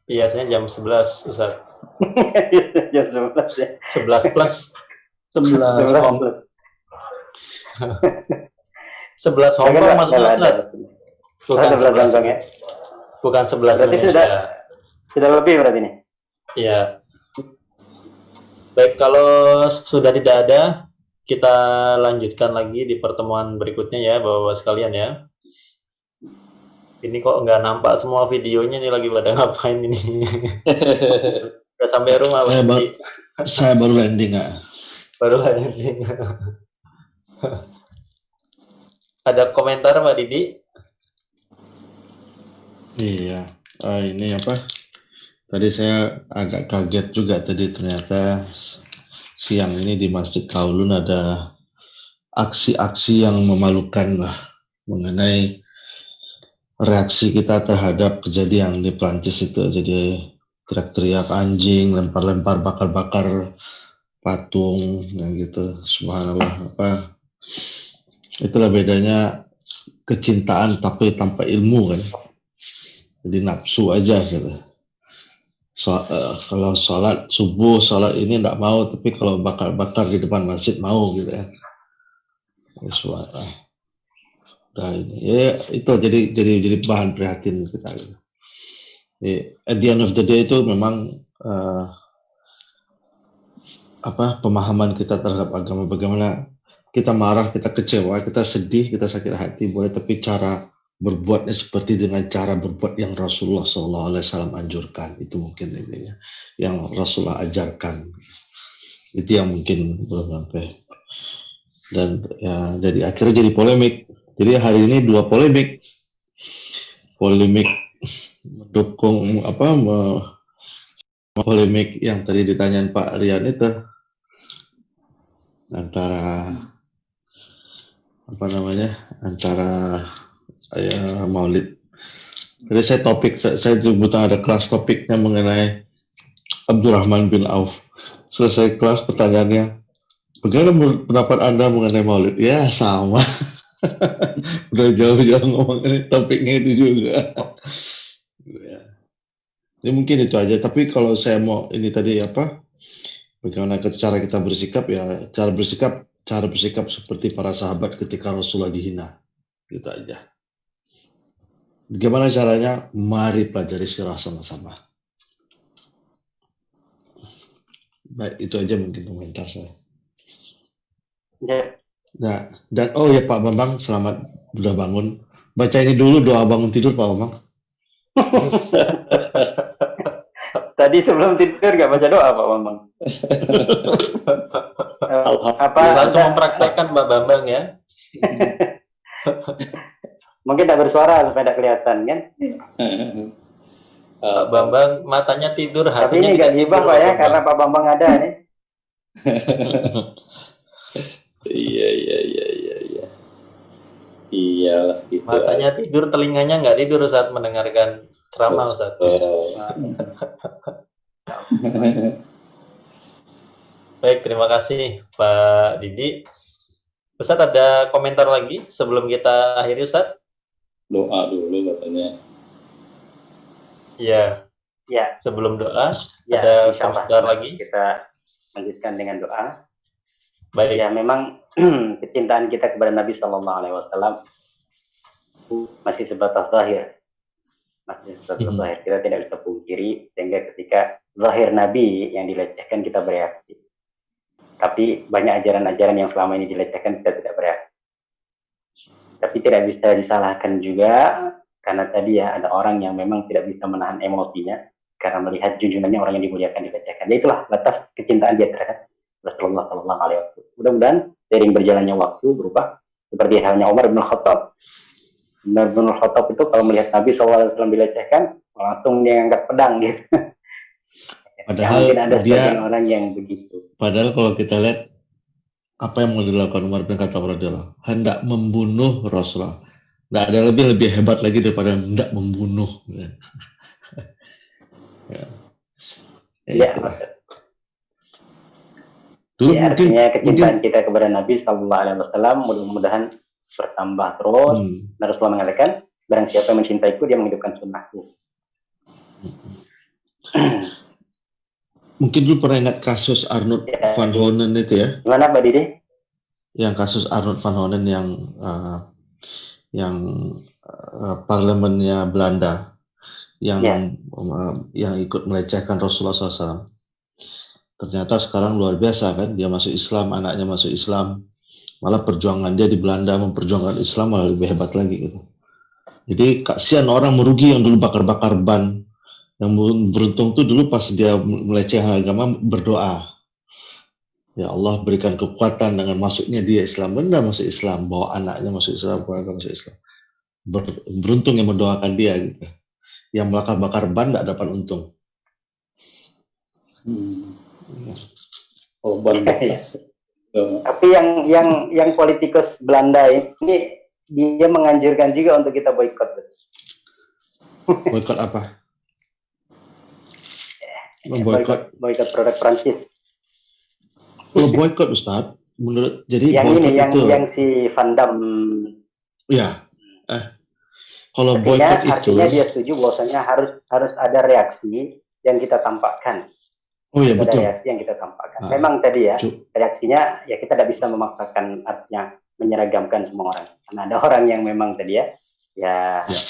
Biasanya jam 11, Ustaz. Jam 11 ya. 11 plus. 11 11 Hong plus. 11 Hong Kong maksudnya, Ustaz. Bukan 11 Hong Kong ya. Bukan 11 Berarti Indonesia. Sudah lebih berarti nih. Iya. Baik, kalau sudah tidak ada, kita lanjutkan lagi di pertemuan berikutnya ya, Bapak-bapak sekalian ya. Ini kok nggak nampak semua videonya nih, lagi pada ngapain ini? Udah sampai rumah, Pak Didi? Saya baru landing, Kak. Baru landing. Ada komentar, Pak Didi? Iya, ini apa? Tadi saya agak kaget juga tadi, ternyata siang ini di Masjid Kowloon ada aksi-aksi yang memalukan lah mengenai reaksi kita terhadap kejadian di Prancis itu. Jadi teriak-teriak anjing, lempar-lempar, bakar-bakar patung, yang gitu. Subhanallah, apa? Itulah bedanya kecintaan tapi tanpa ilmu kan. Jadi nafsu aja gitu. Kalau sholat subuh, sholat ini enggak mau, tapi kalau bakar-bakar di depan masjid mau gitu ya. Suara. Nah, ini ya itu jadi bahan prihatin kita. Gitu. At the end of the day itu memang pemahaman kita terhadap agama, bagaimana kita marah, kita kecewa, kita sedih, kita sakit hati boleh, tapi cara berbuatnya seperti dengan cara berbuat yang Rasulullah SAW anjurkan, itu mungkin intinya yang Rasulullah ajarkan, itu yang mungkin belum sampai. Dan ya jadi akhirnya jadi polemik. Jadi hari ini dua polemik mendukung polemik yang tadi ditanyain Pak Rian itu antara antara Maulid. Jadi saya sebutan ada kelas topiknya mengenai Abdurrahman bin Auf. Selesai kelas pertanyaannya, bagaimana pendapat Anda mengenai Maulid? Ya sama. Udah jauh-jauh ngomongin topiknya itu juga. Ya. Ini mungkin itu aja. Tapi kalau saya mau ini tadi bagaimana cara kita bersikap, ya cara bersikap seperti para sahabat ketika Rasulullah dihina. Gitu aja. Bagaimana caranya? Mari pelajari sirah sama-sama. Baik, itu aja mungkin komentar saya. Ya. Nah, dan oh ya Pak Bambang, selamat udah bangun. Baca ini dulu doa bangun tidur Pak Bambang. Tadi sebelum tidur nggak baca doa Pak Bambang. Langsung mempraktekkan Pak Bambang ya. Mungkin tak bersuara supaya tidak kelihatan kan. Pak Bambang matanya tidur, Tapi hatinya ini nggak tidak gibah tidur, Pak ya, Bambang. karena Pak Bambang ada nih. Iya. Iyalah gitu. Matanya tidur, telinganya nggak tidur saat mendengarkan ceramah Ustaz. Baik, terima kasih Pak Didi. Ustaz ada komentar lagi sebelum kita akhiri Ustaz? Doa dulu katanya. Ya. Ya. Sebelum doa Ya, ada insyaallah. komentar lagi? Kita lanjutkan dengan doa. Baik. Ya, memang kecintaan kita kepada Nabi SAW masih sebatas zahir. Zahir. Kita tidak bisa pungkiri, sehingga ketika zahir Nabi yang dilecehkan kita bereaksi. Tapi banyak ajaran-ajaran yang selama ini dilecehkan kita tidak bereaksi. Tapi tidak bisa disalahkan juga, karena tadi ya ada orang yang memang tidak bisa menahan emosinya karena melihat junjungannya orang yang dimuliakan dilecehkan. Ya itulah batas kecintaan dia terhadap Rasulullah SAW. Mudah-mudahan seiring berjalannya waktu berubah, seperti halnya Umar bin Khattab. Umar bin Khattab itu kalau melihat Nabi SAW dilecehkan, langsung dia angkat pedang gitu. Padahal mungkin ada dia sebagian orang yang begitu. Padahal kalau kita lihat apa yang mau dilakukan Umar bin Khattab radhiyallahu anhu? Hendak membunuh Rasulullah. Nggak ada lebih hebat lagi daripada hendak membunuh. Ya. Ya. Itulah. Dulu Ya, mungkin artinya kecintaan kita kepada Nabi Sallallahu Alaihi Wasallam mudah-mudahan bertambah terus. Dan Rasulullah mengatakan, barang siapa yang mencintaiku, dia menghidupkan sunnahku. mungkin dulu pernah ingat kasus Arnold Ya. van Honen itu ya, Gimana Pak Didi? yang kasus Arnold van Honen yang parlemennya Belanda yang Ya. yang ikut melecehkan Rasulullah SAW. Ternyata sekarang luar biasa kan, dia masuk Islam, anaknya masuk Islam, malah perjuangan dia di Belanda memperjuangkan Islam malah lebih hebat lagi gitu. Jadi kasihan orang merugi yang dulu bakar-bakar ban. Yang beruntung tuh dulu pas dia melecehkan agama berdoa, ya Allah berikan kekuatan dengan masuknya dia Islam, benar masuk Islam, bawa anaknya masuk Islam, keluarga masuk Islam. Beruntung yang mendoakan dia gitu. Yang bakar-bakar ban tidak dapat untung. Oh, ban bekas. Tapi yang politikus Belanda ini dia menganjurkan juga untuk kita boikot. Boikot apa? Boikot produk Prancis. Kalau boikot Ustaz, menurut jadi Yang ini boikot itu yang si Van Damme. ya. Kalau boikot itu artinya dia setuju bahwasanya harus ada reaksi yang kita tampakkan. Oh ya Ada betul. reaksi yang kita tampakkan. Memang tadi ya reaksinya ya kita tidak bisa memaksakan, artinya menyeragamkan semua orang. Karena ada orang yang memang tadi ya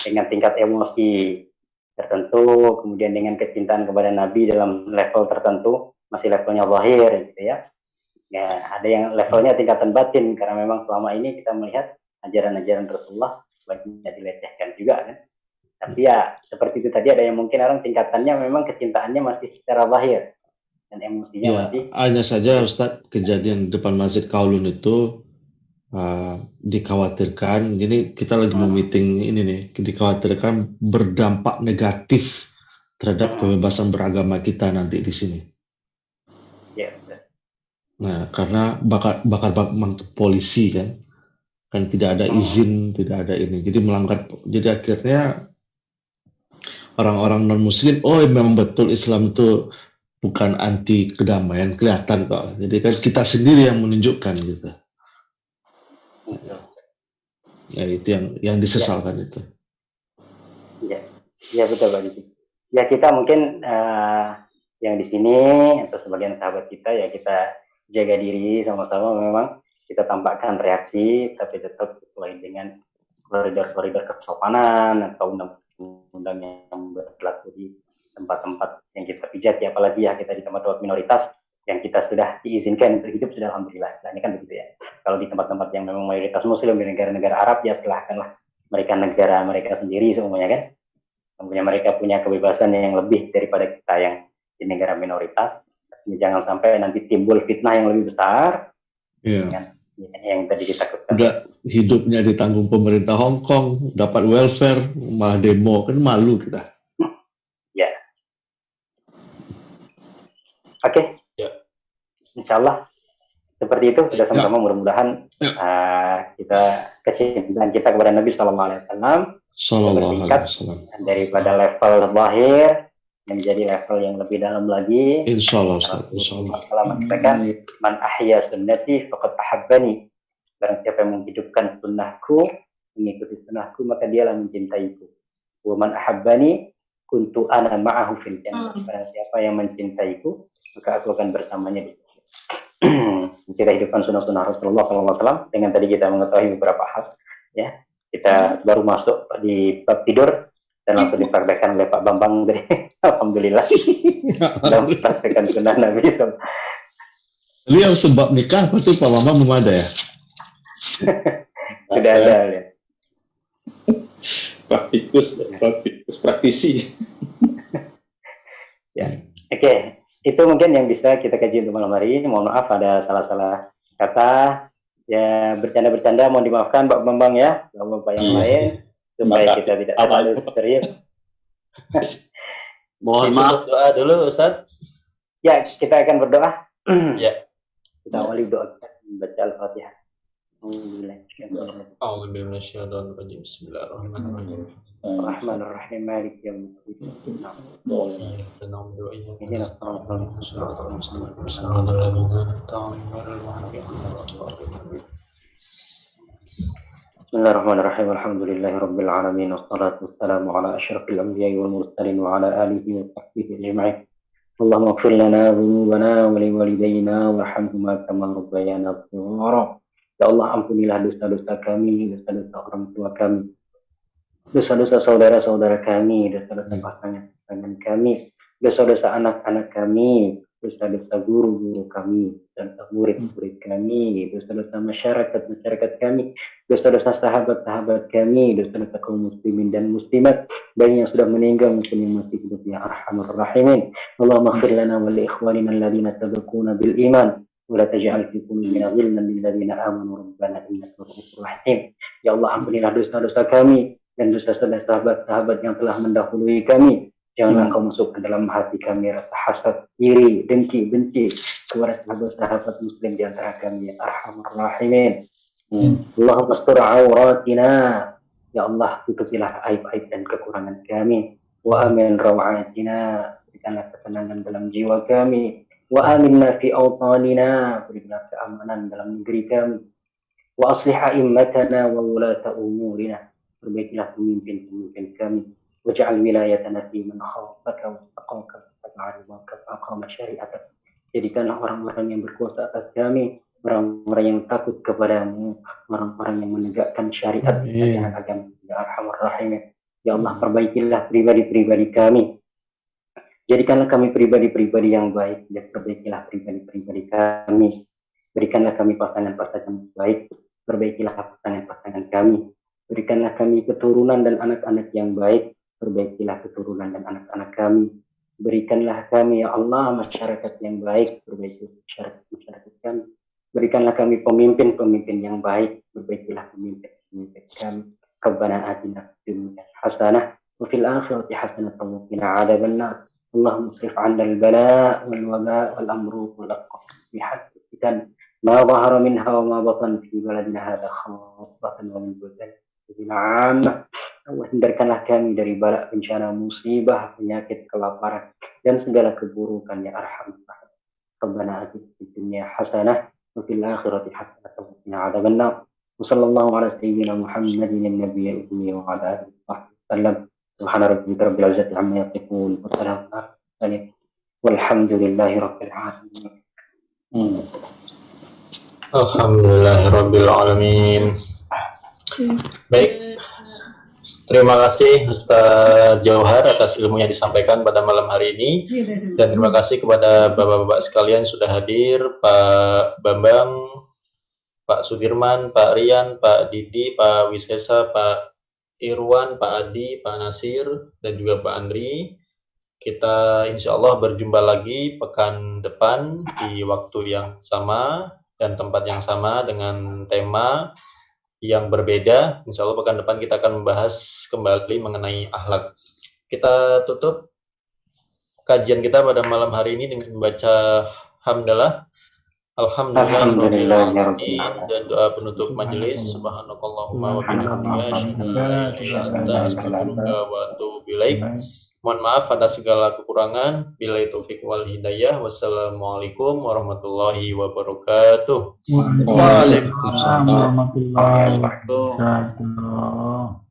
dengan tingkat emosi tertentu, kemudian dengan kecintaan kepada Nabi dalam level tertentu, masih levelnya zahir gitu ya. Ya, ada yang levelnya tingkatan batin, karena memang selama ini kita melihat ajaran-ajaran Rasulullah banyak dilecehkan juga kan. Tapi ya seperti itu tadi, ada yang mungkin orang tingkatannya memang kecintaannya masih secara zahir dan emosinya Ya, masih. hanya saja Ustaz, kejadian di depan Masjid Kaulun itu dikhawatirkan, ini kita lagi meeting ini nih, dikhawatirkan berdampak negatif terhadap kebebasan beragama kita nanti di sini. Ya, betul. Nah, karena bakar polisi kan tidak ada izin, tidak ada ini, jadi melanggar. Jadi akhirnya orang-orang non Muslim, oh memang betul Islam itu bukan anti kedamaian, kelihatan kok. Jadi kan kita sendiri yang menunjukkan gitu. Ya itu yang disesalkan itu. Ya betul Pak Didi. Ya kita mungkin yang di sini atau sebagian sahabat kita ya kita jaga diri sama-sama, memang kita tampakkan reaksi tapi tetap sesuai dengan koridor-koridor kesopanan atau undang-undang yang berlaku di tempat-tempat yang kita pijat ya, apalagi ya kita di tempat-tempat minoritas yang kita sudah diizinkan untuk hidup sudah alhamdulillah. Nah, ini kan begitu ya. Kalau di tempat-tempat yang memang mayoritas muslim di negara-negara Arab ya silahkanlah, mereka negara mereka sendiri semuanya kan. Tentunya mereka punya kebebasan yang lebih daripada kita yang di negara minoritas. Jangan sampai nanti timbul fitnah yang lebih besar. Iya. Yang tadi kita takutkan. Udah hidupnya ditanggung pemerintah Hong Kong, dapat welfare, malah demo, kan malu kita. Ya. Oke. Insya Allah seperti itu. Kita sama-sama mudah-mudahan kita kecintaan kita kepada Nabi Sallallahu Alaihi Wasallam daripada level zahir menjadi level yang lebih dalam lagi. Insya Allah Ustaz. Insya Allah. Mengatakan man ahya sunnati faqad ahabbani. Barang siapa yang menghidupkan sunnahku, mengikuti sunnahku, maka dialah mencintaiku. Wa man ahabbani kuntu ana ma'ahu fil jannah. Barang siapa yang mencintaiku, maka aku akan bersamanya di kita hidupkan sunnah-sunnah Rasulullah SAW. Dengan tadi kita mengetahui beberapa hal ya, kita baru masuk di bab tidur dan langsung dipraktekkan oleh Pak Bambang dari alhamdulillah dalam mempraktekkan sunnah Nabi SAW. Jadi yang sebab nikah apa tuh Pak Bambang belum ada ya? Sudah ada ya. praktisi. Ya. Oke. Itu mungkin yang bisa kita kaji untuk malam hari ini. Mohon maaf ada salah-salah kata. Ya, bercanda-bercanda mohon dimaafkan Pak Bambang ya. Bapak yang lain supaya kita tidak terlalu serius. Mohon maaf, doa dulu Ustaz. Ya, kita akan berdoa. Ya. Kita awali doa membaca Al-Fatihah. A'udzubillahi minasyaitonir rajim. Bismillahirrahmanirrahim. Ar-Rahmanir-Rahim, Maliki yaumiddin. Iyyaka na'budu wa iyyaka Ihdinas siratal nasta'in. Shiratal ladzina an'amta 'alaihim ghairil maghdubi 'alaihim. Bismillahirrahmanirrahim. Alhamdulillahirabbil alamin wassalatu wassalamu ala asyrafil anbiya'i wal mursalin wa ala alihi wa sahbihi ajma'in. Allahumma ighfir lana dhunubana wa liwalidayna warhamhuma kama rabbayana shaghira. Ya Allah, ampunilah dosa-dosa kami, dosa-dosa orang tua kami, dosa-dosa saudara-saudara kami, dosa-dosa pasangan kami, dosa-dosa anak-anak kami, dosa-dosa guru-guru kami, dosa-dosa murid-murid kami, dosa-dosa masyarakat kami, dosa-dosa sahabat-sahabat kami, dosa-dosa kaum muslimin dan muslimat, baik yang sudah meninggal maupun yang masih hidup, ya Arhamar Rahimin. Allahumma ighfir lana wa li ikhwanina alladhina sabaquna bil iman wa la taj'al fi qulubina ghillan lil ladzina amanu rabbana innaka ra'ufur rahim. Ya Allah, ampunilah dosa-dosa kami dan dosa-dosa sahabat-sahabat yang telah mendahului kami. Jangan Engkau masukkan dalam hati kami rasa hasad, iri, dengki, benci kepada sahabat-sahabat muslim di antara kami, ya Arhamar Rahimin. Allahumma astur auratina. Ya Allah, tutupilah aib-aib dan kekurangan kami. Wa amin rawatina. Berikanlah ketenangan dalam jiwa kami. Wa aminna fi awtanina. Berikanlah keamanan dalam negeri kami. Wa aslih a'immatana wa wulata umurina. Perbaikilah pemimpin-pemimpin kami. Waj'al wilayatana fi man khafaka wattaqaka wa aqama syari'atak. Jadikanlah orang-orang yang berkuasa atas kami, orang-orang yang takut kepadamu, orang-orang yang menegakkan syariat dan agama, ya Arhamar Rahimin. Ya Allah, perbaikilah pribadi-pribadi kami. Jadikanlah kami pribadi-pribadi yang baik, dan perbaikilah pribadi-pribadi kami. Berikanlah kami pasangan-pasangan baik, perbaikilah pasangan-pasangan kami. Berikanlah kami keturunan dan anak-anak yang baik, perbaikilah keturunan dan anak-anak kami. Berikanlah kami, ya Allah, masyarakat yang baik, perbaiki masyarakat kami. Berikanlah kami pemimpin-pemimpin yang baik, perbaikilah pemimpin-pemimpin kami. Rabbana atina fid dunya hasanah wa fil akhirati hasanah wa qina adzabannar. Allahumma isrif 'anna al-bala' wal waba' wal amru wal aqab fi haqqi fitan ma dhahara minha wa ma batan fi baladina hadha khassatan wa min buldan ammah. Allah, hindarkanlah kami dari bala, bencana, musibah, penyakit, kelaparan, dan segala keburukan, ya Arhamar Rahim. Rabbana atina fid dunya hasanah wa fil akhirati hasanah wa qina adzabannar. Wa sallallahu ala sayyidina Muhammadin an-nabiyyi wa ala alihi wa sallam. Subhana rabbika rabbil izzati amma yasifun wa salamun ala al-mursalin walhamdulillahi rabbil alamin. Alhamdulillahirabbil alamin. Baik. Terima kasih Ustaz Jauhar atas ilmu yang disampaikan pada malam hari ini, dan terima kasih kepada bapak-bapak sekalian sudah hadir, Pak Bambang, Pak Sudirman, Pak Rian, Pak Didi, Pak Wisesa, Pak Irwan, Pak Adi, Pak Nasir, dan juga Pak Andri. Kita insya Allah berjumpa lagi pekan depan di waktu yang sama dan tempat yang sama dengan tema yang berbeda. Insya Allah pekan depan kita akan membahas kembali mengenai akhlak. Kita tutup kajian kita pada malam hari ini dengan membaca hamdalah. Alhamdulillahirrahmanirrahim, dan doa penutup majelis. Subhanakallahumma wa bihamdika asyhadu an la ilaha illa anta astaghfiruka wa atubu ilaik. Mohon maaf atas segala kekurangan. Billahi taufik wal hidayah. Wassalamualaikum warahmatullahi wabarakatuh. Waalaikumsalam warahmatullahi wabarakatuh.